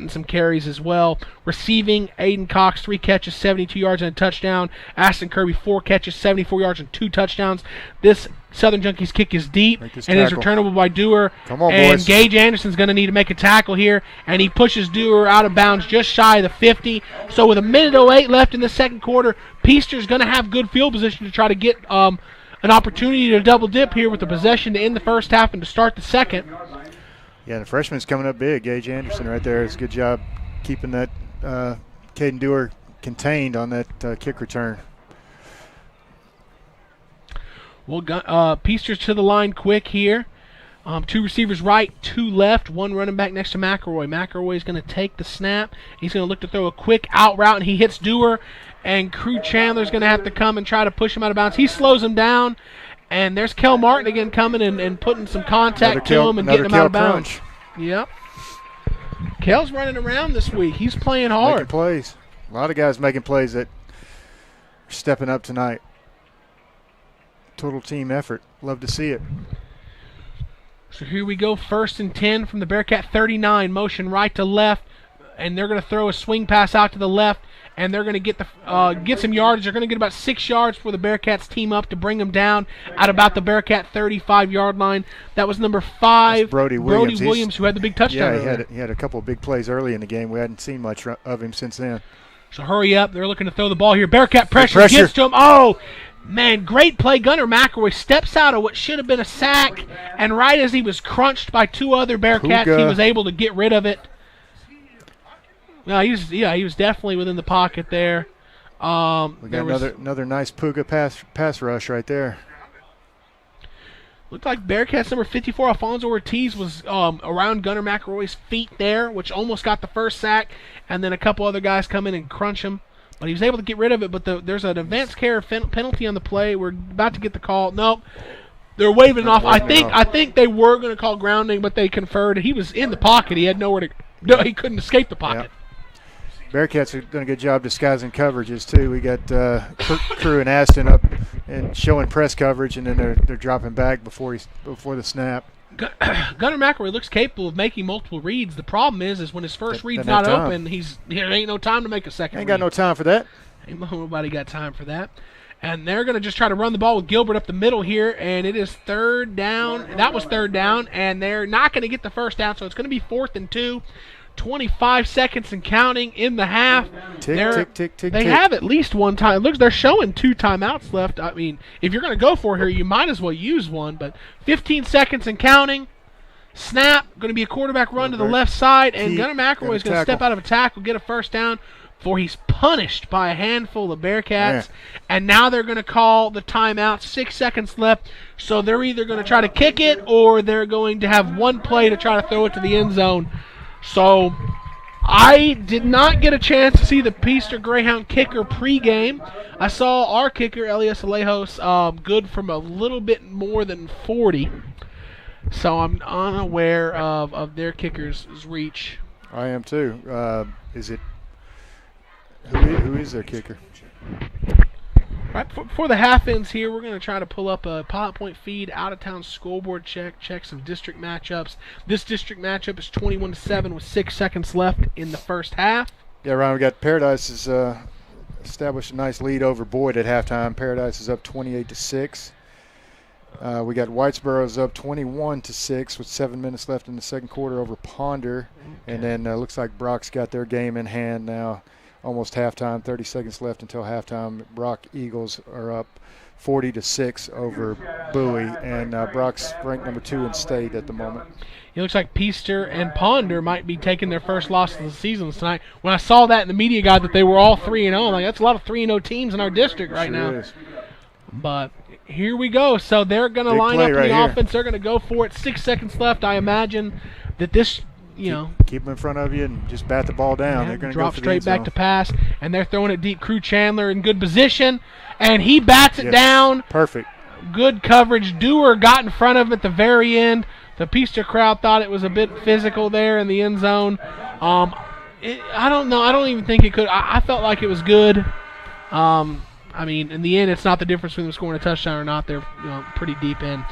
some carries as well. Receiving, Aydon Cox, 3 catches, 72 yards and a touchdown. Asten Kirby, 4 catches, 74 yards and 2 touchdowns. This Southern Junkies kick is deep and is returnable by Dewar. Come on, and boys. Gage Anderson's going to need to make a tackle here, and he pushes Dewar out of bounds just shy of the 50. So with 1:08 left in the second quarter, Peaster's going to have good field position to try to get an opportunity to double dip here with the possession to end the first half and to start the second. Yeah, the freshman's coming up big. Gage Anderson right there. It's a good job keeping that Caden Dewar contained on that kick return. Well, Peaster's to the line quick here. 2 receivers right, 2 left, 1 running back next to McIlroy. McIlroy is going to take the snap. He's going to look to throw a quick out route, and he hits Dewar. And Crew Chandler's going to have to come and try to push him out of bounds. He slows him down. And there's Kel Martin again coming and putting some contact to him and getting him out of bounds. Yep. Kel's running around this week. He's playing hard. Making plays. A lot of guys making plays that are stepping up tonight. Total team effort. Love to see it. So here we go. 1st and 10 from the Bearcat 39. Motion right to left. And they're going to throw a swing pass out to the left. And they're going to get some yardage. They're going to get about 6 yards for the Bearcats team up to bring them down at about the Bearcat 35-yard line. That was number 5, Brody Williams, who had the big touchdown. Yeah, he had a couple of big plays early in the game. We hadn't seen much of him since then. So hurry up. They're looking to throw the ball here. Bearcat pressure gets to him. Oh, man, great play. Gunner McIlroy steps out of what should have been a sack, and right as he was crunched by 2 other Bearcats, he was able to get rid of it. No, he was definitely within the pocket there. We got another nice Puga pass rush right there. Looked like Bearcats number 54, Alfonso Ortiz, was around Gunner McIlroy's feet there, which almost got the first sack, and then a couple other guys come in and crunch him. But he was able to get rid of it, but there's an advanced care penalty on the play. We're about to get the call. Nope. They're waving it off. I think they were going to call grounding, but they conferred. He was in the pocket. He had nowhere to go. He couldn't escape the pocket. Yep. Bearcats have done a good job disguising coverages too. We got Crew and Asten up and showing press coverage, and then they're dropping back before the snap. Gunner McIlroy looks capable of making multiple reads. The problem is when his first read's not open, there ain't no time to make a second. Ain't got no time for that. Ain't nobody got time for that. And they're going to just try to run the ball with Gilbert up the middle here, and it is 3rd down. That was 3rd down, and they're not going to get the first down, so it's going to be 4th and 2. 25 seconds and counting in the half. Tick. They have at least one time. It looks they're showing 2 timeouts left. I mean, if you're going to go for it here, you might as well use one. But 15 seconds and counting. Snap. Going to be a quarterback run to the left side, and Gunner McIlroy is going to step out of a tackle, get a first down, before he's punished by a handful of Bearcats. Yeah. And now they're going to call the timeout. 6 seconds left. So they're either going to try to kick it, or they're going to have one play to try to throw it to the end zone. So I did not get a chance to see the Peaster Greyhound kicker pregame. I saw our kicker, Elias Alejos, good from a little bit more than 40. So I'm unaware of their kicker's reach. I am too. Who is their kicker? Right, for the half ends here, we're going to try to pull up a Pilot Point feed, out-of-town scoreboard check some district matchups. This district matchup is 21-7 with 6 seconds left in the first half. Yeah, Ryan, we got Paradise has established a nice lead over Boyd at halftime. Paradise is up 28-6. We got Whitesboro's up 21-6 with 7 minutes left in the second quarter over Ponder. Okay. And then looks like Brock's got their game in hand now. Almost halftime, 30 seconds left until halftime. Brock Eagles are up 40-6 over Bowie, and Brock's ranked number 2 in state at the moment. It looks like Peaster and Ponder might be taking their first loss of the season tonight. When I saw that in the media guide that they were all 3-0, I'm like, that's a lot of 3-0 teams in our district right now. Is. But here we go. So they're going to line up in the offense. They're going to go for it. 6 seconds left. I imagine that this, keep them in front of you and just bat the ball down. They're going to drop straight back to pass, and they're throwing it deep. Crew Chandler in good position, and he bats it down. Perfect. Good coverage. Dewar got in front of him at the very end. The Peaster crowd thought it was a bit physical there in the end zone. I don't know. I don't even think it could. I felt like it was good. I mean, in the end, it's not the difference between them scoring a touchdown or not. They're pretty deep in.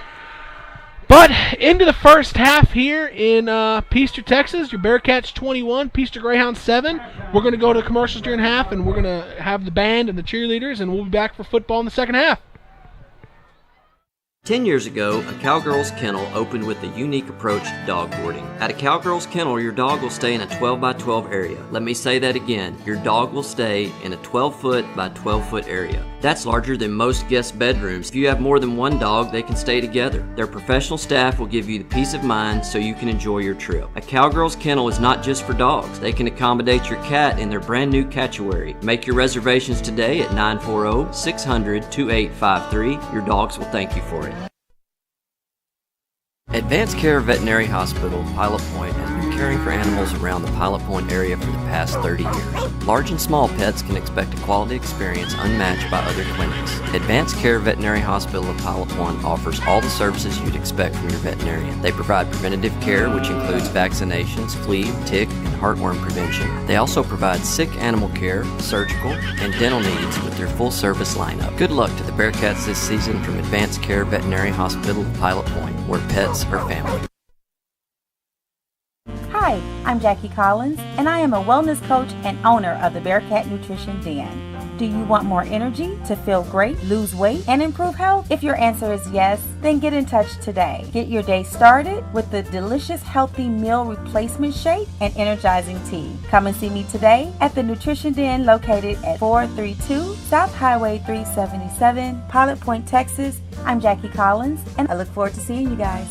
But into the first half here in Peaster, Texas, your Bearcats 21, Peaster Greyhounds 7. We're going to go to commercials during half, and we're going to have the band and the cheerleaders, and we'll be back for football in the second half. 10 years ago, a Cowgirls kennel opened with a unique approach to dog boarding. At a Cowgirls kennel, your dog will stay in a 12 by 12 area. Let me say that again. Your dog will stay in a 12-foot by 12-foot area. That's larger than most guest bedrooms. If you have more than one dog, they can stay together. Their professional staff will give you the peace of mind so you can enjoy your trip. A Cowgirls kennel is not just for dogs. They can accommodate your cat in their brand new catchawary. Make your reservations today at 940-600-2853. Your dogs will thank you for it. Advanced Care Veterinary Hospital, Pilot Point, has been caring for animals around the Pilot Point area for the past 30 years. Large and small pets can expect a quality experience unmatched by other clinics. Advanced Care Veterinary Hospital of Pilot Point offers all the services you'd expect from your veterinarian. They provide preventative care, which includes vaccinations, flea, tick, and heartworm prevention. They also provide sick animal care, surgical, and dental needs with their full-service lineup. Good luck to the Bearcats this season from Advanced Care Veterinary Hospital of Pilot Point, where pets are family. Hi, I'm Jackie Collins, and I am a wellness coach and owner of the Bearcat Nutrition Den. Do you want more energy to feel great, lose weight, and improve health? If your answer is yes, then get in touch today. Get your day started with the delicious healthy meal replacement shake and energizing tea. Come and see me today at the Nutrition Den located at 432 South Highway 377, Pilot Point, Texas. I'm Jackie Collins, and I look forward to seeing you guys.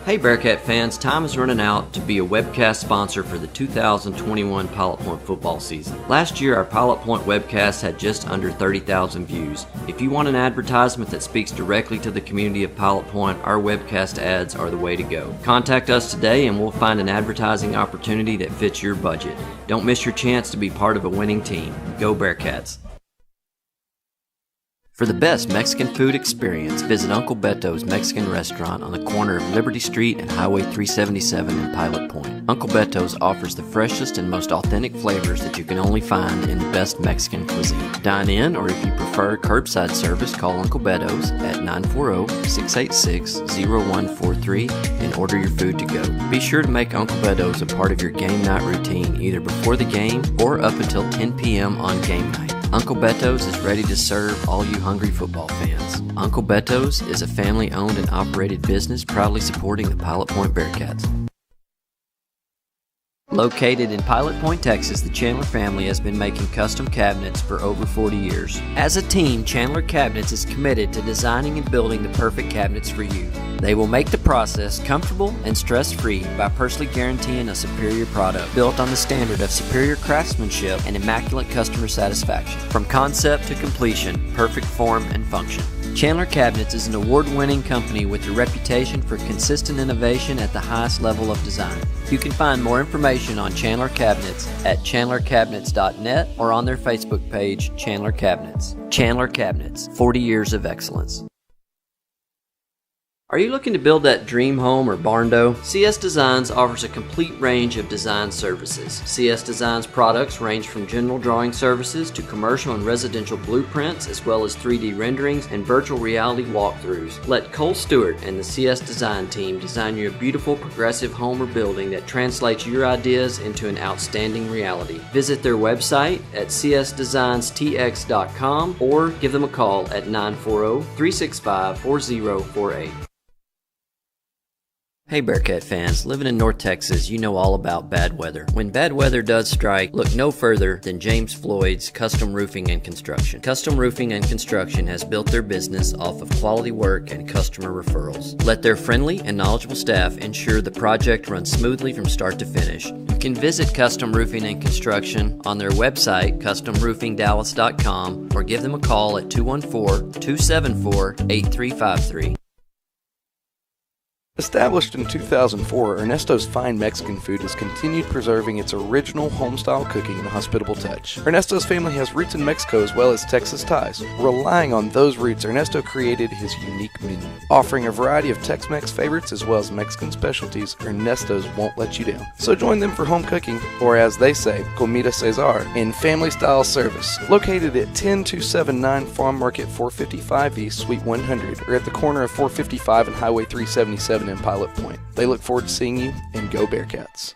Hey Bearcat fans, time is running out to be a webcast sponsor for the 2021 Pilot Point football season. Last year, our Pilot Point webcast had just under 30,000 views. If you want an advertisement that speaks directly to the community of Pilot Point, our webcast ads are the way to go. Contact us today and we'll find an advertising opportunity that fits your budget. Don't miss your chance to be part of a winning team. Go Bearcats! For the best Mexican food experience, visit Uncle Beto's Mexican Restaurant on the corner of Liberty Street and Highway 377 in Pilot Point. Uncle Beto's offers the freshest and most authentic flavors that you can only find in the best Mexican cuisine. Dine in, or if you prefer curbside service, call Uncle Beto's at 940-686-0143 and order your food to go. Be sure to make Uncle Beto's a part of your game night routine either before the game or up until 10 p.m. on game night. Uncle Beto's is ready to serve all you hungry football fans. Uncle Beto's is a family-owned and operated business proudly supporting the Pilot Point Bearcats. Located in Pilot Point, Texas, the Chandler family has been making custom cabinets for over 40 years. As a team, Chandler Cabinets is committed to designing and building the perfect cabinets for you. They will make the process comfortable and stress-free by personally guaranteeing a superior product built on the standard of superior craftsmanship and immaculate customer satisfaction. From concept to completion, perfect form and function. Chandler Cabinets is an award-winning company with a reputation for consistent innovation at the highest level of design. You can find more information on Chandler Cabinets at chandlercabinets.net or on their Facebook page, Chandler Cabinets. Chandler Cabinets, 40 years of excellence. Are you looking to build that dream home or barn-dough? CS Designs offers a complete range of design services. CS Designs products range from general drawing services to commercial and residential blueprints, as well as 3D renderings and virtual reality walkthroughs. Let Cole Stewart and the CS Design team design you a beautiful progressive home or building that translates your ideas into an outstanding reality. Visit their website at csdesignstx.com or give them a call at 940-365-4048. Hey Bearcat fans, living in North Texas, you know all about bad weather. When bad weather does strike, look no further than James Floyd's Custom Roofing and Construction. Custom Roofing and Construction has built their business off of quality work and customer referrals. Let their friendly and knowledgeable staff ensure the project runs smoothly from start to finish. You can visit Custom Roofing and Construction on their website, customroofingdallas.com, or give them a call at 214-274-8353. Established in 2004, Ernesto's Fine Mexican Food has continued preserving its original home-style cooking and hospitable touch. Ernesto's family has roots in Mexico as well as Texas ties. Relying on those roots, Ernesto created his unique menu. Offering a variety of Tex-Mex favorites as well as Mexican specialties, Ernesto's won't let you down. So join them for home cooking, or as they say, Comida Cesar, in family-style service. Located at 10279 Farm Market 455 East, Suite 100, or at the corner of 455 and Highway 377 in Pilot Point. They look forward to seeing you, and go Bearcats.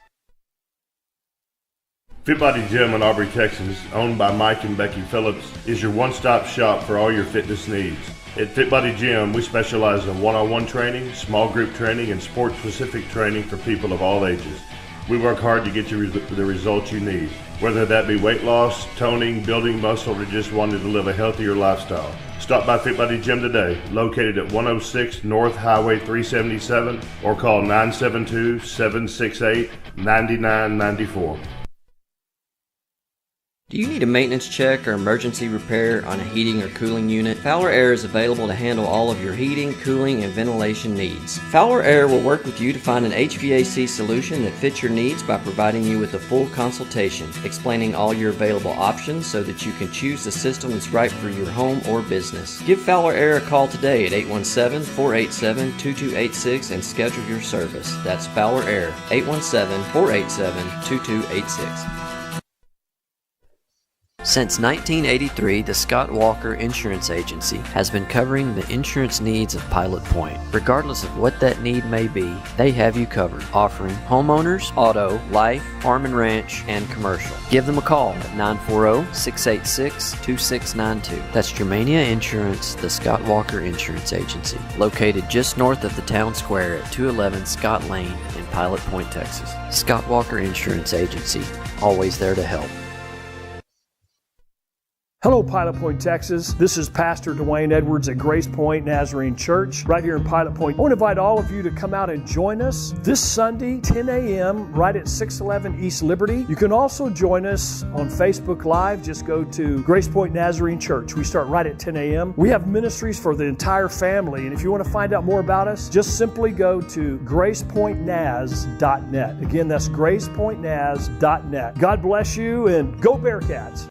Fit Body Gym in Aubrey, Texas, owned by Mike and Becky Phillips, is your one-stop shop for all your fitness needs. At Fit Body Gym, we specialize in one-on-one training, small group training, and sport-specific training for people of all ages. We work hard to get you the results you need, whether that be weight loss, toning, building muscle, or just wanting to live a healthier lifestyle. Stop by Fit Body Gym today, located at 106 North Highway 377, or call 972-768-9994. Do you need a maintenance check or emergency repair on a heating or cooling unit? Fowler Air is available to handle all of your heating, cooling, and ventilation needs. Fowler Air will work with you to find an HVAC solution that fits your needs by providing you with a full consultation, explaining all your available options so that you can choose the system that's right for your home or business. Give Fowler Air a call today at 817-487-2286 and schedule your service. That's Fowler Air, 817-487-2286. Since 1983, the Scott Walker Insurance Agency has been covering the insurance needs of Pilot Point. Regardless of what that need may be, they have you covered, offering homeowners, auto, life, farm and ranch, and commercial. Give them a call at 940-686-2692. That's Germania Insurance, the Scott Walker Insurance Agency, located just north of the town square at 211 Scott Lane in Pilot Point, Texas. Scott Walker Insurance Agency, always there to help. Hello, Pilot Point, Texas. This is Pastor Dwayne Edwards at Grace Point Nazarene Church, right here in Pilot Point. I want to invite all of you to come out and join us this Sunday, 10 a.m., right at 611 East Liberty. You can also join us on Facebook Live. Just go to Grace Point Nazarene Church. We start right at 10 a.m. We have ministries for the entire family, and if you want to find out more about us, just simply go to gracepointnaz.net. Again, that's gracepointnaz.net. God bless you, and go Bearcats!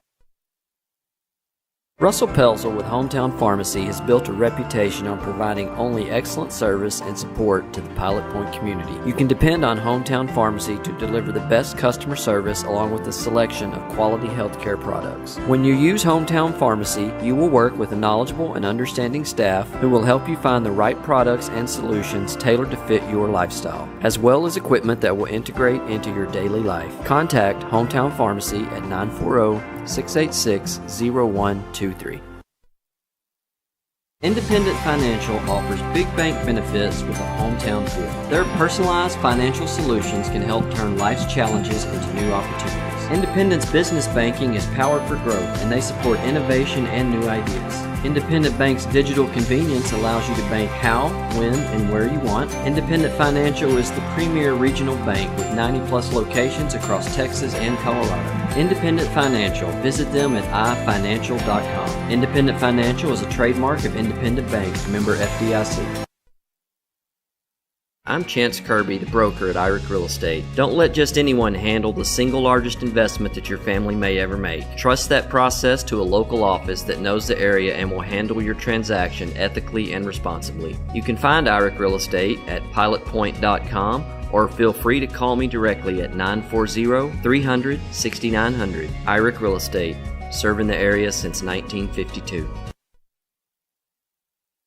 Russell Pelzel with Hometown Pharmacy has built a reputation on providing only excellent service and support to the Pilot Point community. You can depend on Hometown Pharmacy to deliver the best customer service along with a selection of quality healthcare products. When you use Hometown Pharmacy, you will work with a knowledgeable and understanding staff who will help you find the right products and solutions tailored to fit your lifestyle, as well as equipment that will integrate into your daily life. Contact Hometown Pharmacy at 940-686-0123. Independent Financial offers big bank benefits with a hometown feel. Their personalized financial solutions can help turn life's challenges into new opportunities. Independent's business banking is powered for growth, and they support innovation and new ideas. Independent Bank's digital convenience allows you to bank how, when, and where you want. Independent Financial is the premier regional bank with 90-plus locations across Texas and Colorado. Independent Financial. Visit them at ifinancial.com. Independent Financial is a trademark of Independent Bank, member FDIC. I'm Chance Kirby, the broker at Irick Real Estate. Don't let just anyone handle the single largest investment that your family may ever make. Trust that process to a local office that knows the area and will handle your transaction ethically and responsibly. You can find Irick Real Estate at pilotpoint.com or feel free to call me directly at 940-300-6900. Irick Real Estate, serving the area since 1952.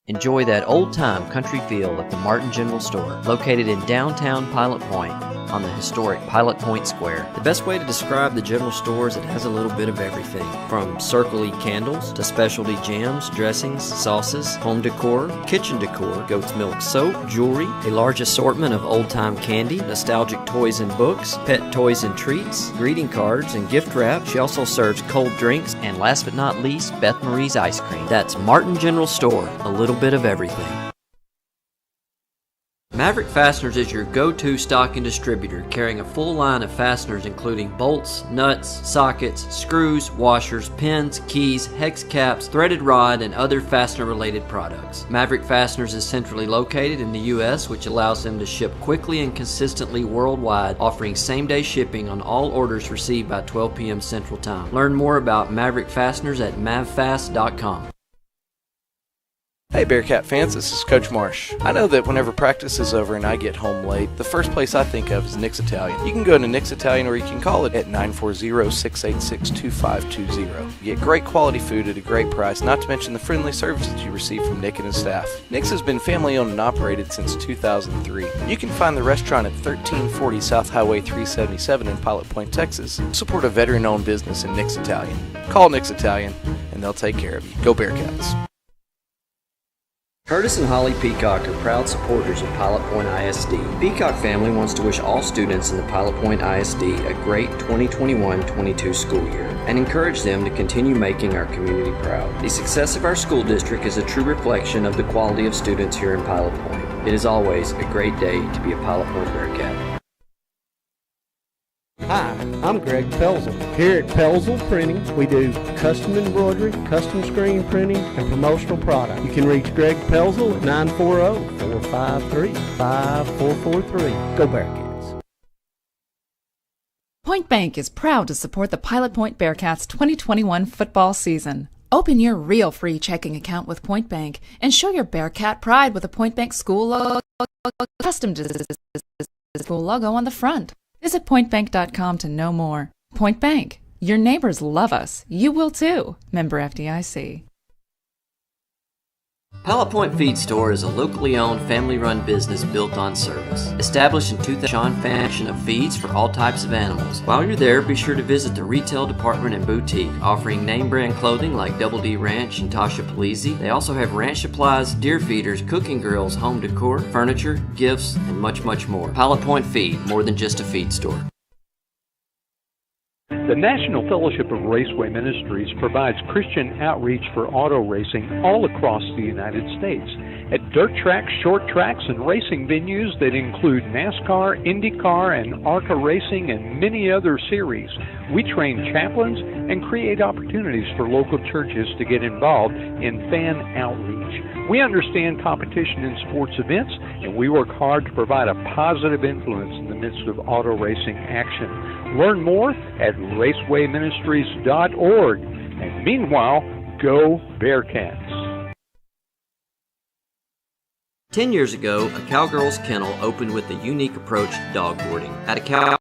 Enjoy that old-time country feel at the Martin General Store, located in downtown Pilot Point on the historic Pilot Point Square. The best way to describe the general store is it has a little bit of everything, from Circle-y candles to specialty jams, dressings, sauces, home decor, kitchen decor, goat's milk soap, jewelry, a large assortment of old-time candy, nostalgic toys and books, pet toys and treats, greeting cards and gift wrap. She also serves cold drinks, and last but not least, Beth Marie's ice cream. That's Martin General Store, a little bit of everything. Maverick Fasteners is your go-to stocking distributor, carrying a full line of fasteners including bolts, nuts, sockets, screws, washers, pins, keys, hex caps, threaded rod, and other fastener-related products. Maverick Fasteners is centrally located in the U.S., which allows them to ship quickly and consistently worldwide, offering same-day shipping on all orders received by 12 p.m. Central Time. Learn more about Maverick Fasteners at mavfast.com. Hey Bearcat fans, this is Coach Marsh. I know that whenever practice is over and I get home late, the first place I think of is Nick's Italian. You can go to Nick's Italian or you can call it at 940-686-2520. You get great quality food at a great price, not to mention the friendly service that you receive from Nick and his staff. Nick's has been family owned and operated since 2003. You can find the restaurant at 1340 South Highway 377 in Pilot Point, Texas. Support a veteran owned business in Nick's Italian. Call Nick's Italian and they'll take care of you. Go Bearcats. Curtis and Holly Peacock are proud supporters of Pilot Point ISD. The Peacock family wants to wish all students in the Pilot Point ISD a great 2021-22 school year and encourage them to continue making our community proud. The success of our school district is a true reflection of the quality of students here in Pilot Point. It is always a great day to be a Pilot Point Bearcat. Hi, I'm Greg Pelzel. Here at Pelzel Printing, we do custom embroidery, custom screen printing, and promotional product. You can reach Greg Pelzel at 940-453-5443. Go Bearcats. Point Bank is proud to support the Pilot Point Bearcats 2021 football season. Open your real free checking account with Point Bank and show your Bearcat pride with a Point Bank school logo, custom to the school logo on the front. Visit pointbank.com to know more. Point Bank. Your neighbors love us. You will too. Member FDIC. Pilot Point Feed Store is a locally owned, family-run business built on service. Established in 2000, fashion of feeds for all types of animals. While you're there, be sure to visit the retail department and boutique, offering name-brand clothing like Double D Ranch and Tasha Palese. They also have ranch supplies, deer feeders, cooking grills, home decor, furniture, gifts, and much, much more. Pilot Point Feed, more than just a feed store. The National Fellowship of Raceway Ministries provides Christian outreach for auto racing all across the United States at dirt tracks, short tracks, and racing venues that include NASCAR, IndyCar, and ARCA racing, and many other series. We train chaplains and create opportunities for local churches to get involved in fan outreach. We understand competition in sports events, and we work hard to provide a positive influence in the midst of auto racing action. Learn more at racewayministries.org. And meanwhile, go Bearcats. 10 years ago, a Cowgirls Kennel opened with a unique approach to dog boarding. At a cow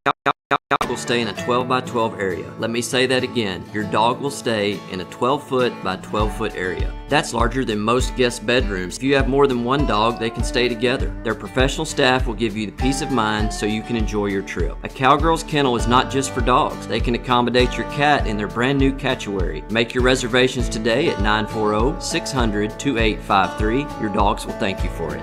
will stay in a 12 by 12 area. Let me say that again. Your dog will stay in a 12-foot by 12-foot area. That's larger than most guest bedrooms. If you have more than one dog, they can stay together. Their professional staff will give you the peace of mind so you can enjoy your trip. A Cowgirls Kennel is not just for dogs. They can accommodate your cat in their brand new catchawary. Make your reservations today at 940-600-2853. Your dogs will thank you for it.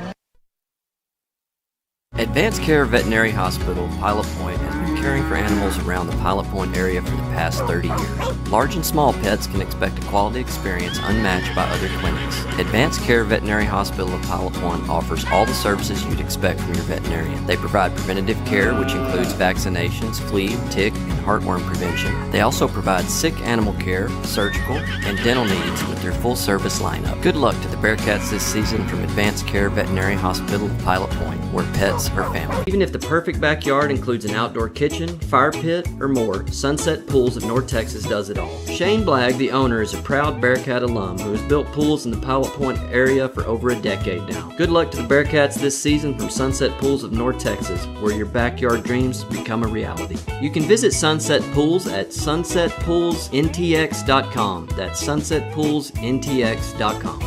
Advanced Care Veterinary Hospital, Pilot Point, has been caring for animals around the Pilot Point area for the past 30 years. Large and small pets can expect a quality experience unmatched by other clinics. Advanced Care Veterinary Hospital of Pilot Point offers all the services you'd expect from your veterinarian. They provide preventative care, which includes vaccinations, flea, tick, and heartworm prevention. They also provide sick animal care, surgical, and dental needs with their full service lineup. Good luck to the Bearcats this season from Advanced Care Veterinary Hospital of Pilot Point, where pets are family. Even if the perfect backyard includes an outdoor kitchen, fire pit, or more, Sunset Pools of North Texas does it all. Shane Blagg, the owner, is a proud Bearcat alum who has built pools in the Pilot Point area for over a decade now. Good luck to the Bearcats this season from Sunset Pools of North Texas, where your backyard dreams become a reality. You can visit Sunset Pools at sunsetpoolsntx.com. That's sunsetpoolsntx.com.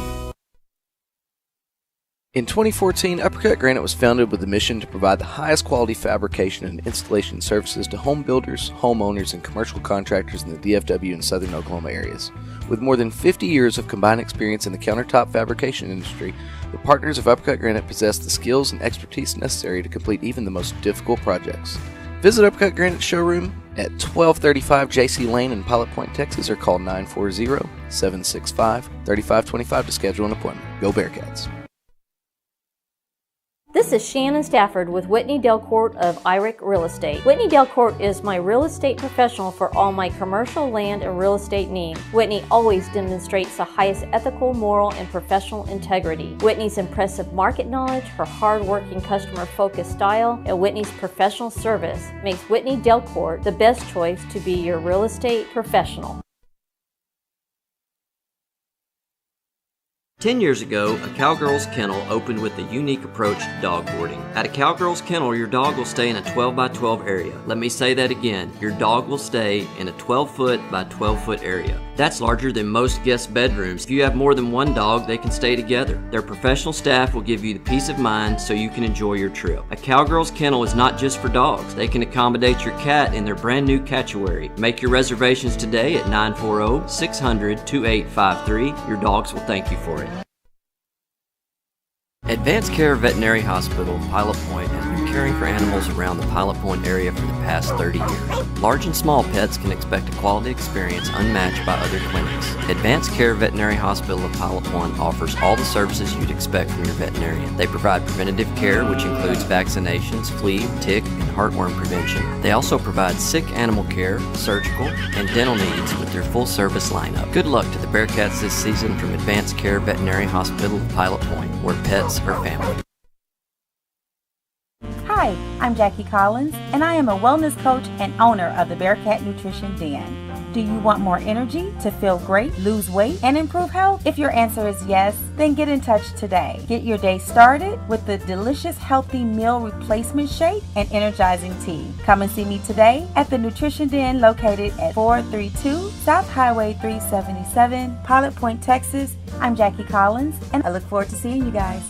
In 2014, Uppercut Granite was founded with the mission to provide the highest quality fabrication and installation services to home builders, homeowners, and commercial contractors in the DFW and southern Oklahoma areas. With more than 50 years of combined experience in the countertop fabrication industry, the partners of Uppercut Granite possess the skills and expertise necessary to complete even the most difficult projects. Visit Uppercut Granite showroom at 1235 JC Lane in Pilot Point, Texas, or call 940-765-3525 to schedule an appointment. Go Bearcats! This is Shannon Stafford with Whitney Delcourt of IRIC Real Estate. Whitney Delcourt is my real estate professional for all my commercial land and real estate needs. Whitney always demonstrates the highest ethical, moral, and professional integrity. Whitney's impressive market knowledge, her hard-working, customer-focused style, and Whitney's professional service makes Whitney Delcourt the best choice to be your real estate professional. 10 years ago, a Cowgirls Kennel opened with a unique approach to dog boarding. At a Cowgirls Kennel, your dog will stay in a 12 by 12 area. Let me say that again. Your dog will stay in a 12-foot by 12-foot area. That's larger than most guest bedrooms. If you have more than one dog, they can stay together. Their professional staff will give you the peace of mind so you can enjoy your trip. A Cowgirls Kennel is not just for dogs. They can accommodate your cat in their brand new catchawary. Make your reservations today at 940-600-2853. Your dogs will thank you for it. Advanced Care Veterinary Hospital of Pilot Point has been caring for animals around the Pilot Point area for the past 30 years. Large and small pets can expect a quality experience unmatched by other clinics. Advanced Care Veterinary Hospital of Pilot Point offers all the services you'd expect from your veterinarian. They provide preventative care, which includes vaccinations, flea, tick, and heartworm prevention. They also provide sick animal care, surgical, and dental needs with their full service lineup. Good luck to the Bearcats this season from Advanced Care Veterinary Hospital of Pilot Point, where pets are family. Hi, I'm Jackie Collins, and I am a wellness coach and owner of the Bearcat Nutrition Den. Do you want more energy to feel great, lose weight, and improve health? If your answer is yes, then get in touch today. Get your day started with the delicious healthy meal replacement shake and energizing tea. Come and see me today at the Nutrition Den located at 432 South Highway 377, Pilot Point, Texas. I'm Jackie Collins, and I look forward to seeing you guys.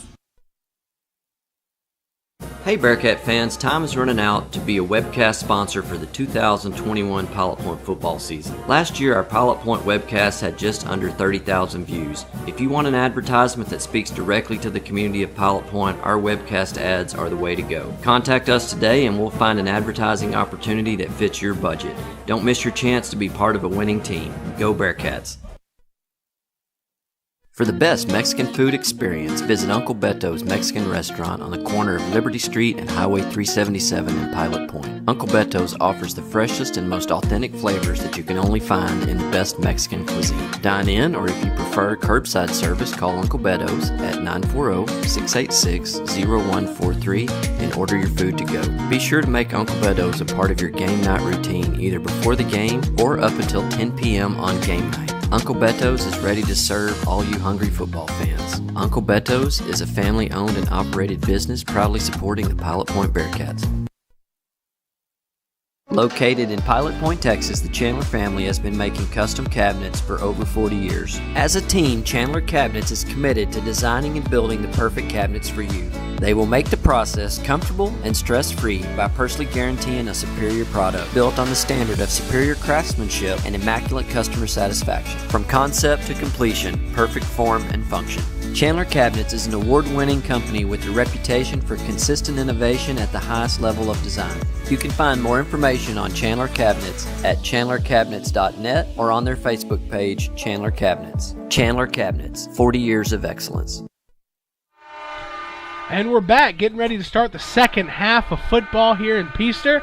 Hey Bearcat fans, time is running out to be a webcast sponsor for the 2021 Pilot Point football season. Last year, our Pilot Point webcast had just under 30,000 views. If you want an advertisement that speaks directly to the community of Pilot Point, our webcast ads are the way to go. Contact us today and we'll find an advertising opportunity that fits your budget. Don't miss your chance to be part of a winning team. Go Bearcats! For the best Mexican food experience, visit Uncle Beto's Mexican Restaurant on the corner of Liberty Street and Highway 377 in Pilot Point. Uncle Beto's offers the freshest and most authentic flavors that you can only find in the best Mexican cuisine. Dine in, or if you prefer curbside service, call Uncle Beto's at 940-686-0143 and order your food to go. Be sure to make Uncle Beto's a part of your game night routine either before the game or up until 10 p.m. on game night. Uncle Beto's is ready to serve all you hungry football fans. Uncle Beto's is a family-owned and operated business proudly supporting the Pilot Point Bearcats. Located in Pilot Point, Texas, the Chandler family has been making custom cabinets for over 40 years. As a team, Chandler Cabinets is committed to designing and building the perfect cabinets for you. They will make the process comfortable and stress-free by personally guaranteeing a superior product built on the standard of superior craftsmanship and immaculate customer satisfaction. From concept to completion, perfect form and function. Chandler Cabinets is an award-winning company with a reputation for consistent innovation at the highest level of design. You can find more information on Chandler Cabinets at chandlercabinets.net or on their Facebook page, Chandler Cabinets. Chandler Cabinets, 40 years of excellence. And we're back, getting ready to start the second half of football here in Peaster.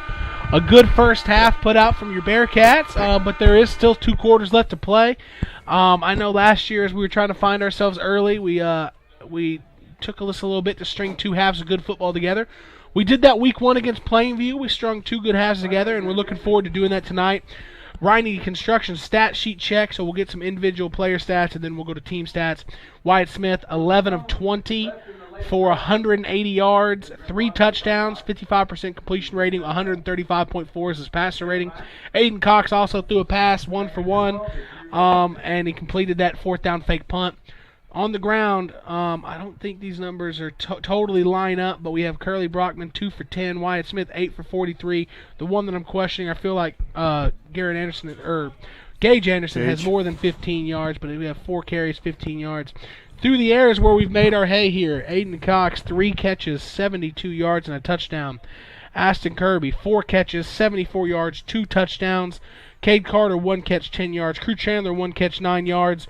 A good first half put out from your Bearcats, but there is still 2 quarters left to play. I know last year as we were trying to find ourselves early, we took us a little bit to string 2 halves of good football together. We did that week 1 against Plainview. We strung 2 good halves together, and we're looking forward to doing that tonight. Riney Construction stat sheet check, so we'll get some individual player stats, and then we'll go to team stats. Wyatt Smith, 11 of 20 for 180 yards, 3 touchdowns, 55% completion rating, 135.4 is his passer rating. Aydon Cox also threw a pass, 1 for 1, and he completed that 4th down fake punt. On the ground, I don't think these numbers are totally line up, but we have Curly Brockman 2 for 10, Wyatt Smith 8 for 43. The one that I'm questioning, I feel like Gage Anderson has more than 15 yards, but we have 4 carries, 15 yards. Through the air is where we've made our hay here. Aydon Cox, 3 catches, 72 yards, and a touchdown. Asten Kirby, 4 catches, 74 yards, 2 touchdowns. Cade Carter, 1 catch, 10 yards. Crew Chandler, 1 catch, 9 yards.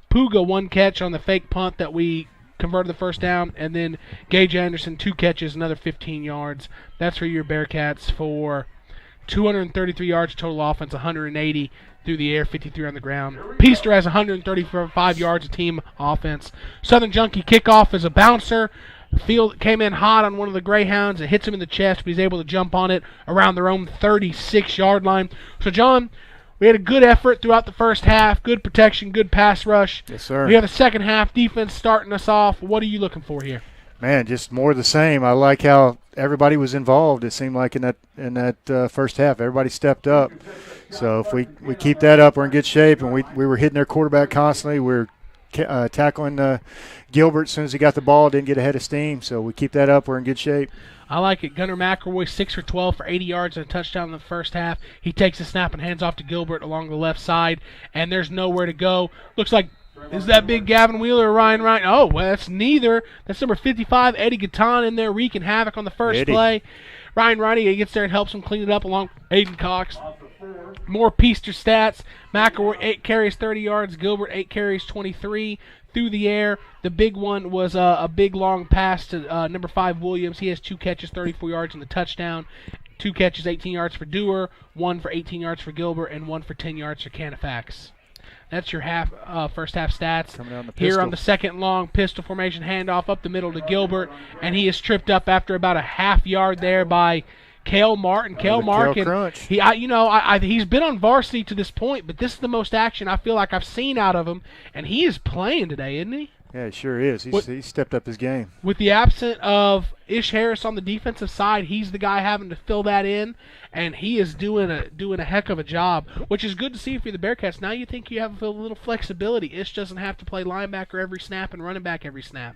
Puga, 1 catch on the fake punt that we converted the first down. And then Gage Anderson, 2 catches, another 15 yards. That's for your Bearcats for 233 yards total offense, 180 through the air, 53 on the ground. Peaster has 135 yards of team offense. Southern Junkie kickoff is a bouncer. Field came in hot on one of the Greyhounds. It hits him in the chest, but he's able to jump on it around their own 36-yard line. So, John, we had a good effort throughout the first half, good protection, good pass rush. Yes, sir. We have a second half defense starting us off. What are you looking for here? Man, just more of the same. I like how everybody was involved. It seemed like in that first half, everybody stepped up. So if we keep that up, we're in good shape. And we were hitting their quarterback constantly. We were tackling Gilbert as soon as he got the ball, didn't get ahead of steam. So we keep that up, we're in good shape. I like it. Gunner McIlroy, 6 for 12 for 80 yards and a touchdown in the first half. He takes the snap and hands off to Gilbert along the left side, and there's nowhere to go. Looks like, is that big Gavin Wheeler or Ryan Wright? Oh, well, that's neither. That's number 55, Eddie Gatton, in there wreaking havoc on the first play. Ryan Wright, he gets there and helps him clean it up along Aydon Cox. More Peaster stats. McIlroy, 8 carries, 30 yards. Gilbert, 8 carries, 23. Through the air, the big one was a big long pass to number 5 Williams. He has 2 catches, 34 yards, and the touchdown. 2 catches, 18 yards for Dewar, 1 for 18 yards for Gilbert, and 1 for 10 yards for Canifax. That's your first half stats. Here on the second long pistol formation handoff up the middle to Gilbert, and he is tripped up after about a half yard there by Cale Martin. Cale Martin, he's been on varsity to this point, but this is the most action I feel like I've seen out of him, and he is playing today, isn't he? Yeah, he sure is. He stepped up his game. With the absence of Ish Harris on the defensive side, he's the guy having to fill that in, and he is doing a heck of a job, which is good to see for the Bearcats. Now you think you have a little flexibility. Ish doesn't have to play linebacker every snap and running back every snap.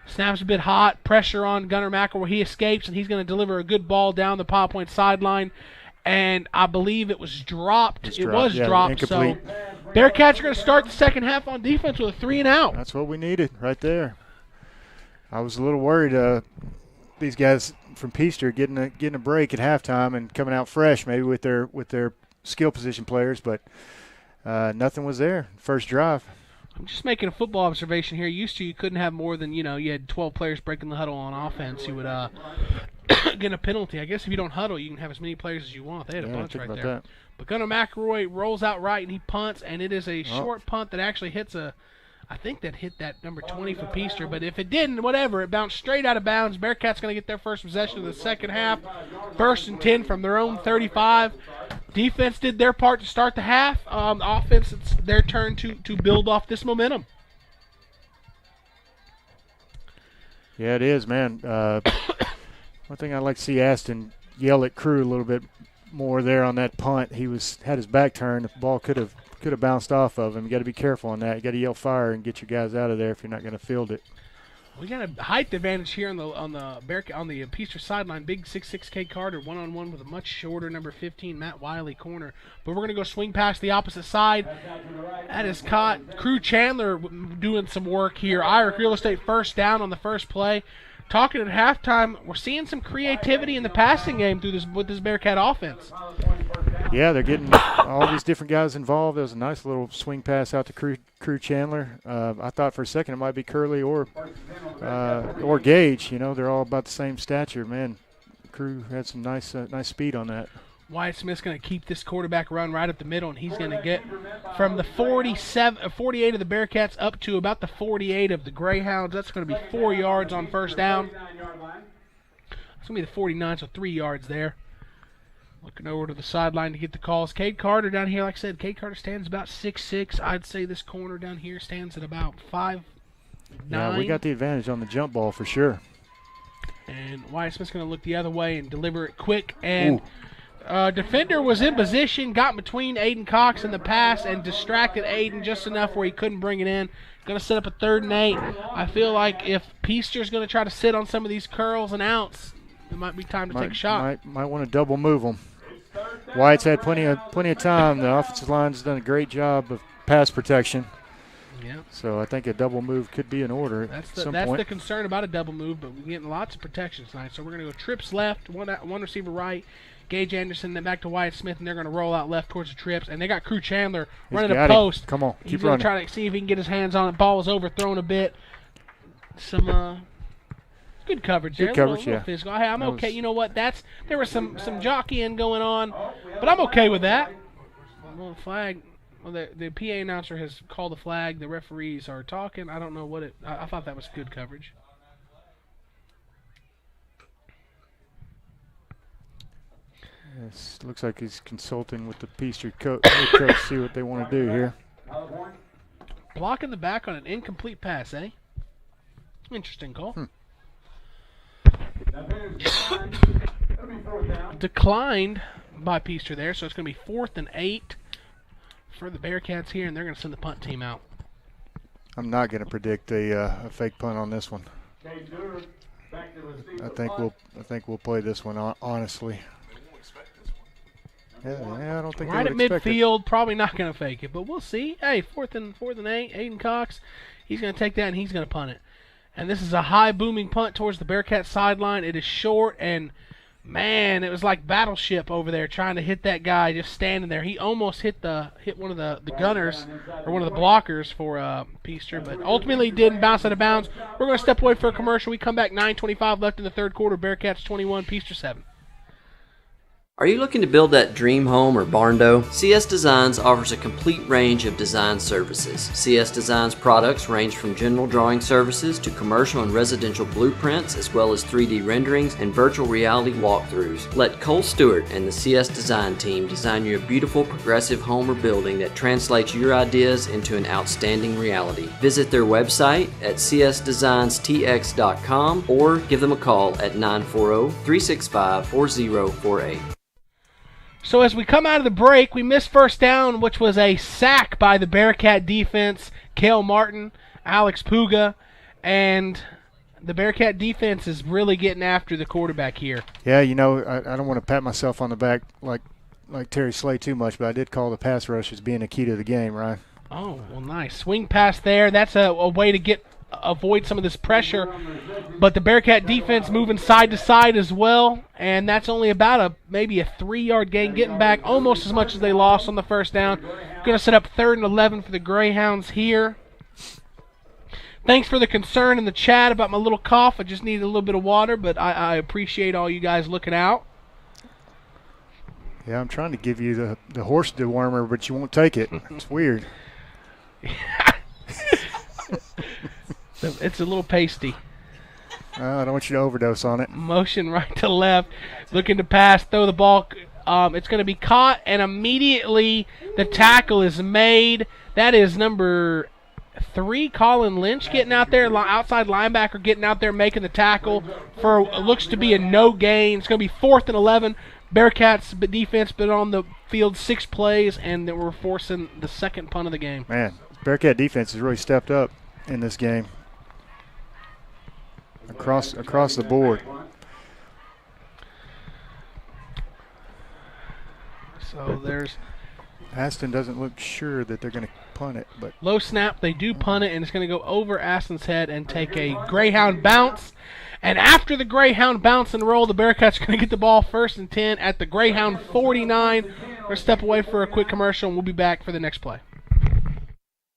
Snaps a bit hot, pressure on Gunner McIlroy. He escapes, and he's going to deliver a good ball down the Paw Point sideline. And I believe it was dropped. It was dropped. Incomplete. So Bearcats are going to start the second half on defense with a 3-and-out. That's what we needed right there. I was a little worried these guys from Peaster getting a break at halftime and coming out fresh, maybe with their skill position players, but nothing was there. First drive. I'm just making a football observation here. Used to, you couldn't have more than, you had 12 players breaking the huddle on offense. You would get a penalty. I guess if you don't huddle, you can have as many players as you want. They had a bunch right there. That. But Gunner McIlroy rolls out right, and he punts, and it is a short punt that actually hits I think that hit that number 20 for Peaster, but if it didn't, whatever, it bounced straight out of bounds. Bearcats going to get their first possession of the second half. 1st and 10 from their own 35. Defense did their part to start the half. Offense, it's their turn to build off this momentum. Yeah, it is, man. One thing I'd like to see Asten yell at Crew a little bit more there on that punt. He had his back turned. The ball could have bounced off of him. You got to be careful on that. You got to yell fire and get your guys out of there if you're not going to field it. We got a height advantage here on the Peaster sideline. Big 6'6" Cade Carter, one-on-one with a much shorter number 15 Matt Wiley corner. But we're going to go swing past the opposite side. That is caught. Crew Chandler doing some work here. Irish Real Estate first down on the first play. Talking at halftime, we're seeing some creativity in the passing game with this Bearcat offense. Yeah, they're getting all these different guys involved. There was a nice little swing pass out to Crew Chandler. I thought for a second it might be Curley or Gage. You know, they're all about the same stature. Man, Crew had some nice speed on that. Wyatt Smith's going to keep this quarterback run right up the middle, and he's going to get from the 48 of the Bearcats up to about the 48 of the Greyhounds. That's going to be 4 yards on first down. It's going to be the 49, so 3 yards there. Looking over to the sideline to get the calls. Cade Carter down here, like I said, Cade Carter stands about 6'6". I'd say this corner down here stands at about 5'9". Yeah, we got the advantage on the jump ball for sure. And Wyatt Smith's going to look the other way and deliver it quick. And defender was in position, got between Aydon Cox and the pass and distracted Aydon just enough where he couldn't bring it in. Going to set up a 3rd and 8. I feel like if Peaster's going to try to sit on some of these curls and outs, it might be time to take a shot. Might want to double move them. Wyatt's had plenty of time. The offensive line's done a great job of pass protection. Yeah. So I think a double move could be in order that's at some point. The concern about a double move, but we're getting lots of protection tonight. So we're going to go trips left, one receiver right, Gage Anderson, then back to Wyatt Smith, and they're going to roll out left towards the trips. And they got Crew Chandler running a post. Come on, He's keep going running. to try to see if he can get his hands on it. Ball is overthrown a bit. Some good coverage there. Good coverage, little physical. Hey, I'm okay. You know what? There was some jockeying going on, but I'm okay with that. Well, flag. Well, the PA announcer has called the flag. The referees are talking. I don't know what it. I thought that was good coverage. Yes, looks like he's consulting with the Peaster coach to see what they want to do here. Blocking the back on an incomplete pass, eh? Interesting call. Declined by Peaster there, so it's going to be 4th and 8 for the Bearcats here, and they're going to send the punt team out. I'm not going to predict a fake punt on this one. I think we'll play this one honestly. Yeah, I don't think right at midfield, probably not going to fake it, but we'll see. Hey, 4th and 8, Aydon Cox, he's going to take that and he's going to punt it. And this is a high booming punt towards the Bearcat sideline. It is short, and man, it was like Battleship over there trying to hit that guy just standing there. He almost hit one of the gunners or one of the blockers for Peaster, but ultimately didn't bounce out of bounds. We're going to step away for a commercial. We come back 9:25 left in the 3rd quarter. Bearcats 21, Peaster 7. Are you looking to build that dream home or barn-dough? CS Designs offers a complete range of design services. CS Designs products range from general drawing services to commercial and residential blueprints, as well as 3D renderings and virtual reality walkthroughs. Let Cole Stewart and the CS Design team design you a beautiful progressive home or building that translates your ideas into an outstanding reality. Visit their website at csdesignstx.com or give them a call at 940-365-4048. So as we come out of the break, we missed first down, which was a sack by the Bearcat defense. Cale Martin, Alex Puga, and the Bearcat defense is really getting after the quarterback here. Yeah, you know, I don't want to pat myself on the back like Terry Slay too much, but I did call the pass rush as being a key to the game, right? Oh, well, nice. Swing pass there. That's a way to avoid some of this pressure. But the Bearcat defense moving side to side as well, and that's only about maybe a 3-yard gain, getting back almost as much as they lost on the first down. Going to set up 3rd and 11 for the Greyhounds here. Thanks for the concern in the chat about my little cough. I just needed a little bit of water, but I appreciate all you guys looking out. Yeah, I'm trying to give you the horse dewormer, but you won't take it. It's weird. It's a little pasty. I don't want you to overdose on it. Motion right to left, looking to pass, throw the ball. It's going to be caught, and immediately the tackle is made. That is number 3, Colin Lynch, getting out there, outside linebacker getting out there making the tackle for looks to be a no gain. It's going to be 4th and 11. Bearcats defense been on the field 6 plays, and we're forcing the 2nd punt of the game. Man, Bearcat defense has really stepped up in this game. across the board. So there's Asten doesn't look sure that they're going to punt it, but low snap. They do punt it, and it's going to go over Asten's head and take a Greyhound bounce. And after the Greyhound bounce and roll, the Bearcats are going to get the ball 1st and 10 at the Greyhound 49. We're going to step away for a quick commercial, and we'll be back for the next play.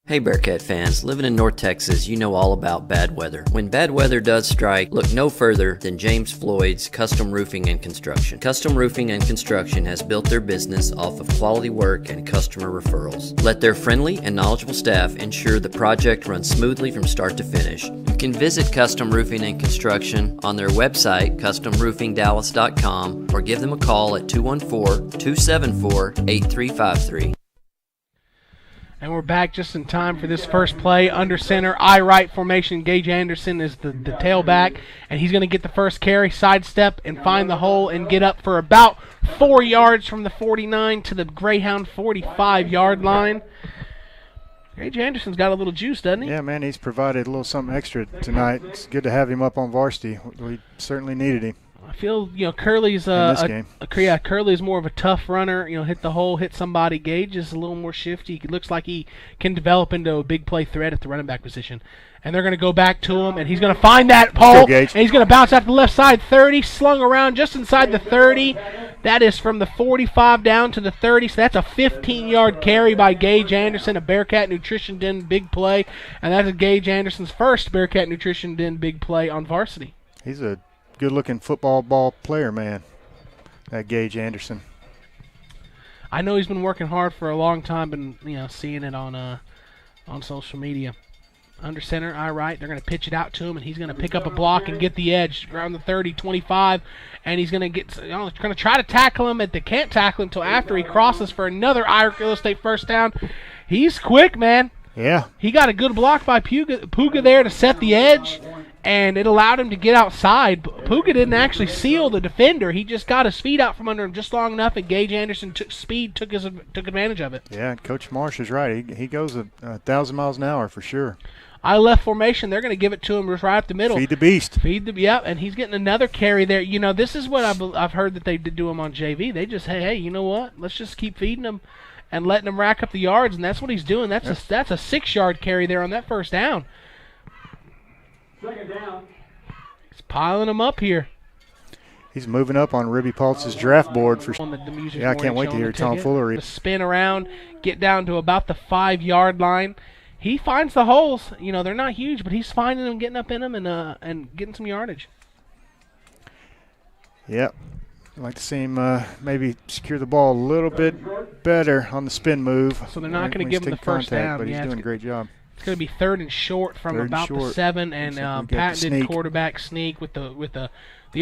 Hey Bearcat fans, living in North Texas, you know all about bad weather. When bad weather does strike, look no further than James Floyd's Custom Roofing and Construction. Custom Roofing and Construction has built their business off of quality work and customer referrals. Let their friendly and knowledgeable staff ensure the project runs smoothly from start to finish. You can visit Custom Roofing and Construction on their website, customroofingdallas.com, or give them a call at 214-274-8353. And we're back just in time for this first play. Under center, I right formation. Gage Anderson is the tailback, and he's going to get the first carry, sidestep, and find the hole and get up for about 4 yards from the 49 to the Greyhound 45-yard line. Gage Anderson's got a little juice, doesn't he? Yeah, man, he's provided a little something extra tonight. It's good to have him up on varsity. We certainly needed him. I feel, Curly's Curly's more of a tough runner. Hit the hole, hit somebody. Gage is a little more shifty. He looks like he can develop into a big play threat at the running back position. And they're going to go back to him, and he's going to find that pole, and he's going to bounce out to the left side. 30, slung around just inside the 30. That is from the 45 down to the 30, so that's a 15-yard carry by Gage Anderson, a Bearcat Nutrition Den big play, and that's Gage Anderson's first Bearcat Nutrition Den big play on varsity. He's a good-looking football ball player, man, that Gage Anderson. I know he's been working hard for a long time, and seeing it on social media. Under center, I right. They're going to pitch it out to him, and he's going to pick up a block and get the edge around the 30, 25, and he's going to going to try to tackle him, but they can't tackle him until after he crosses for another Irish Real Estate first down. He's quick, man. Yeah. He got a good block by Puga there to set the edge, and it allowed him to get outside. Puga didn't actually seal the defender. He just got his feet out from under him just long enough, and Gage Anderson took advantage of it. Yeah, Coach Marsh is right. He goes 1,000 miles an hour for sure. I left formation. They're going to give it to him right up the middle. Feed the beast. And he's getting another carry there. This is what I've heard that they did do him on JV. They just, hey, you know what? Let's just keep feeding him and letting him rack up the yards, and that's what he's doing. That's a 6-yard carry there on that first down. Second down. He's piling them up here. He's moving up on Ribby Pulse's draft board for sure. Yeah, I can't wait to hear Tom Fuller. Spin around, get down to about the 5-yard line. He finds the holes. They're not huge, but he's finding them, getting up in them, and getting some yardage. Yep. I'd like to see him maybe secure the ball a little bit better on the spin move. So they're not going to give him the first down. But he's doing a great job. It's going to be 3rd and short from about the 7, and patented quarterback sneak with the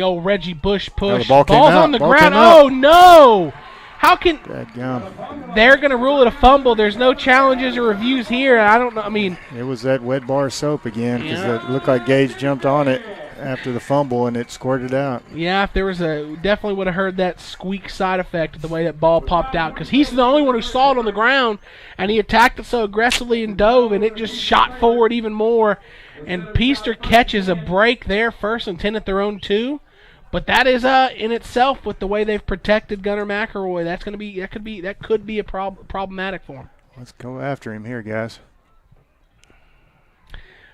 old Reggie Bush push. Ball's on the ground. Oh, no! How can they're going to rule it a fumble? There's no challenges or reviews here. I don't know. I mean, it was that wet bar soap again because it looked like Gage jumped on it after the fumble and it squirted out. Yeah, if there was definitely would have heard that squeak side effect of the way that ball popped out because he's the only one who saw it on the ground and he attacked it so aggressively and dove and it just shot forward even more. And Peaster catches a break there, 1st and 10 at their own 2. But that is in itself with the way they've protected Gunner McIlroy. That could be a problematic for him. Let's go after him here, guys.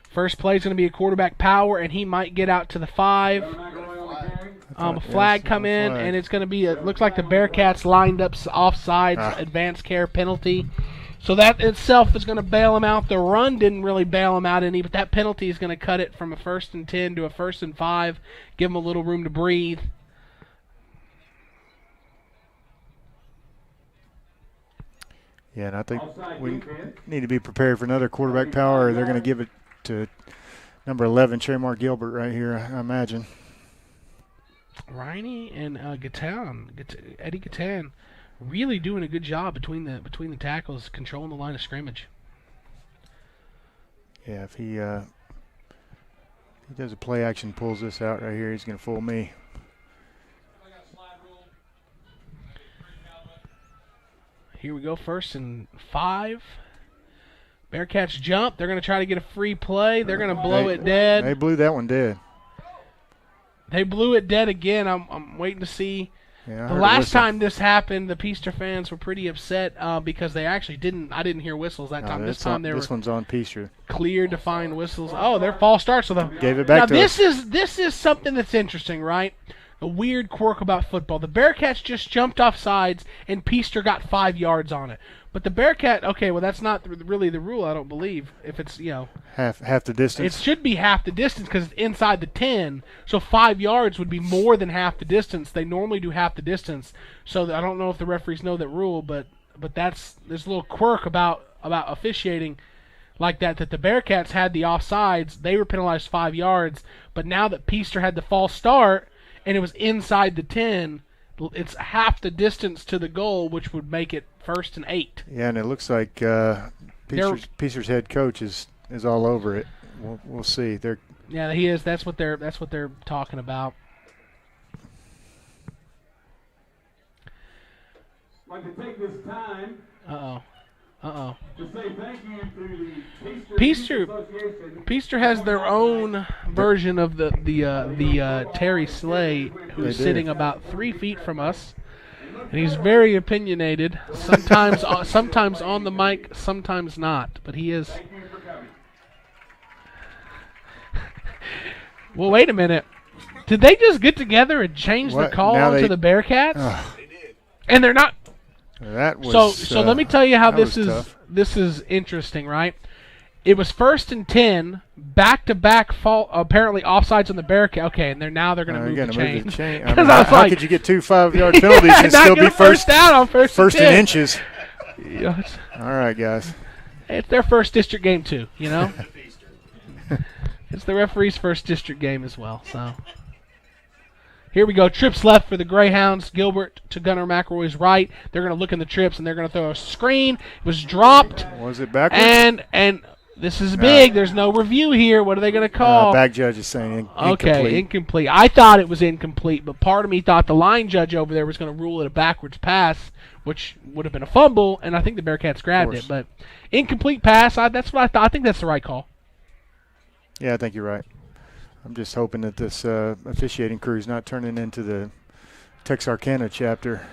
First play is going to be a quarterback power, and he might get out to the 5. A flag come in, and it's going to be. It looks like the Bearcats lined up offsides, advanced care penalty. So that itself is going to bail him out. The run didn't really bail him out any, but that penalty is going to cut it from a 1st and 10 to a 1st and 5, give him a little room to breathe. Yeah, and I think we need to be prepared for another quarterback power. They're going to give it to number 11, Tremar Gilbert, right here, I imagine. Riney and Eddie Gatan. Really doing a good job between the tackles, controlling the line of scrimmage. Yeah, if he does a play action, pulls this out right here, he's going to fool me. Here we go, 1st and 5. Bearcats jump. They're going to try to get a free play. They're going to blow it dead. They blew that one dead. They blew it dead again. I'm waiting to see. Yeah, the last time this happened, the Peaster fans were pretty upset because they actually didn't. I didn't hear whistles that time. This time this one's on Peaster. Clear, defined whistles. Oh, they're false starts. So gave it back now to this us. this is something that's interesting, right? A weird quirk about football. The Bearcats just jumped off sides and Peaster got 5 yards on it. But the Bearcat, okay, well that's not really the rule. I don't believe. If it's half the distance. It should be half the distance because it's inside the 10. So 5 yards would be more than half the distance. They normally do half the distance. So I don't know if the referees know that rule, but there's a little quirk about officiating like that the Bearcats had the offsides. They were penalized 5 yards. But now that Peaster had the false start and it was inside the 10, it's half the distance to the goal, which would make it 1st and 8. Yeah, and it looks like Peaster's head coach is all over it. We'll see. Yeah, he is. That's what they're talking about. I'd like to take this time. To say thank you to the Peaster Association. Peaster has their own version of the Terry Slay, who's sitting about 3 feet from us, and he's very opinionated. Sometimes sometimes on the mic, sometimes not, but he is. Well, wait a minute. Did they just get together and change the call to the Bearcats? They did. And they're not. That was so let me tell you how this is interesting, right? It was 1st and 10, back-to-back apparently offsides on the Bearcat. Okay, and they're going to move the chain. I mean, how could you get 2 5-yard penalties and still be first down on first and inches? Yeah, all right, guys. It's their first district game too, you know. It's the referee's first district game as well. So here we go. Trips left for the Greyhounds. Gilbert to Gunner McIlroy's right. They're going to look in the trips, and they're going to throw a screen. It was dropped. Was it backwards? And this is big. There's no review here. What are they going to call? Back judge is saying incomplete. Okay, incomplete. I thought it was incomplete, but part of me thought the line judge over there was going to rule it a backwards pass, which would have been a fumble, and I think the Bearcats grabbed it. But incomplete pass, that's what I thought. I think that's the right call. Yeah, I think you're right. I'm just hoping that this officiating crew is not turning into the Texarkana chapter.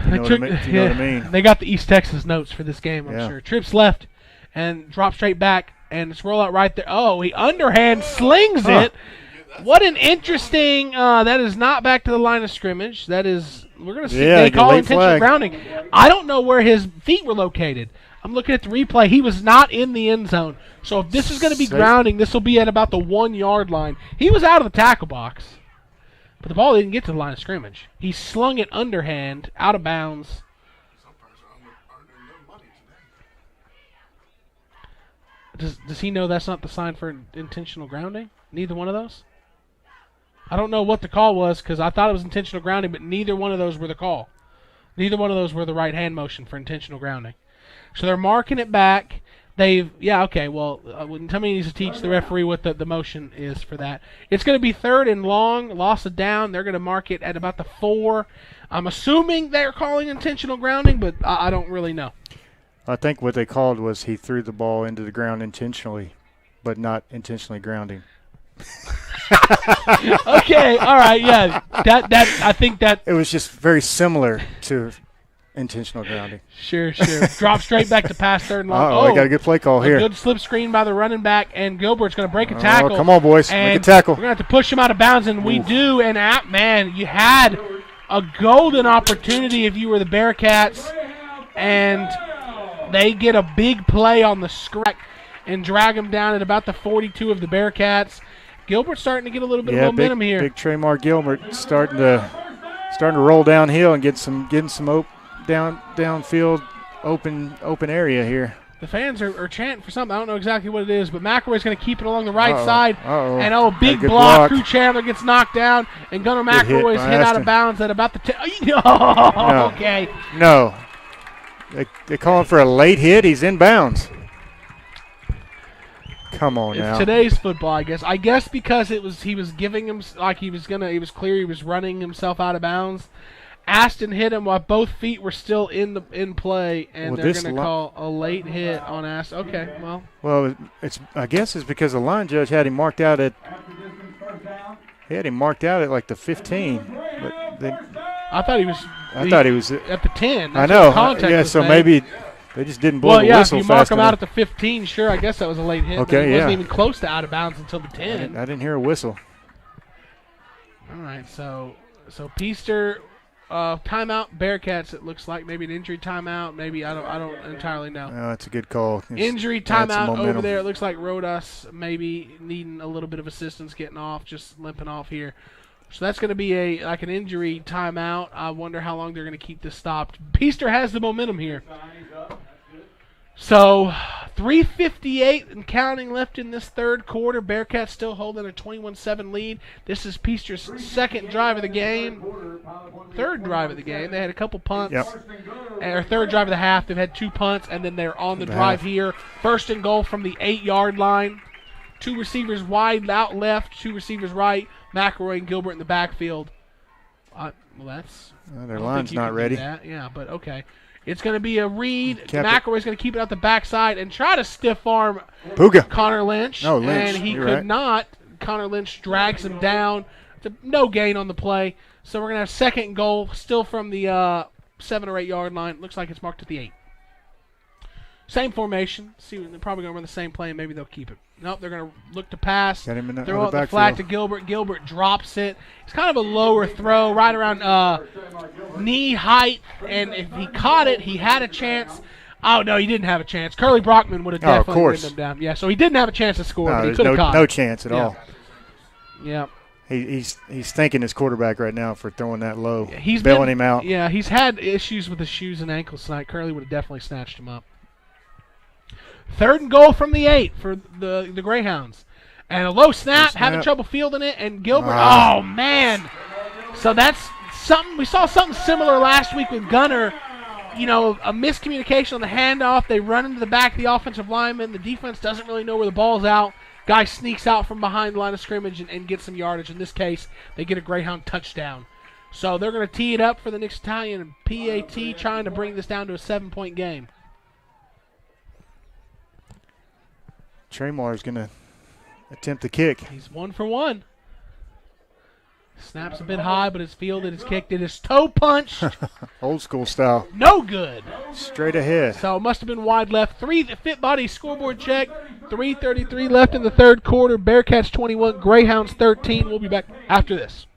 You know what I mean? They got the East Texas notes for this game, I'm sure. Trips left and drop straight back, and it's roll out right there. Oh, he underhand slings it. What an interesting that is not back to the line of scrimmage. That is, we're going to see. They call intentional grounding. I don't know where his feet were located. I'm looking at the replay. He was not in the end zone. So if this is going to be grounding, this will be at about the 1 yard line. He was out of the tackle box, but the ball didn't get to the line of scrimmage. He slung it underhand, out of bounds. Does he know that's not the sign for intentional grounding? Neither one of those? I don't know what the call was because I thought it was intentional grounding, but neither one of those were the call. Neither one of those were the right hand motion for intentional grounding. So they're marking it back. Tell me he needs to teach the referee what the motion is for that. It's going to be 3rd and long, loss of down. They're going to mark it at about the 4. I'm assuming they're calling intentional grounding, but I don't really know. I think what they called was he threw the ball into the ground intentionally, but not intentionally grounding. Okay, all right, yeah. I think that it was just very similar to intentional grounding. Sure. Drop straight back to pass 3rd and long. They got a good play call here. Good slip screen by the running back, and Gilbert's going to break a tackle. Come on, boys. Make a tackle. We're going to have to push him out of bounds, and we do. And, man, you had a golden opportunity if you were the Bearcats, and they get a big play on the scratch and drag him down at about the 42 of the Bearcats. Gilbert's starting to get a little bit of momentum here. Big Tremar Gilbert starting to roll downhill and getting some downfield open area here. The fans are chanting for something. I don't know exactly what it is, but McIlroy's going to keep it along the right side. And big block. Crew Chandler gets knocked down, and Gunner McIlroy's hit out of bounds at about the okay. No. They're calling for a late hit. He's in bounds. Come on now. It's today's football, I guess. I guess because he was giving him it was clear he was running himself out of bounds. Asten hit him while both feet were still in play, and they're going to call a late hit on Asten. Okay, well. Well, I guess it's because the line judge had him marked out at He had him marked out at like the 15, but they, I thought he was at the 10. I That's know. what contact Yeah, was so made. maybe they just didn't blow the whistle if you mark fast him enough. out at the 15, sure, I guess that was a late hit. Okay, but he wasn't yeah. even close to out of bounds until the 10. I didn't hear a whistle. All right, so Peaster timeout. Bearcats. It looks like maybe an injury timeout. Maybe I don't entirely know. No, that's a good call. Injury Add some timeout over momentum. there. It looks like Rodas maybe needing a little bit of assistance getting off, just limping off here. So that's going to be an injury timeout. I wonder how long they're going to keep this stopped. Peaster has the momentum here. So 3:58 and counting left in this third quarter. Bearcats still holding a 21-7 lead. This is Peaster's second drive of the game. Third drive of the game. They had a couple punts. Or third drive of the half. They've had 2 punts, and then they're on the drive here. First and goal from the 8-yard line. 2 receivers wide out left, 2 receivers right. McIlroy and Gilbert in the backfield. Their line's not ready. Yeah, but okay. It's going to be a read. McIlroy's going to keep it out the backside and try to stiff arm Connor Lynch. No, Lynch. And he You're could right. not. Connor Lynch drags him down. No gain on the play. So we're going to have second and goal still from the 7 or 8 yard line. Looks like it's marked at the 8. Same formation. See, they're probably going to run the same play and maybe they'll keep it. Nope, they're going to look to pass. Got him in the Throw out the backfield. flat to Gilbert. Gilbert drops it. It's kind of a lower throw, right around knee height. And if he caught it, he had a chance. Oh, no, he didn't have a chance. Curly Brockman would have definitely ridden him down. Yeah, so he didn't have a chance to score, but he could have caught it. No chance at all. Yeah. He's thanking his quarterback right now for throwing that low, He's bailing him out. Yeah, he's had issues with his shoes and ankles tonight. Curly would have definitely snatched him up. Third and goal from the 8 for the Greyhounds. And a low snap, having trouble fielding it, and Gilbert, oh, man. So that's something, we saw something similar last week with Gunter. You know, a miscommunication on the handoff. They run into the back of the offensive lineman. The defense doesn't really know where the ball's out. Guy sneaks out from behind the line of scrimmage and gets some yardage. In this case, they get a Greyhound touchdown. So they're going to tee it up for the Nick Italian and PAT, trying to bring this down to a 7-point game. Tremar is going to attempt the kick. He's 1 for 1. Snaps a bit high, but it's fielded, it's kicked, it is toe punched. Old school style. No good. Straight ahead. So it must have been wide left. 3 fit body scoreboard check. 3:33 left in the third quarter. Bearcats 21, Greyhounds 13. We'll be back after this.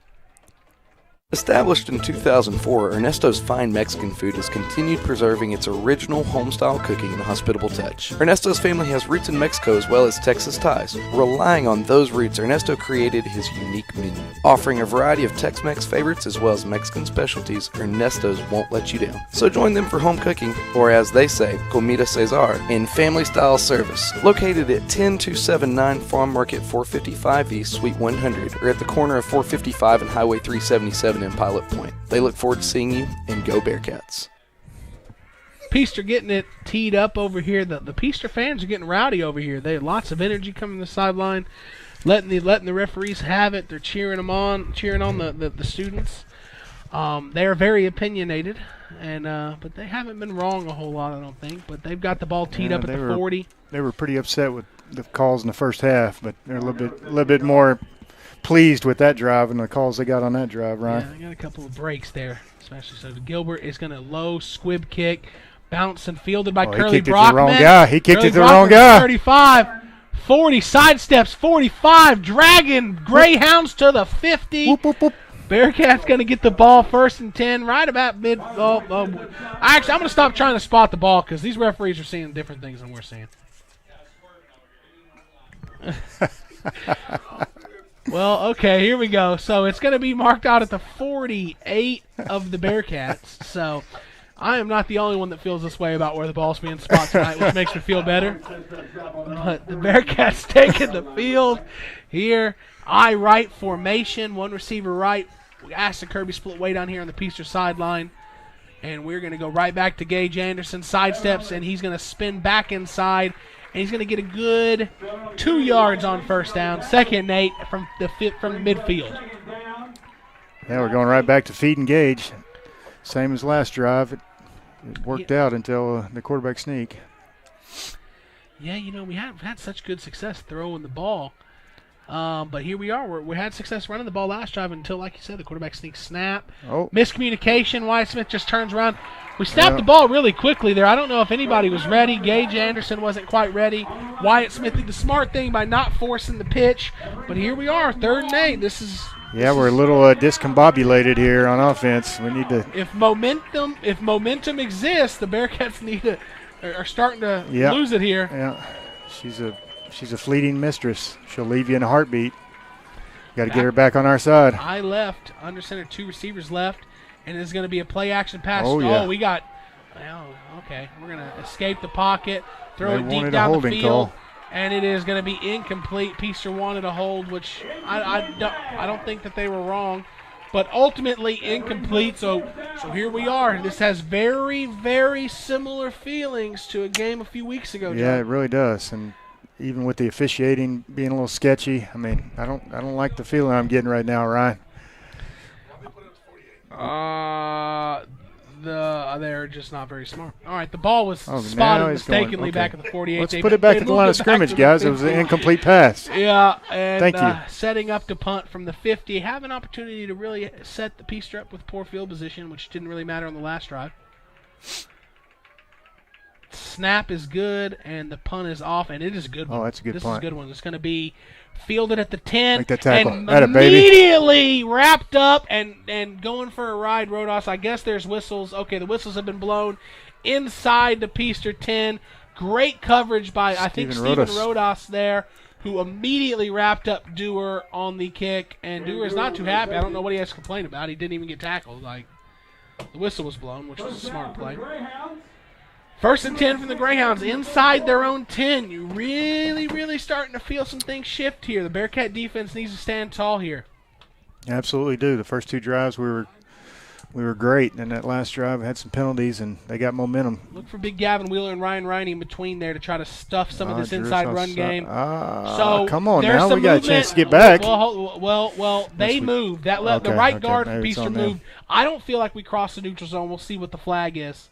Established in 2004, Ernesto's Fine Mexican Food has continued preserving its original home-style cooking and hospitable touch. Ernesto's family has roots in Mexico as well as Texas ties. Relying on those roots, Ernesto created his unique menu. Offering a variety of Tex-Mex favorites as well as Mexican specialties, Ernesto's won't let you down. So join them for home cooking, or as they say, Comida Cesar, in family-style service. Located at 10279 Farm Market 455 East, Suite 100, or at the corner of 455 and Highway 377 in Pilot Point. They look forward to seeing you, and go Bearcats. Peaster getting it teed up over here. The Peaster fans are getting rowdy over here. They have lots of energy coming to the sideline, letting the referees have it. They're cheering on the students. They are very opinionated, and but they haven't been wrong a whole lot, I don't think. But they've got the ball teed up at the 40. They were pretty upset with the calls in the first half, but they're a little bit more pleased with that drive and the calls they got on that drive, Ryan. Yeah, they got a couple of breaks there, especially. So Gilbert is going to low squib kick, bounce and fielded by Curly Brockman. He kicked it to the wrong guy. 35, 40, sidesteps, 45, dragging Greyhounds to the 50. Whoop, whoop, whoop. Bearcats going to get the ball first and 10, right about mid. Actually, I'm going to stop trying to spot the ball because these referees are seeing different things than we're seeing. Well, okay, here we go. So it's going to be marked out at the 48 of the Bearcats. So I am not the only one that feels this way about where the ball's being spotted tonight, which makes me feel better. But the Bearcats taking the field here. I right formation, 1 receiver right. Asten Kirby split way down here on the Peaster sideline. And we're going to go right back to Gage Anderson. Sidesteps, and he's going to spin back inside. And he's going to get a good 2 yards on first down. 2nd and 8 from the midfield. Yeah, we're going right back to feed and Gage. Same as last drive. It worked out until the quarterback sneak. Yeah, we haven't had such good success throwing the ball. But here we are. We had success running the ball last drive until, like you said, the quarterback sneaks snap. Oh. Miscommunication. Wyatt Smith just turns around. We snapped the ball really quickly there. I don't know if anybody was ready. Gage Anderson wasn't quite ready. Wyatt Smith did the smart thing by not forcing the pitch. But here we are, 3rd and 8. We're a little discombobulated here on offense. We need to. If momentum exists, the Bearcats are starting to lose it here. Yeah, she's a fleeting mistress. She'll leave you in a heartbeat. Got to get her back on our side. I left under center, 2 receivers left, and it's going to be a play action pass. Oh, yeah. We got. Okay, we're going to escape the pocket, throw it deep a down the holding field. Call. And it is going to be incomplete. Peaster wanted a hold, which I don't think that they were wrong, but ultimately incomplete. So here we are. This has very, very similar feelings to a game a few weeks ago, John. Yeah, it really does. And even with the officiating being a little sketchy, I mean, I don't like the feeling I'm getting right now, Ryan. They're just not very smart. All right, the ball was spotted mistakenly back at the 48. Let's put it back at the line of scrimmage, guys. It was an incomplete pass. Yeah, and thank you. Setting up to punt from the 50. Have an opportunity to really set the Peaster up with poor field position, which didn't really matter on the last drive. Snap is good, and the punt is off, and it is a good one. Oh, that's a good punt. This is a good one. It's going to be fielded at the 10. Make that tackle. And Atta, immediately wrapped up and going for a ride, Rodas. I guess there's whistles. Okay, the whistles have been blown inside the Peaster 10. Great coverage by, I think, Stephen Rodas there, who immediately wrapped up Dewar on the kick. And Dewar is not too happy. I don't know what he has to complain about. He didn't even get tackled. Like, the whistle was blown, which was a smart play. 1st and 10 from the Greyhounds inside their own 10. You really starting to feel some things shift here. The Bearcat defense needs to stand tall here. Absolutely do. The first 2 drives we were great, and that last drive had some penalties, and they got momentum. Look for big Gavin Wheeler and Ryan Riney in between there to try to stuff some of this inside run game. So come on now, we got a chance to get back. Well, they moved. The right guard for Peaster moved. I don't feel like we crossed the neutral zone. We'll see what the flag is.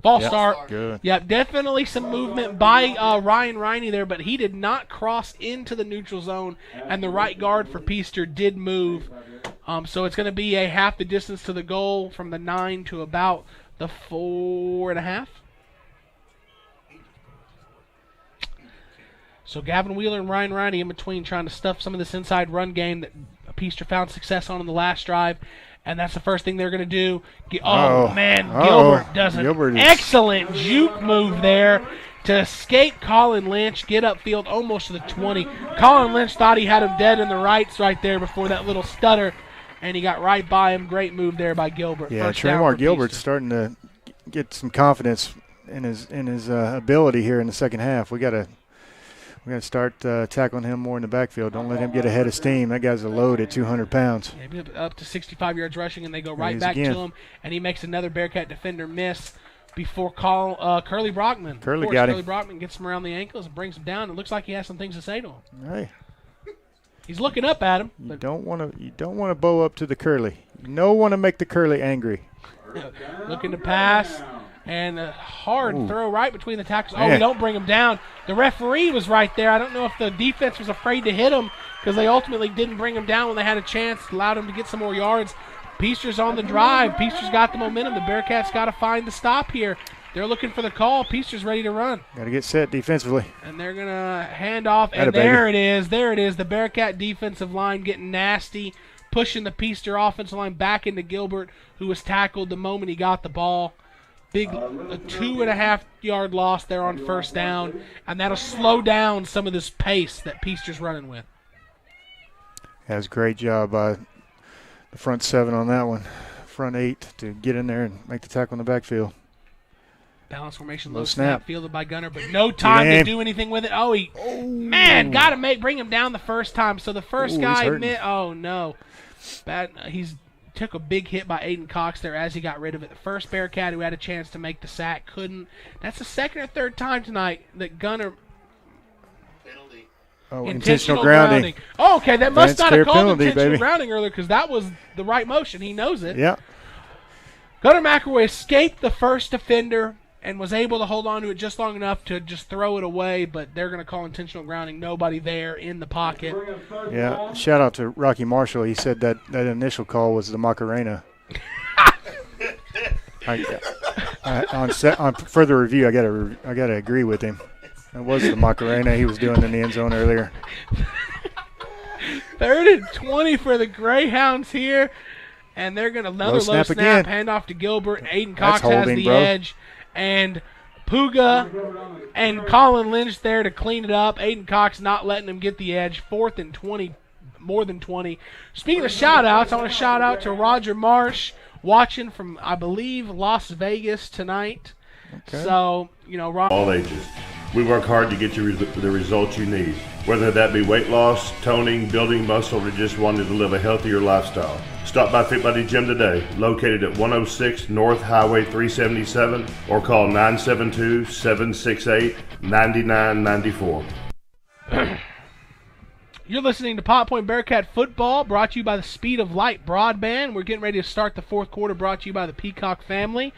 False start. Good. Yep, definitely some movement by Ryan Riney there, but he did not cross into the neutral zone, and the right guard for Peaster did move. So it's going to be a half the distance to the goal from the 9 to about the 4.5. So Gavin Wheeler and Ryan Riney in between trying to stuff some of this inside run game that Peaster found success on in the last drive. And that's the first thing they're going to do. Gilbert does an excellent juke move there to escape Colin Lynch, get upfield almost to the 20. Colin Lynch thought he had him dead in the rights right there before that little stutter, and he got right by him. Great move there by Gilbert. Yeah, Tremar Gilbert's starting to get some confidence in his ability here in the second half. We got to start tackling him more in the backfield. Don't let him get ahead of steam. That guy's a load at 200 pounds. Yeah, up to 65 yards rushing, and they go right back to him, and he makes another Bearcat defender miss before Curly Brockman. Curly got him. Curly Brockman gets him around the ankles and brings him down. It looks like he has some things to say to him. Hey. He's looking up at him. You don't want to bow up to the Curly. You don't want to make the Curly angry. Looking to pass. And a hard throw right between the tackles. Oh, we don't bring him down. The referee was right there. I don't know if the defense was afraid to hit him because they ultimately didn't bring him down when they had a chance, allowed him to get some more yards. Peaster's on the drive. Peaster's got the momentum. The Bearcats got to find the stop here. They're looking for the call. Peaster's ready to run. Got to get set defensively. And they're going to hand off. And there it is. There it is. The Bearcat defensive line getting nasty, pushing the Peaster offensive line back into Gilbert, who was tackled the moment he got the ball. Big 2.5 yard loss there on first down, and that'll slow down some of this pace that Peaster's running with. That's a great job by the front 7 on that one. Front 8 to get in there and make the tackle in the backfield. Balance formation, low snap fielded by Gunner, but no time to do anything with it. Got to bring him down the first time. So the first guy, bad. He's took a big hit by Aydon Cox there as he got rid of it. The first Bearcat who had a chance to make the sack couldn't. That's the second or third time tonight that Gunner. Intentional grounding. Oh, okay, that must not have called intentional grounding earlier because that was the right motion. He knows it. Yeah. Gunner McIlroy escaped the first defender and was able to hold on to it just long enough to just throw it away, but they're going to call intentional grounding. Nobody there in the pocket. Yeah, shout out to Rocky Marshall. He said that initial call was the Macarena. On further review, I gotta agree with him. It was the Macarena he was doing in the end zone earlier. 3rd and 20 for the Greyhounds here, and they're going to another low snap, handoff to Gilbert. Aydon Cox has the edge, and Puga and Colin Lynch there to clean it up. Aydon Cox not letting him get the edge. 4th and 20, more than 20. Speaking of shout-outs, I want to shout out to Roger Marsh, watching from, I believe, Las Vegas tonight. Okay. So, all ages. We work hard to get you the results you need, whether that be weight loss, toning, building muscle, or just wanting to live a healthier lifestyle. Stop by Fit Buddy Gym today, located at 106 North Highway 377, or call 972-768-9994. You're listening to Pot Point Bearcat Football, brought to you by the Speed of Light Broadband. We're getting ready to start the 4th quarter, brought to you by the Peacock family.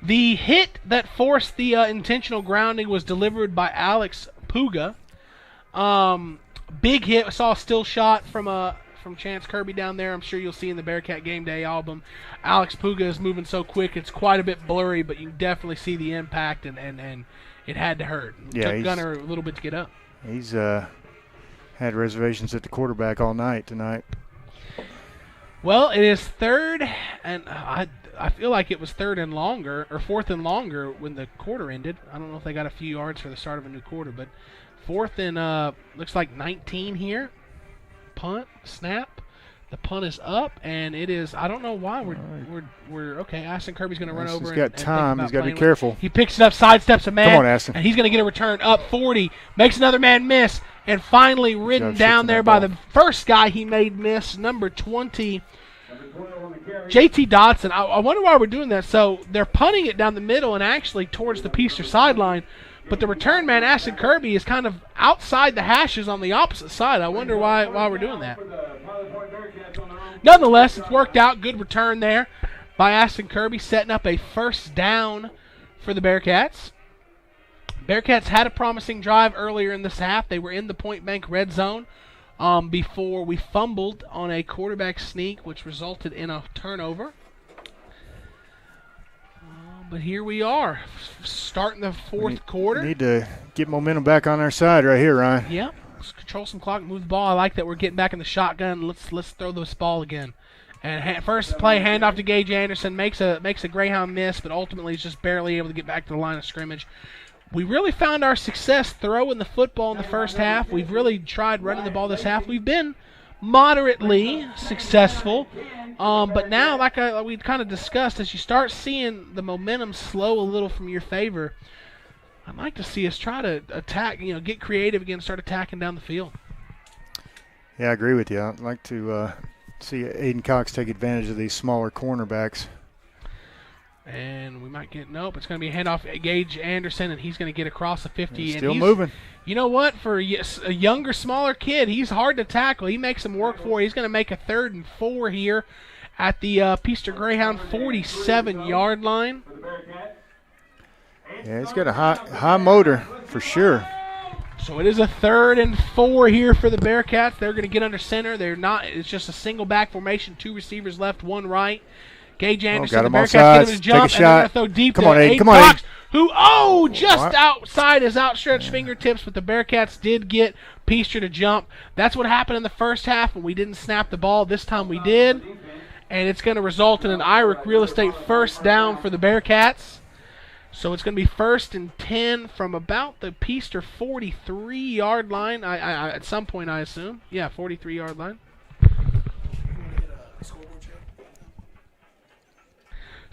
The hit that forced the intentional grounding was delivered by Alex Puga. Big hit. I saw a still shot from Chance Kirby down there. I'm sure you'll see in the Bearcat Game Day album. Alex Puga is moving so quick, it's quite a bit blurry, but you can definitely see the impact, and it had to hurt. It took Gunner a little bit to get up. He's had reservations at the quarterback all night tonight. Well, it is 3rd, and I feel like it was 3rd and longer, or 4th and longer when the quarter ended. I don't know if they got a few yards for the start of a new quarter, but 4th and looks like 19 here. Punt, snap. The punt is up, and it is. I don't know why we're okay. Asten Kirby's going to run over. He's got time. He's got to be careful. He picks it up, sidesteps a man. Come on, Asten. And he's going to get a return up 40. Makes another man miss, and finally ridden down there by the first guy he made miss, number 20. JT Dotson. I wonder why we're doing that. So they're punting it down the middle and actually towards the Peaster sideline, but the return man, Asten Kirby, is kind of outside the hashes on the opposite side. I wonder why we're doing that. Nonetheless, it's worked out. Good return there by Asten Kirby, setting up a 1st down for the Bearcats. Bearcats had a promising drive earlier in this half. They were in the point bank red zone. Before we fumbled on a quarterback sneak, which resulted in a turnover. But here we are, starting the 4th quarter. Need to get momentum back on our side right here, Ryan. Yep. Let's control some clock, move the ball. I like that we're getting back in the shotgun. Let's throw this ball again. And first play, handoff to Gage Anderson, makes a Greyhound miss, but ultimately he's just barely able to get back to the line of scrimmage. We really found our success throwing the football in the first half. We've really tried running the ball this half. We've been moderately successful, but now, like we kind of discussed, as you start seeing the momentum slow a little from your favor, I'd like to see us try to attack, get creative again, start attacking down the field. Yeah, I agree with you. I'd like to see Aydon Cox take advantage of these smaller cornerbacks. And we might get, nope, it's going to be a handoff at Gage Anderson, and he's going to get across the 50. He's still moving. You know what? For a younger, smaller kid, he's hard to tackle. He makes him work for it. He's going to make a 3rd and 4 here at the Peaster Greyhound 47-yard line. Yeah, he's got a high motor for sure. So it is a 3rd and 4 here for the Bearcats. They're going to get under center. It's just a single back formation, 2 receivers left, 1 right. Gage Anderson, the Bearcats get him to jump, and they're going to throw deep to Aydon Cox, who, just outside his outstretched fingertips, but the Bearcats did get Peaster to jump. That's what happened in the first half when we didn't snap the ball. This time we did, and it's going to result in an Irick Real Estate 1st down for the Bearcats. So it's going to be 1st and 10 from about the Peaster 43-yard line. At some point, I assume. Yeah, 43-yard line.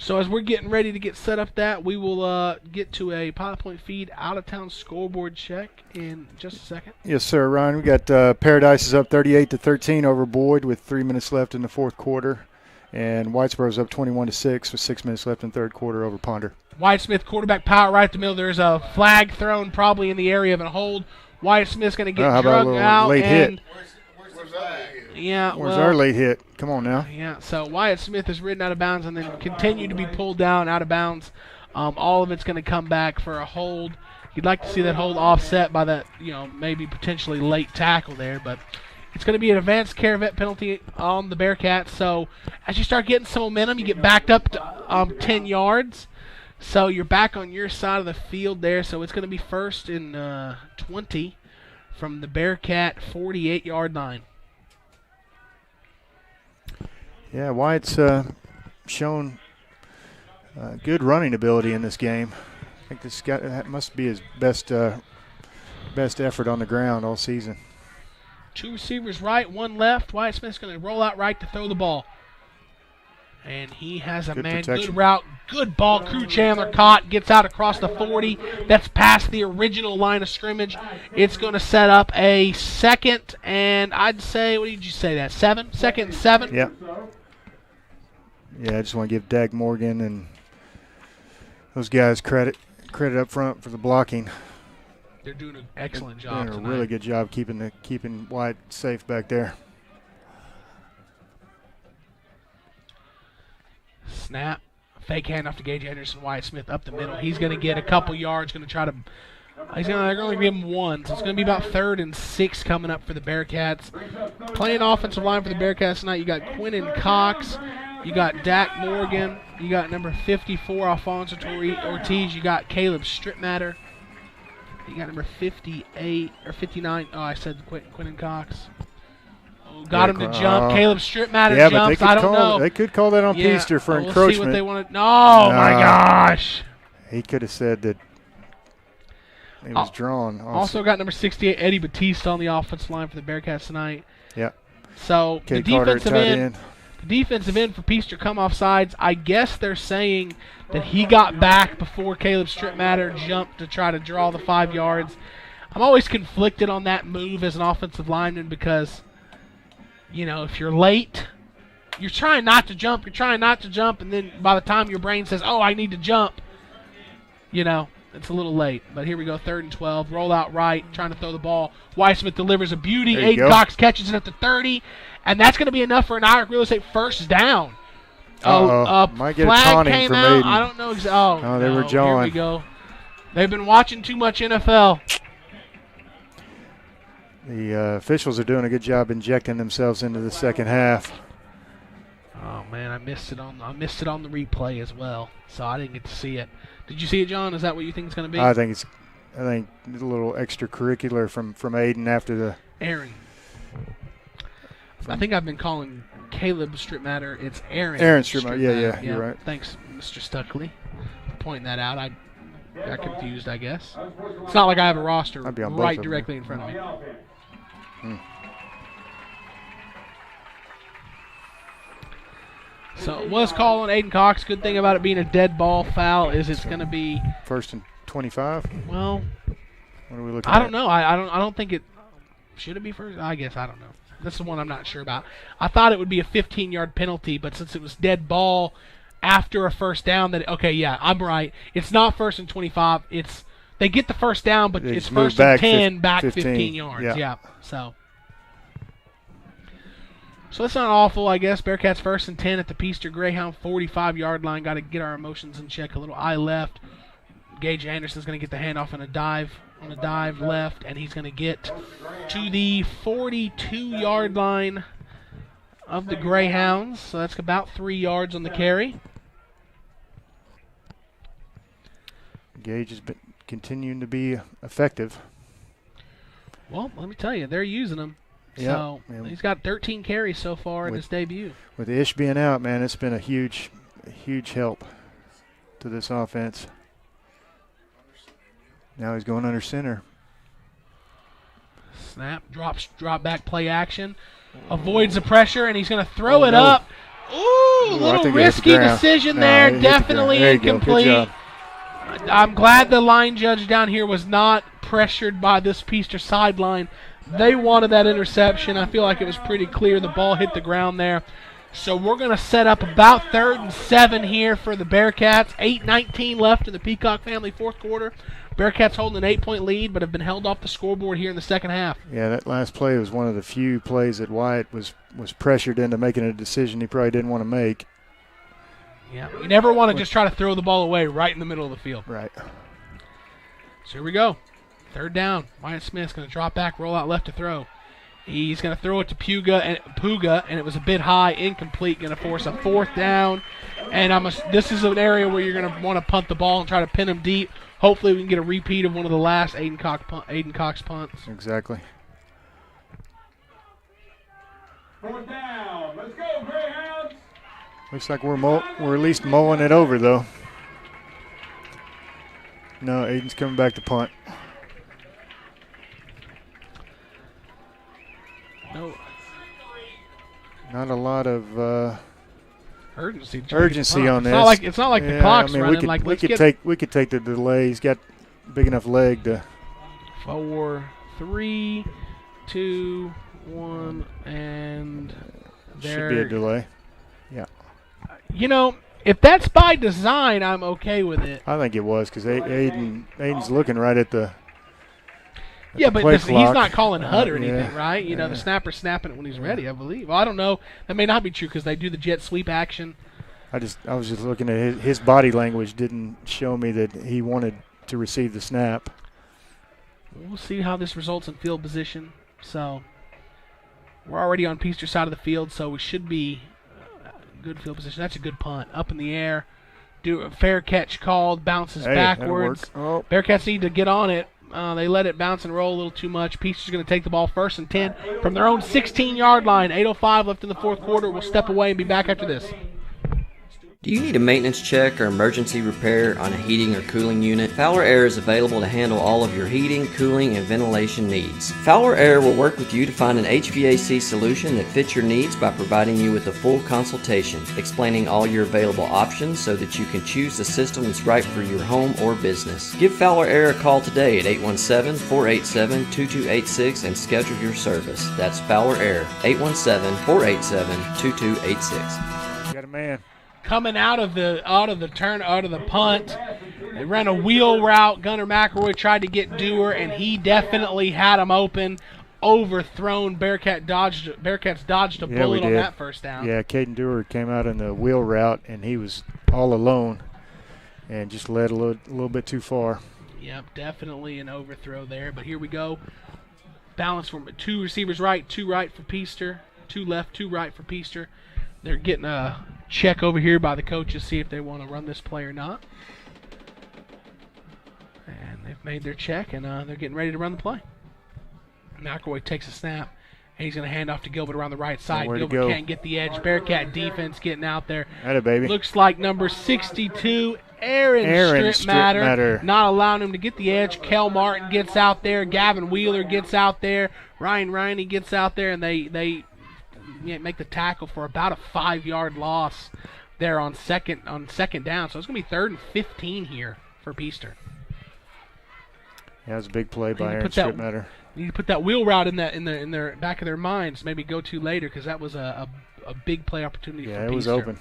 So as we're getting ready to get set up we will get to a Pilot Point Feed out-of-town scoreboard check in just a second. Yes, sir, Ryan. We got Paradise is up 38-13 over Boyd with 3 minutes left in the 4th quarter. And Whitesboro's up 21-6 with 6 minutes left in the 3rd quarter over Ponder. Wyatt Smith, quarterback power right at the middle. There's a flag thrown probably in the area of a hold. Wyatt Smith's going to get drugged out. Late hit? Where's that? Yeah, Where's our late hit? Come on now. Yeah, so Wyatt Smith is ridden out of bounds and then continued to be pulled down out of bounds. All of it's going to come back for a hold. You'd like to see that hold offset by that, maybe potentially late tackle there, but it's going to be an advanced care vet penalty on the Bearcats. So as you start getting some momentum, you get backed up to 10 yards. So you're back on your side of the field there. So it's going to be first and 20 from the Bearcat 48-yard line. Yeah, Wyatt's shown good running ability in this game. I think that must be his best effort on the ground all season. 2 receivers right, 1 left. Wyatt Smith's going to roll out right to throw the ball. And he has a good route, good ball. Crew Chandler caught, gets out across the 40. That's past the original line of scrimmage. It's going to set up a second, and I'd say, what did you say that, 7? Second and 7? Yeah. Yeah, I just want to give Dag Morgan and those guys credit up front for the blocking. They're doing an excellent job tonight. A really good job keeping Wyatt safe back there. Snap, fake handoff to Gage Anderson. Wyatt Smith up the middle. He's going to get a couple yards. Going to try to. They're going to give him 1, so it's going to be about 3rd and 6 coming up for the Bearcats. Playing offensive line for the Bearcats tonight, you got Aydon Cox, you got Dak Morgan, you got number 54 Alfonso Ortiz, you got Caleb Stripmatter. You got number 58 or 59. Oh, I said Aydon Cox. Oh, got him to jump. Caleb Stripmatter jumps. I don't know. They could call that on Peaster for encroachment. We'll see what they want to. Oh my gosh! He could have said that he was drawn. Also got number 68 Eddie Batista on the offensive line for the Bearcats tonight. Yeah. So the defensive end for Peaster come off sides. I guess they're saying that he got back before Caleb Stripmatter jumped to try to draw the 5 yards. I'm always conflicted on that move as an offensive lineman because, if you're late, you're trying not to jump, and then by the time your brain says, oh, I need to jump, it's a little late. But here we go, 3rd and 12, roll out right, trying to throw the ball. Wyatt Smith delivers a beauty. Aydon Cox catches it at the 30, and that's going to be enough for an Irish Real Estate first down. Might get a taunting from Aydon. I don't know exactly. They were jawing. Here we go. They've been watching too much NFL. The officials are doing a good job injecting themselves into the second half. Oh man, I missed it on the replay as well, so I didn't get to see it. Did you see it, John? Is that what you think it's going to be? I think a little extracurricular from Aydon after the Aaron. I think I've been calling Caleb Stripmatter. It's Aaron. Aaron Stripmatter. Yeah, you're right. Thanks, Mr. Stuckley, for pointing that out. I got confused, I guess. It's not like I have a roster right directly in front of me. So it was called on Aydon Cox. Good thing about it being a dead ball foul is it's going to be 1st and 25. Well, what are we looking at? I don't know. I don't think it should it be first. I guess I don't know. This is one I'm not sure about. I thought it would be a 15-yard penalty, but since it was dead ball after a first down, I'm right. It's not 1st and 25. They get the first down, but it's 1st and 10, back 15 yards. Yeah. So that's not awful, I guess. Bearcats 1st and 10 at the Peaster Greyhound 45-yard line. Got to get our emotions in check. A little eye left. Gage Anderson's going to get the handoff on a dive left, and he's going to get to the 42-yard line of the Greyhounds. So that's about 3 yards on the carry. Gage has been continuing to be effective. Well, let me tell you, they're using him. So he's got 13 carries so far in his debut. With Ish being out, man, it's been a huge help to this offense. Now he's going under center. Snap, drop back, play action. Avoids the pressure, and he's going to throw it up. Ooh, little risky decision there. Definitely incomplete. I'm glad the line judge down here was not pressured by this Peaster sideline. They wanted that interception. I feel like it was pretty clear the ball hit the ground there. So we're going to set up about 3rd and 7 here for the Bearcats. 8:19 left in the Peacock family 4th quarter. Bearcats holding an 8-point lead, but have been held off the scoreboard here in the second half. Yeah, that last play was one of the few plays that Wyatt was pressured into making a decision he probably didn't want to make. Yeah, you never want to just try to throw the ball away right in the middle of the field. Right. So here we go. 3rd down. Wyatt Smith's going to drop back, roll out left to throw. He's going to throw it to Puga, and it was a bit high, incomplete. Going to force a 4th down. And this is an area where you're going to want to punt the ball and try to pin him deep. Hopefully we can get a repeat of one of the last Aydon Cox punts. Exactly. 4th down. Let's go, Greyhounds. Looks like we're at least mowing it over, though. No, Aydon's coming back to punt. No. Not a lot of urgency on this. It's not like the clock's running. We could take the delay. He's got big enough leg to. 4, 3, 2, 1, and there. Should be a delay. Yeah. You know, if that's by design, I'm okay with it. I think it was because Aydon's looking right at the. Yeah, but he's not calling HUD or anything, right? You know, the snapper's snapping it when he's ready, I believe. Well, I don't know. That may not be true because they do the jet sweep action. I was just looking at his body language didn't show me that he wanted to receive the snap. We'll see how this results in field position. So we're already on Peaster's side of the field, so we should be good field position. That's a good punt. Up in the air. Do a fair catch called. Bounces backwards. Oh. Bearcats need to get on it. They let it bounce and roll a little too much. Peaster's going to take the ball 1st and 10 from their own 16-yard line. 8:05 left in the 4th quarter. We'll step away and be back after this. Do you need a maintenance check or emergency repair on a heating or cooling unit? Fowler Air is available to handle all of your heating, cooling, and ventilation needs. Fowler Air will work with you to find an HVAC solution that fits your needs by providing you with a full consultation, explaining all your available options so that you can choose the system that's right for your home or business. Give Fowler Air a call today at 817-487-2286 and schedule your service. That's Fowler Air, 817-487-2286. Got a man. Coming out of the punt, they ran a wheel route. Gunner McIlroy tried to get Dewar, and he definitely had him open. Overthrown. Bearcats dodged a bullet on that 1st down. Yeah, Caden Dewar came out in the wheel route, and he was all alone, and just led a little bit too far. Yep, definitely an overthrow there. But here we go. Balance from 2 receivers right, 2 right for Peaster, 2 left, 2 right for Peaster. They're getting a check over here by the coaches, see if they want to run this play or not. And they've made their check, and they're getting ready to run the play. McIlroy takes a snap, and he's going to hand off to Gilbert around the right side. Gilbert can't get the edge. Bearcat defense getting out there. Atta baby. Looks like number 62, Aaron Strittmatter, not allowing him to get the edge. Kel Martin gets out there. Gavin Wheeler gets out there. Ryan Riney gets out there, and they make the tackle for about a 5-yard loss there on second down. So it's going to be 3rd and 15 here for Peaster. Yeah, it was a big play by Aaron Strittmatter. You need to put that wheel route in their back of their minds. Maybe go to later because that was a big play opportunity for Peaster. Yeah, it was open.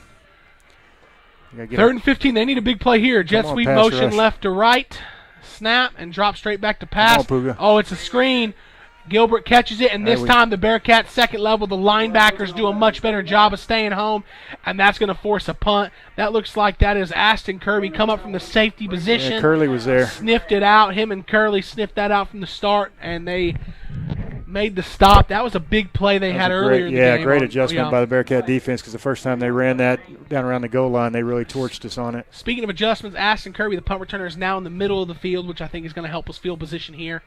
3rd and 15. They need a big play here. Jet sweep motion left to right. Snap and drop straight back to pass. Oh, it's a screen. Gilbert catches it, and this time the Bearcats second level, the linebackers do a much better job of staying home, and that's going to force a punt. That looks like that is Asten Kirby come up from the safety position. Yeah, Curley was there. Sniffed it out. Him and Curley sniffed that out from the start, and they made the stop. That was a big play they had earlier in the game. Yeah, great adjustment by the Bearcat defense because the first time they ran that down around the goal line, they really torched us on it. Speaking of adjustments, Asten Kirby, the punt returner, is now in the middle of the field, which I think is going to help us field position here.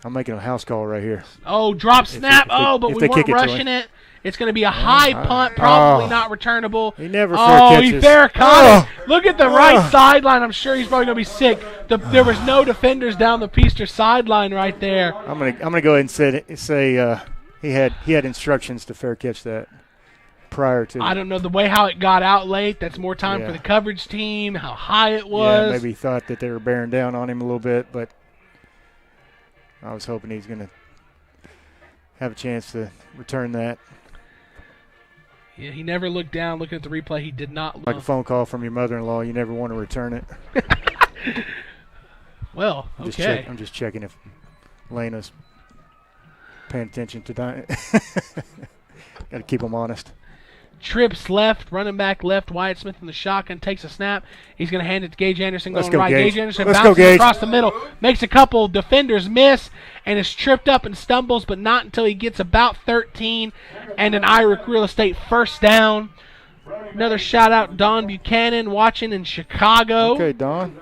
I'm making a house call right here. Oh, drop snap. But we weren't rushing it. It's going to be a high punt, probably not returnable. He never fair catches. He fair caught it. Look at the right sideline. I'm sure he's probably going to be sick. There was no defenders down the Peaster sideline right there. I'm gonna go ahead and say he had instructions to fair catch that prior to. I don't know the way how it got out late. That's more time for the coverage team. How high it was. Yeah, maybe he thought that they were bearing down on him a little bit, but I was hoping he's going to have a chance to return that. Yeah, he never looked down. Looking at the replay, he did not look. Like a phone call from your mother-in-law, you never want to return it. Well, okay. I'm just checking if Lena's paying attention to that. Got to keep them honest. trips left, running back left. Wyatt Smith in the shotgun takes a snap. He's going to hand it to Gage Anderson going right. Gage Anderson bounces across the middle, makes a couple defenders miss, and is tripped up and stumbles, but not until he gets about 13 and an Irish Real Estate first down. Another shout out, Don Buchanan, watching in Chicago. Okay, Don.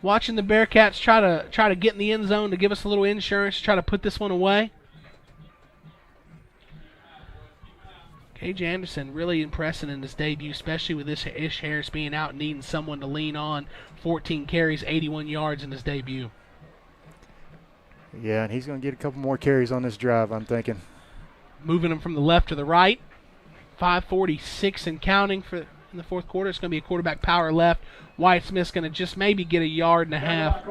Watching the Bearcats try to get in the end zone to give us a little insurance, try to put this one away. Gage Anderson really impressing in his debut, especially with this Ish Harris being out and needing someone to lean on. 14 carries, 81 yards in his debut. Yeah, and he's going to get a couple more carries on this drive, I'm thinking. Moving him from the left to the right. 5:46 and counting in the fourth quarter. It's going to be a quarterback power left. Wyatt Smith's going to just maybe get a yard and a half.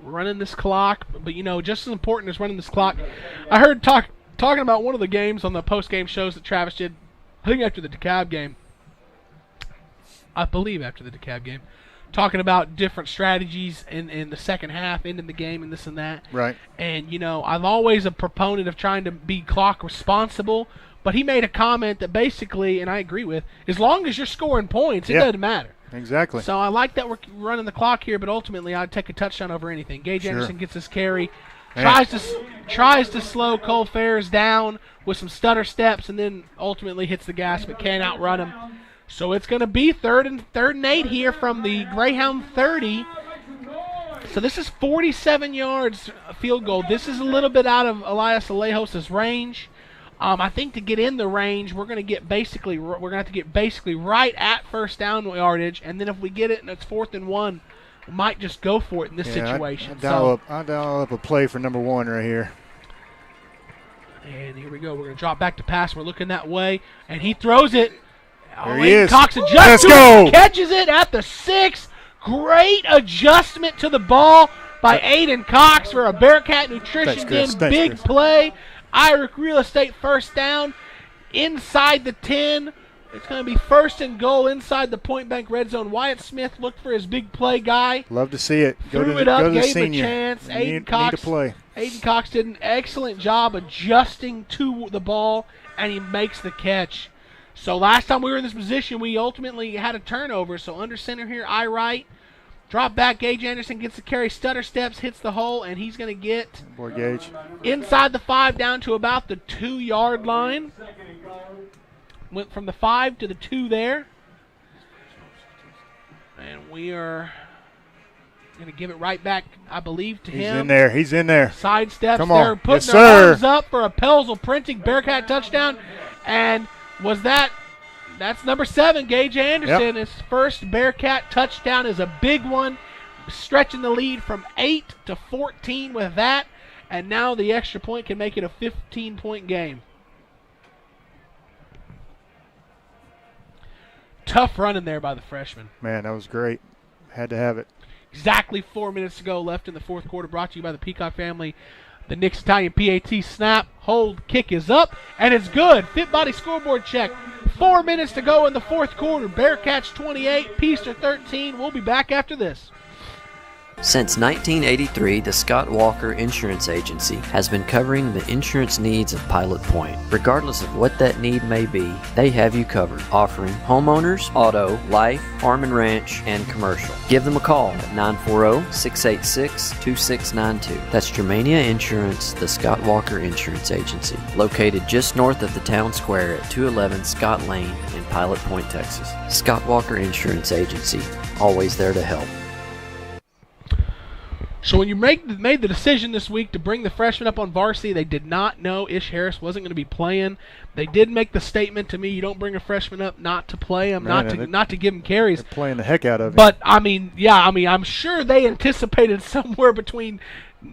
Running this clock, but just as important as running this clock, I heard talking about one of the games on the post-game shows that Travis did, I think after the DeKalb game, talking about different strategies in the second half, ending the game and this and that. Right. And, I'm always a proponent of trying to be clock responsible, but he made a comment that basically, and I agree with, as long as you're scoring points, it doesn't matter. Exactly. So I like that we're running the clock here, but ultimately I'd take a touchdown over anything. Gage Anderson gets his carry, tries to slow Cole Ferris down with some stutter steps, and then ultimately hits the gas but can't outrun him. So it's going to be third and 8 here from the Greyhound 30. So this is 47 yards field goal. This is a little bit out of Elias Alejos' range. I think to get in the range, we're going to have to get basically right at first down yardage, and then if we get it and it's 4th and 1, we might just go for it in this situation. I'll dial up a play for number 1 right here. And here we go. We're going to drop back to pass. We're looking that way, and he throws it. There he is. Cox adjusts to it, catches it at the 6. Great adjustment to the ball by Aydon Cox for a Bearcat Nutrition Den big play. Irish Real Estate first down inside the 10. It's going to be 1st and goal inside the Point Bank red zone. Wyatt Smith looked for his big play guy. Love to see it. Threw it up, gave him a chance. Aydon Cox did an excellent job adjusting to the ball, and he makes the catch. So last time we were in this position, we ultimately had a turnover. So under center here, I right. Drop back, Gage Anderson gets the carry, stutter steps, hits the hole, and he's going to get Gage inside the 5 down to about the 2-yard line. Went from the 5 to the 2 there. And we are going to give it right back, I believe, to him. He's in there. Side steps. Come on. They're putting their arms up for a Pelzel Printing Bearcat touchdown. And that's number 7, Gage Anderson. His first Bearcat touchdown is a big one, stretching the lead from 8 to 14 with that, and now the extra point can make it a 15-point game. Tough running there by the freshman. Man, that was great. Had to have it. Exactly 4 minutes to go left in the fourth quarter, brought to you by the Peacock family. The Nick's Italian PAT snap, hold, kick is up, and it's good. Fit body scoreboard check. 4 minutes to go in the fourth quarter. Bearcats 28, Peaster 13. We'll be back after this. Since 1983, the Scott Walker Insurance Agency has been covering the insurance needs of Pilot Point. Regardless of what that need may be, they have you covered, offering homeowners, auto, life, farm and ranch, and commercial. Give them a call at 940-686-2692. That's Germania Insurance, the Scott Walker Insurance Agency, located just north of the town square at 211 Scott Lane in Pilot Point, Texas. Scott Walker Insurance Agency, always there to help. So when you made the decision this week to bring the freshman up on varsity, they did not know Ish Harris wasn't going to be playing. They did make the statement to me, you don't bring a freshman up not to play him, not to give him carries. They're playing the heck out of him. But, I'm sure they anticipated somewhere between,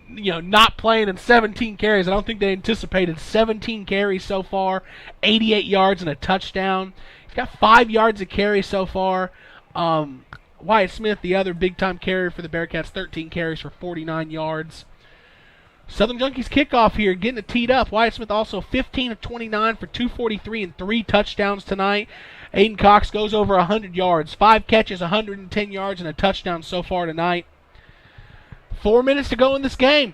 not playing and 17 carries. I don't think they anticipated 17 carries so far, 88 yards and a touchdown. He's got 5 yards of carry so far. Wyatt Smith, the other big-time carrier for the Bearcats, 13 carries for 49 yards. Southern Junkies kickoff here, getting it teed up. Wyatt Smith also 15 of 29 for 243 and 3 touchdowns tonight. Aydon Cox goes over 100 yards. 5 catches, 110 yards, and a touchdown so far tonight. 4 minutes to go in this game.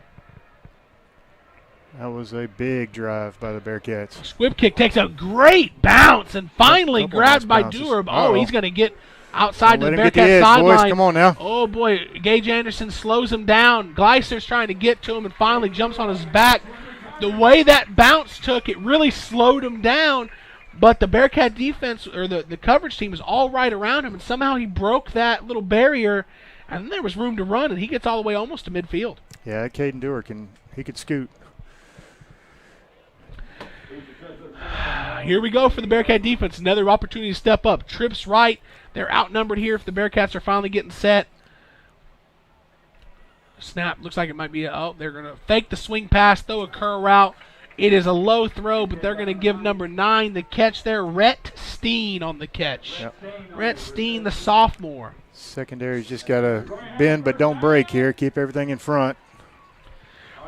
That was a big drive by the Bearcats. Squib kick takes a great bounce and finally grabbed by Durham. Oh, he's going to get outside to the Bearcat sideline. Come on now. Oh, boy. Gage Anderson slows him down. Gleiser's trying to get to him and finally jumps on his back. The way that bounce took, it really slowed him down. But the Bearcat defense, or the coverage team, is all right around him, and somehow he broke that little barrier, and then there was room to run, and he gets all the way almost to midfield. Yeah, Caden Dewar could scoot. Here we go for the Bearcat defense. Another opportunity to step up. Trips right. They're outnumbered here if the Bearcats are finally getting set. Snap. Looks like it might be they're going to fake the swing pass, throw a curl route. It is a low throw, but they're going to give number 9 the catch there. Rhett Steen on the catch. Yep. Rhett Steen, the sophomore. Secondary's just got to bend but don't break here. Keep everything in front.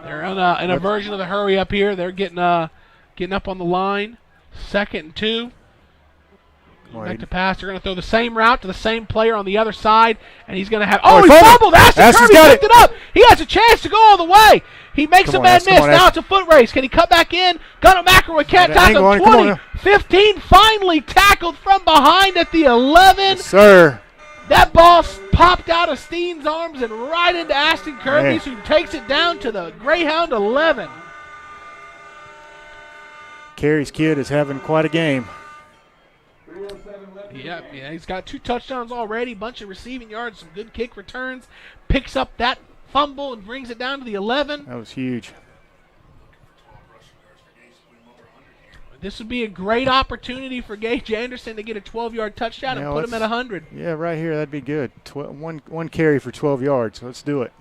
They're in a version of the hurry up here. They're getting up on the line. 2nd and 2. Back to pass. They're going to throw the same route to the same player on the other side, and he's going to have. Oh, he fumbled! Asten Kirby picked it up. He has a chance to go all the way. He makes a bad miss. Now it's a foot race. Can he cut back in? Gunner McIlroy can't tackle him. 20, 15, finally tackled from behind at the 11. Yes, sir. That ball popped out of Steen's arms and right into Asten Kirby, who takes it down to the Greyhound 11. Carey's kid is having quite a game. Yeah, he's got 2 touchdowns already, bunch of receiving yards, some good kick returns, picks up that fumble and brings it down to the 11. That was huge. This would be a great opportunity for Gage Anderson to get a 12-yard touchdown and put him at 100. Yeah, right here, that'd be good. One carry for 12 yards. Let's do it.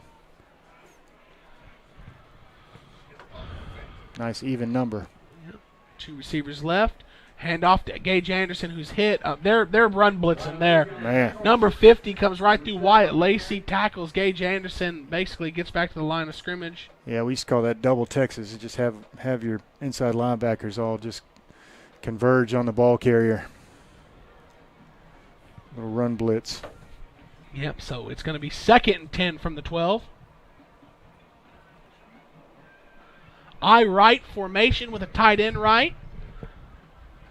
Nice even number. Yep. 2 receivers left. Hand off to Gage Anderson, who's hit. They're run blitzing there. Man. Number 50 comes right through Wyatt Lacey, tackles Gage Anderson, basically gets back to the line of scrimmage. Yeah, we used to call that double Texas. You just have your inside linebackers all just converge on the ball carrier. Little run blitz. Yep, so it's going to be 2nd and 10 from the 12. I right formation with a tight end right.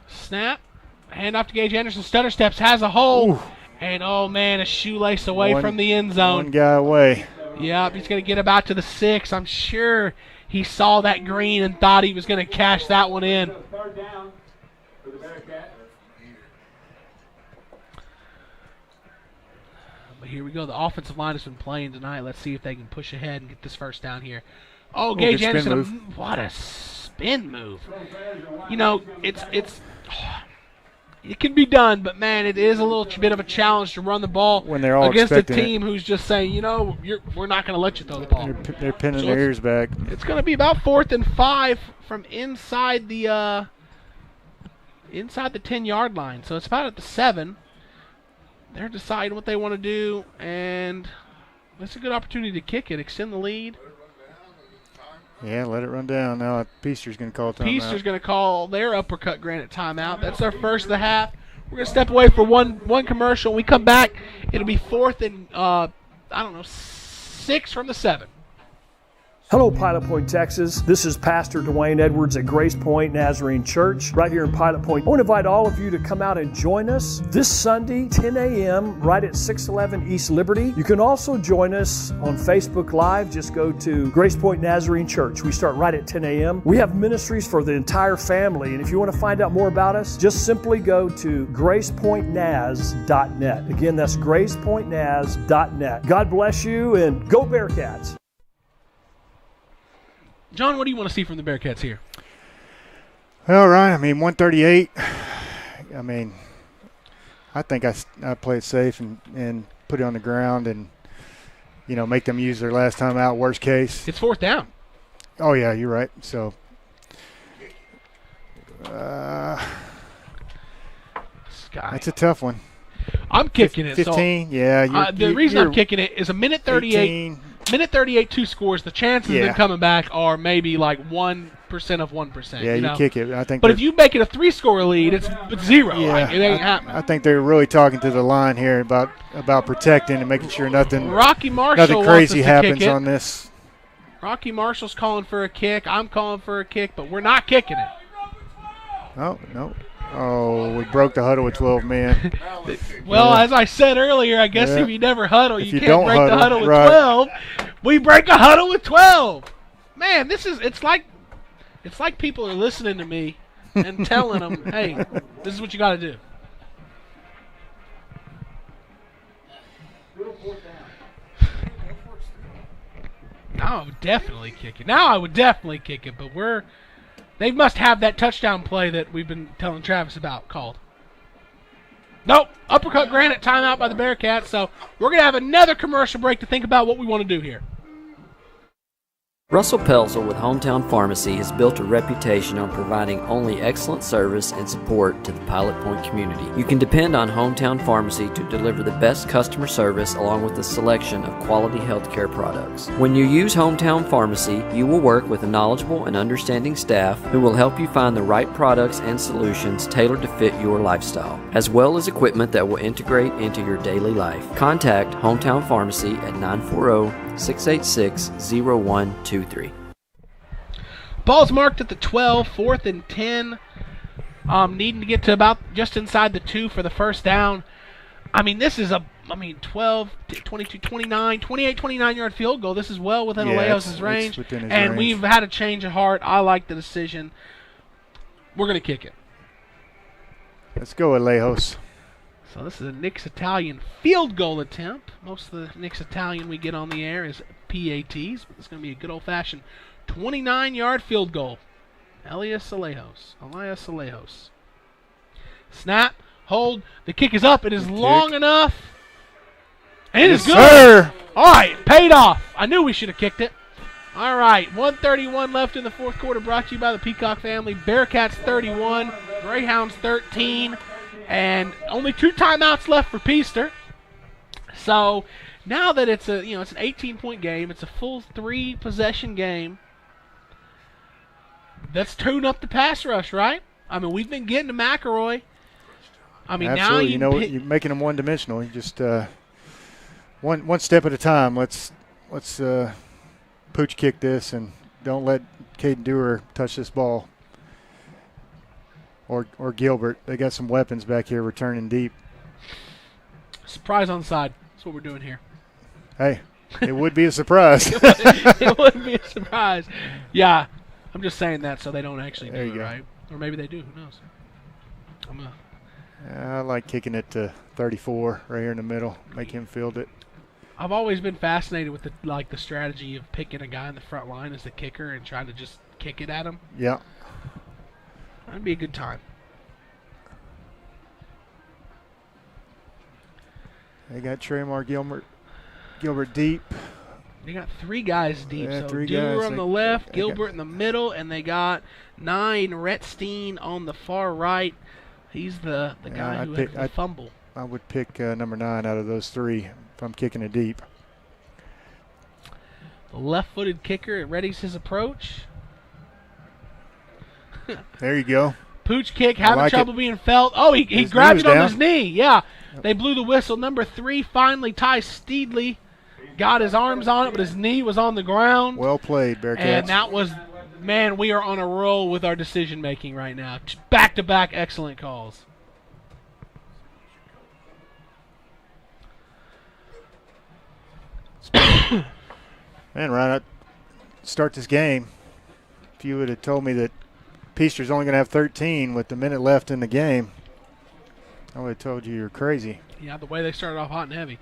Snap. Hand off to Gage Anderson. Stutter steps, has a hole. Ooh. And, oh, man, a shoelace away from the end zone. One guy away. Yep, he's going to get about to the 6. I'm sure he saw that green and thought he was going to cash that one in. 3rd down for the Bearcat. But here we go. The offensive line has been playing tonight. Let's see if they can push ahead and get this first down here. Oh, Gage Anderson, what a spin move. You know, it can be done, but, man, it is a little bit of a challenge to run the ball when they're all against a team who's just saying, you know, we're not going to let you throw the ball. They're pinning their ears back. It's going to be about 4th and 5 from inside the 10-yard line. So it's about at the 7. They're deciding what they want to do, and it's a good opportunity to kick it, extend the lead. Yeah, let it run down. Now Peaster's going to call timeout. Peaster's going to call their uppercut granite timeout. That's our first of the half. We're going to step away for one commercial. When we come back, it'll be 4th and, 6 from the 7. Hello, Pilot Point, Texas. This is Pastor Dwayne Edwards at Grace Point Nazarene Church right here in Pilot Point. I want to invite all of you to come out and join us this Sunday, 10 a.m., right at 611 East Liberty. You can also join us on Facebook Live. Just go to Grace Point Nazarene Church. We start right at 10 a.m. We have ministries for the entire family, and if you want to find out more about us, just simply go to gracepointnaz.net. Again, that's gracepointnaz.net. God bless you, and go Bearcats. John, what do you want to see from the Bearcats here? Well, Ryan, 138. I think I play it safe and put it on the ground and, make them use their last time out, worst case. It's 4th down. Oh, yeah, you're right. So, that's a tough one. I'm kicking it. 15, so, yeah. The reason I'm kicking it is a minute 38. 18. Minute 38, 2 scores. The chances of them coming back are maybe like 1% of 1%. Yeah, you kick it. I think. But if you make it a 3-score lead, it's 0. Yeah, it ain't happening. I think they're really talking to the line here about protecting and making sure nothing Rocky Marshall crazy wants us to happens kick it. on this. Rocky Marshall's calling for a kick. I'm calling for a kick, but we're not kicking it. Oh, no. Oh, we broke the huddle with 12 men. Well, as I said earlier, I guess if you never huddle, you can't don't break the huddle with right. 12. We break a huddle with 12. Man, it's like people are listening to me and telling them, hey, this is what you got to do. Now I would definitely kick it. But they must have that touchdown play that we've been telling Travis about called. Nope. Uppercut granted, timeout by the Bearcats. So we're going to have another commercial break to think about what we want to do here. Russell Pelzel with Hometown Pharmacy has built a reputation on providing only excellent service and support to the Pilot Point community. You can depend on Hometown Pharmacy to deliver the best customer service along with a selection of quality healthcare products. When you use Hometown Pharmacy, you will work with a knowledgeable and understanding staff who will help you find the right products and solutions tailored to fit your lifestyle, as well as equipment that will integrate into your daily life. Contact Hometown Pharmacy at 940-686-0123. Ball's marked at the 12, 4th and 10. Needing to get to about just inside the 2 for the first down. I mean, this is 12, 22, 29, 28, 29-yard field goal. This is well within Alejos' range. And we've had a change of heart. I like the decision. We're going to kick it. Let's go, Alejos. So this is a Nick's Italian field goal attempt. Most of the Nick's Italian we get on the air is PATs. But it's going to be a good old-fashioned 29-yard field goal. Elias Alejos. Snap, hold. The kick is up. It is long enough. And it is good. Sir. All right, paid off. I knew we should have kicked it. All right, 1:31 left in the fourth quarter, brought to you by the Peacock family. Bearcats 31, Greyhounds 13. And only 2 timeouts left for Peaster. So now that it's an 18-point game, it's a full 3-possession game. Let's tune up the pass rush, right? I mean, we've been getting to McIlroy. I mean, absolutely. now you're making them one-dimensional. You just one step at a time. Let's pooch kick this and don't let Caden Dewar touch this ball. Or Gilbert. They got some weapons back here returning deep. Surprise on the side. That's what we're doing here. Hey, it would be a surprise. It would be a surprise. Yeah, I'm just saying that so they don't actually do it, right? Or maybe they do. Who knows? I like kicking it to 34 right here in the middle. Make him field it. I've always been fascinated with the strategy of picking a guy in the front line as the kicker and trying to just kick it at him. Yeah. That'd be a good time. They got Tremar Gilbert deep. They got 3 guys deep. Yeah, so 3 Dewar guys. on the left, Gilbert in the middle, and they got 9 Retstein on the far right. He's the guy who had the fumble. I would pick number 9 out of those 3 if I'm kicking it deep. The left-footed kicker readies his approach. There you go. Pooch kick, having trouble being felt. Oh, he grabbed it on his knee. Yeah. They blew the whistle. Number 3 finally, Ty Steedley, got his arms on it, but his knee was on the ground. Well played, Bearcats. And that was, man, we are on a roll with our decision-making right now. Back-to-back excellent calls. Man, Ryan, I'd start this game. If you would have told me that Peaster's only going to have 13 with the minute left in the game, I would have told you you're crazy. Yeah, the way they started off hot and heavy.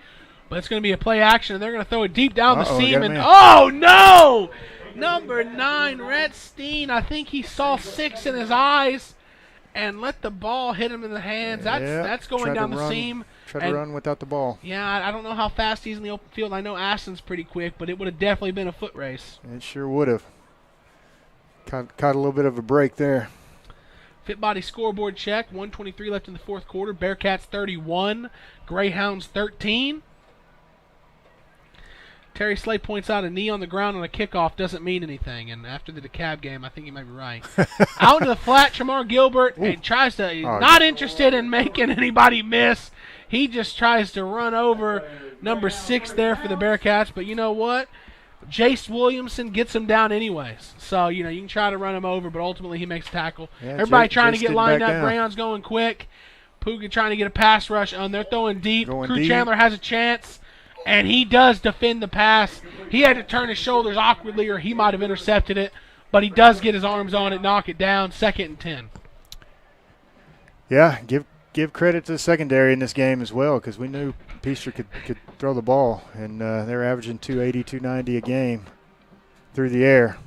But it's going to be a play action, and they're going to throw it deep down the seam. And oh, no! Number 9, Retstein. I think he saw 6 in his eyes and let the ball hit him in the hands. That's going down the seam. Try to run without the ball. Yeah, I don't know how fast he's in the open field. I know Asten's pretty quick, but it would have definitely been a foot race. It sure would have. Caught a little bit of a break there. Fit body scoreboard check. 1:23 left in the fourth quarter. Bearcats 31. Greyhounds 13. Terry Slay points out a knee on the ground on a kickoff doesn't mean anything. And after the DeKalb game, I think he might be right. Out into the flat, Tremar Gilbert and tries to, not interested in making anybody miss. He just tries to run over number 6 there for the Bearcats. But you know what? Jace Williamson gets him down anyways. So, you can try to run him over, but ultimately he makes a tackle. Yeah, Everybody trying to get lined up. down. Greyhounds going quick. Puga trying to get a pass rush. They're throwing deep. Crew Chandler has a chance, and he does defend the pass. He had to turn his shoulders awkwardly, or he might have intercepted it, but he does get his arms on it, knock it down, 2nd and 10. Yeah, give credit to the secondary in this game as well, because we knew Peaster could throw the ball, and they're averaging 280, 290 a game through the air.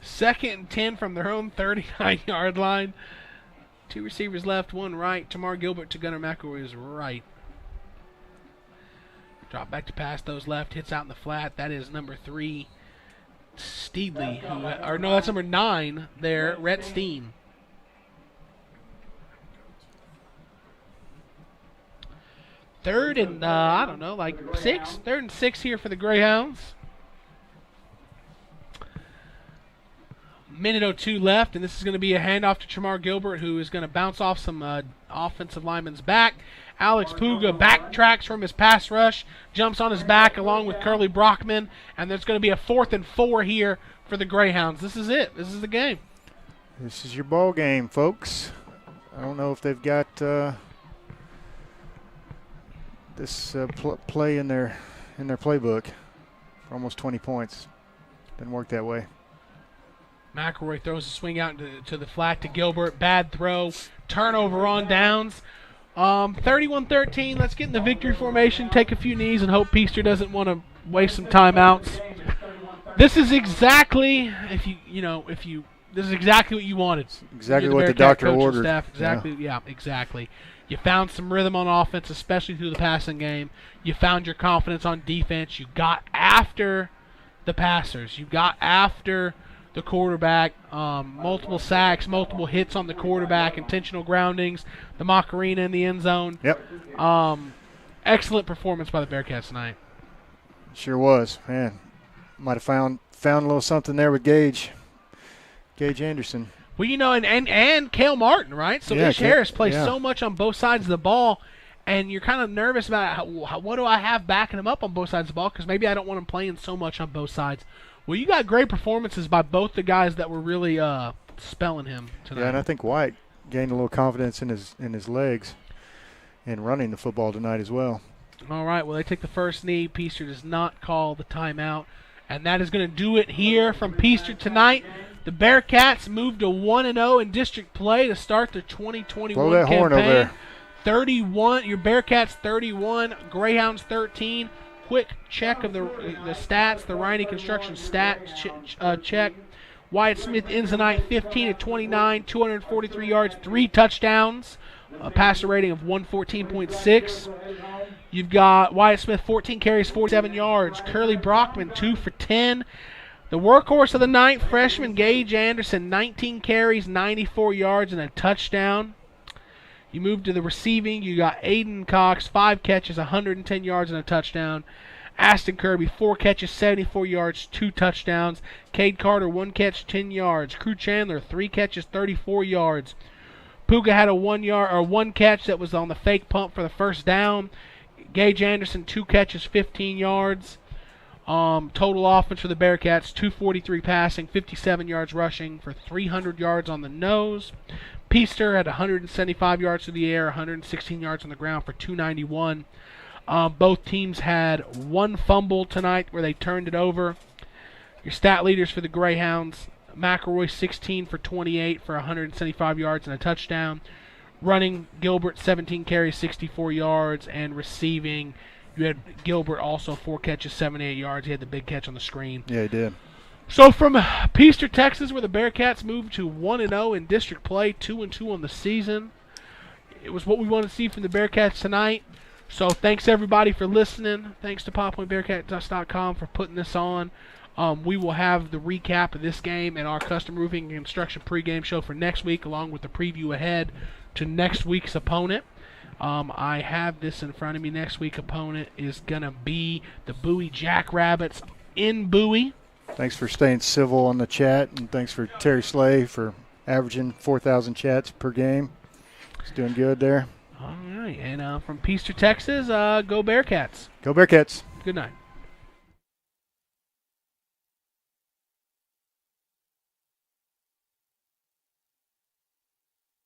2nd and 10 from their own 39-yard line. 2 receivers left, 1 right. Tamar Gilbert to Gunner McIlroy's right. Drop back to pass, those left, hits out in the flat. That is number 3, Steedley. That's number 9 there, Rhett Steen. Third and, 6. 3rd and 6 here for the Greyhounds. Minute 02 left, and this is going to be a handoff to Tamar Gilbert, who is going to bounce off some offensive lineman's back. Alex Puga backtracks from his pass rush, jumps on his back along with Curly Brockman, and there's going to be a 4th and 4 here for the Greyhounds. This is it. This is the game. This is your ball game, folks. I don't know if they've got this play in their playbook for almost 20 points. Didn't work that way. McIlroy throws a swing out to the flat to Gilbert. Bad throw. Turnover on downs. 31-13. Let's get in the victory formation, take a few knees, and hope Peaster doesn't want to waste some timeouts. This is exactly this is exactly what you wanted. Exactly what the doctor ordered. Staff. Exactly. Yeah, exactly. You found some rhythm on offense, especially through the passing game. You found your confidence on defense. You got after the passers. You got after the quarterback, multiple sacks, multiple hits on the quarterback, intentional groundings, the Macarena in the end zone. Yep. Excellent performance by the Bearcats tonight. Sure was, man. Might have found a little something there with Gage Anderson. Well, and Cale Martin, right? So Ish Harris plays so much on both sides of the ball, and you're kind of nervous about what do I have backing him up on both sides of the ball, because maybe I don't want him playing so much on both sides. Well, you got great performances by both the guys that were really spelling him tonight. Yeah, and I think Wyatt gained a little confidence in his legs and running the football tonight as well. All right, well, they take the first knee. Peaster does not call the timeout, and that is going to do it here from Peaster tonight. The Bearcats move to 1-0 in district play to start the 2021 Blow that campaign. horn over there. 31, your Bearcats 31, Greyhounds 13. Quick check of the stats, the Riney Construction stats check. Wyatt Smith ends the night 15-29, 243 yards, 3 touchdowns, a passer rating of 114.6. You've got Wyatt Smith 14 carries, 47 yards. Curly Brockman 2 for 10. The workhorse of the night, freshman Gage Anderson, 19 carries, 94 yards, and a touchdown. You move to the receiving. You got Aydon Cox, 5 catches, 110 yards, and a touchdown. Asten Kirby, 4 catches, 74 yards, 2 touchdowns. Cade Carter, 1 catch, 10 yards. Crew Chandler, 3 catches, 34 yards. Puga had a 1 catch that was on the fake pump for the first down. Gage Anderson, 2 catches, 15 yards. Total offense for the Bearcats, 243 passing, 57 yards rushing for 300 yards on the nose. Peaster had 175 yards through the air, 116 yards on the ground for 291. Both teams had 1 fumble tonight where they turned it over. Your stat leaders for the Greyhounds, McIlroy 16 for 28 for 175 yards and a touchdown. Running, Gilbert 17 carries, 64 yards, and receiving, you had Gilbert also 4 catches, 78 yards. He had the big catch on the screen. Yeah, he did. So from Peaster, Texas, where the Bearcats moved to 1-0 in district play, 2-2 on the season. It was what we wanted to see from the Bearcats tonight. So thanks everybody for listening. Thanks to PopPointBearcats.com for putting this on. We will have the recap of this game and our custom roofing and construction pregame show for next week, along with the preview ahead to next week's opponent. I have this in front of me. Next week's opponent is going to be the Bowie Jackrabbits in Bowie. Thanks for staying civil on the chat, and thanks for Terry Slay for averaging 4,000 chats per game. He's doing good there. All right, and from Peaster, Texas, go Bearcats. Go Bearcats. Good night.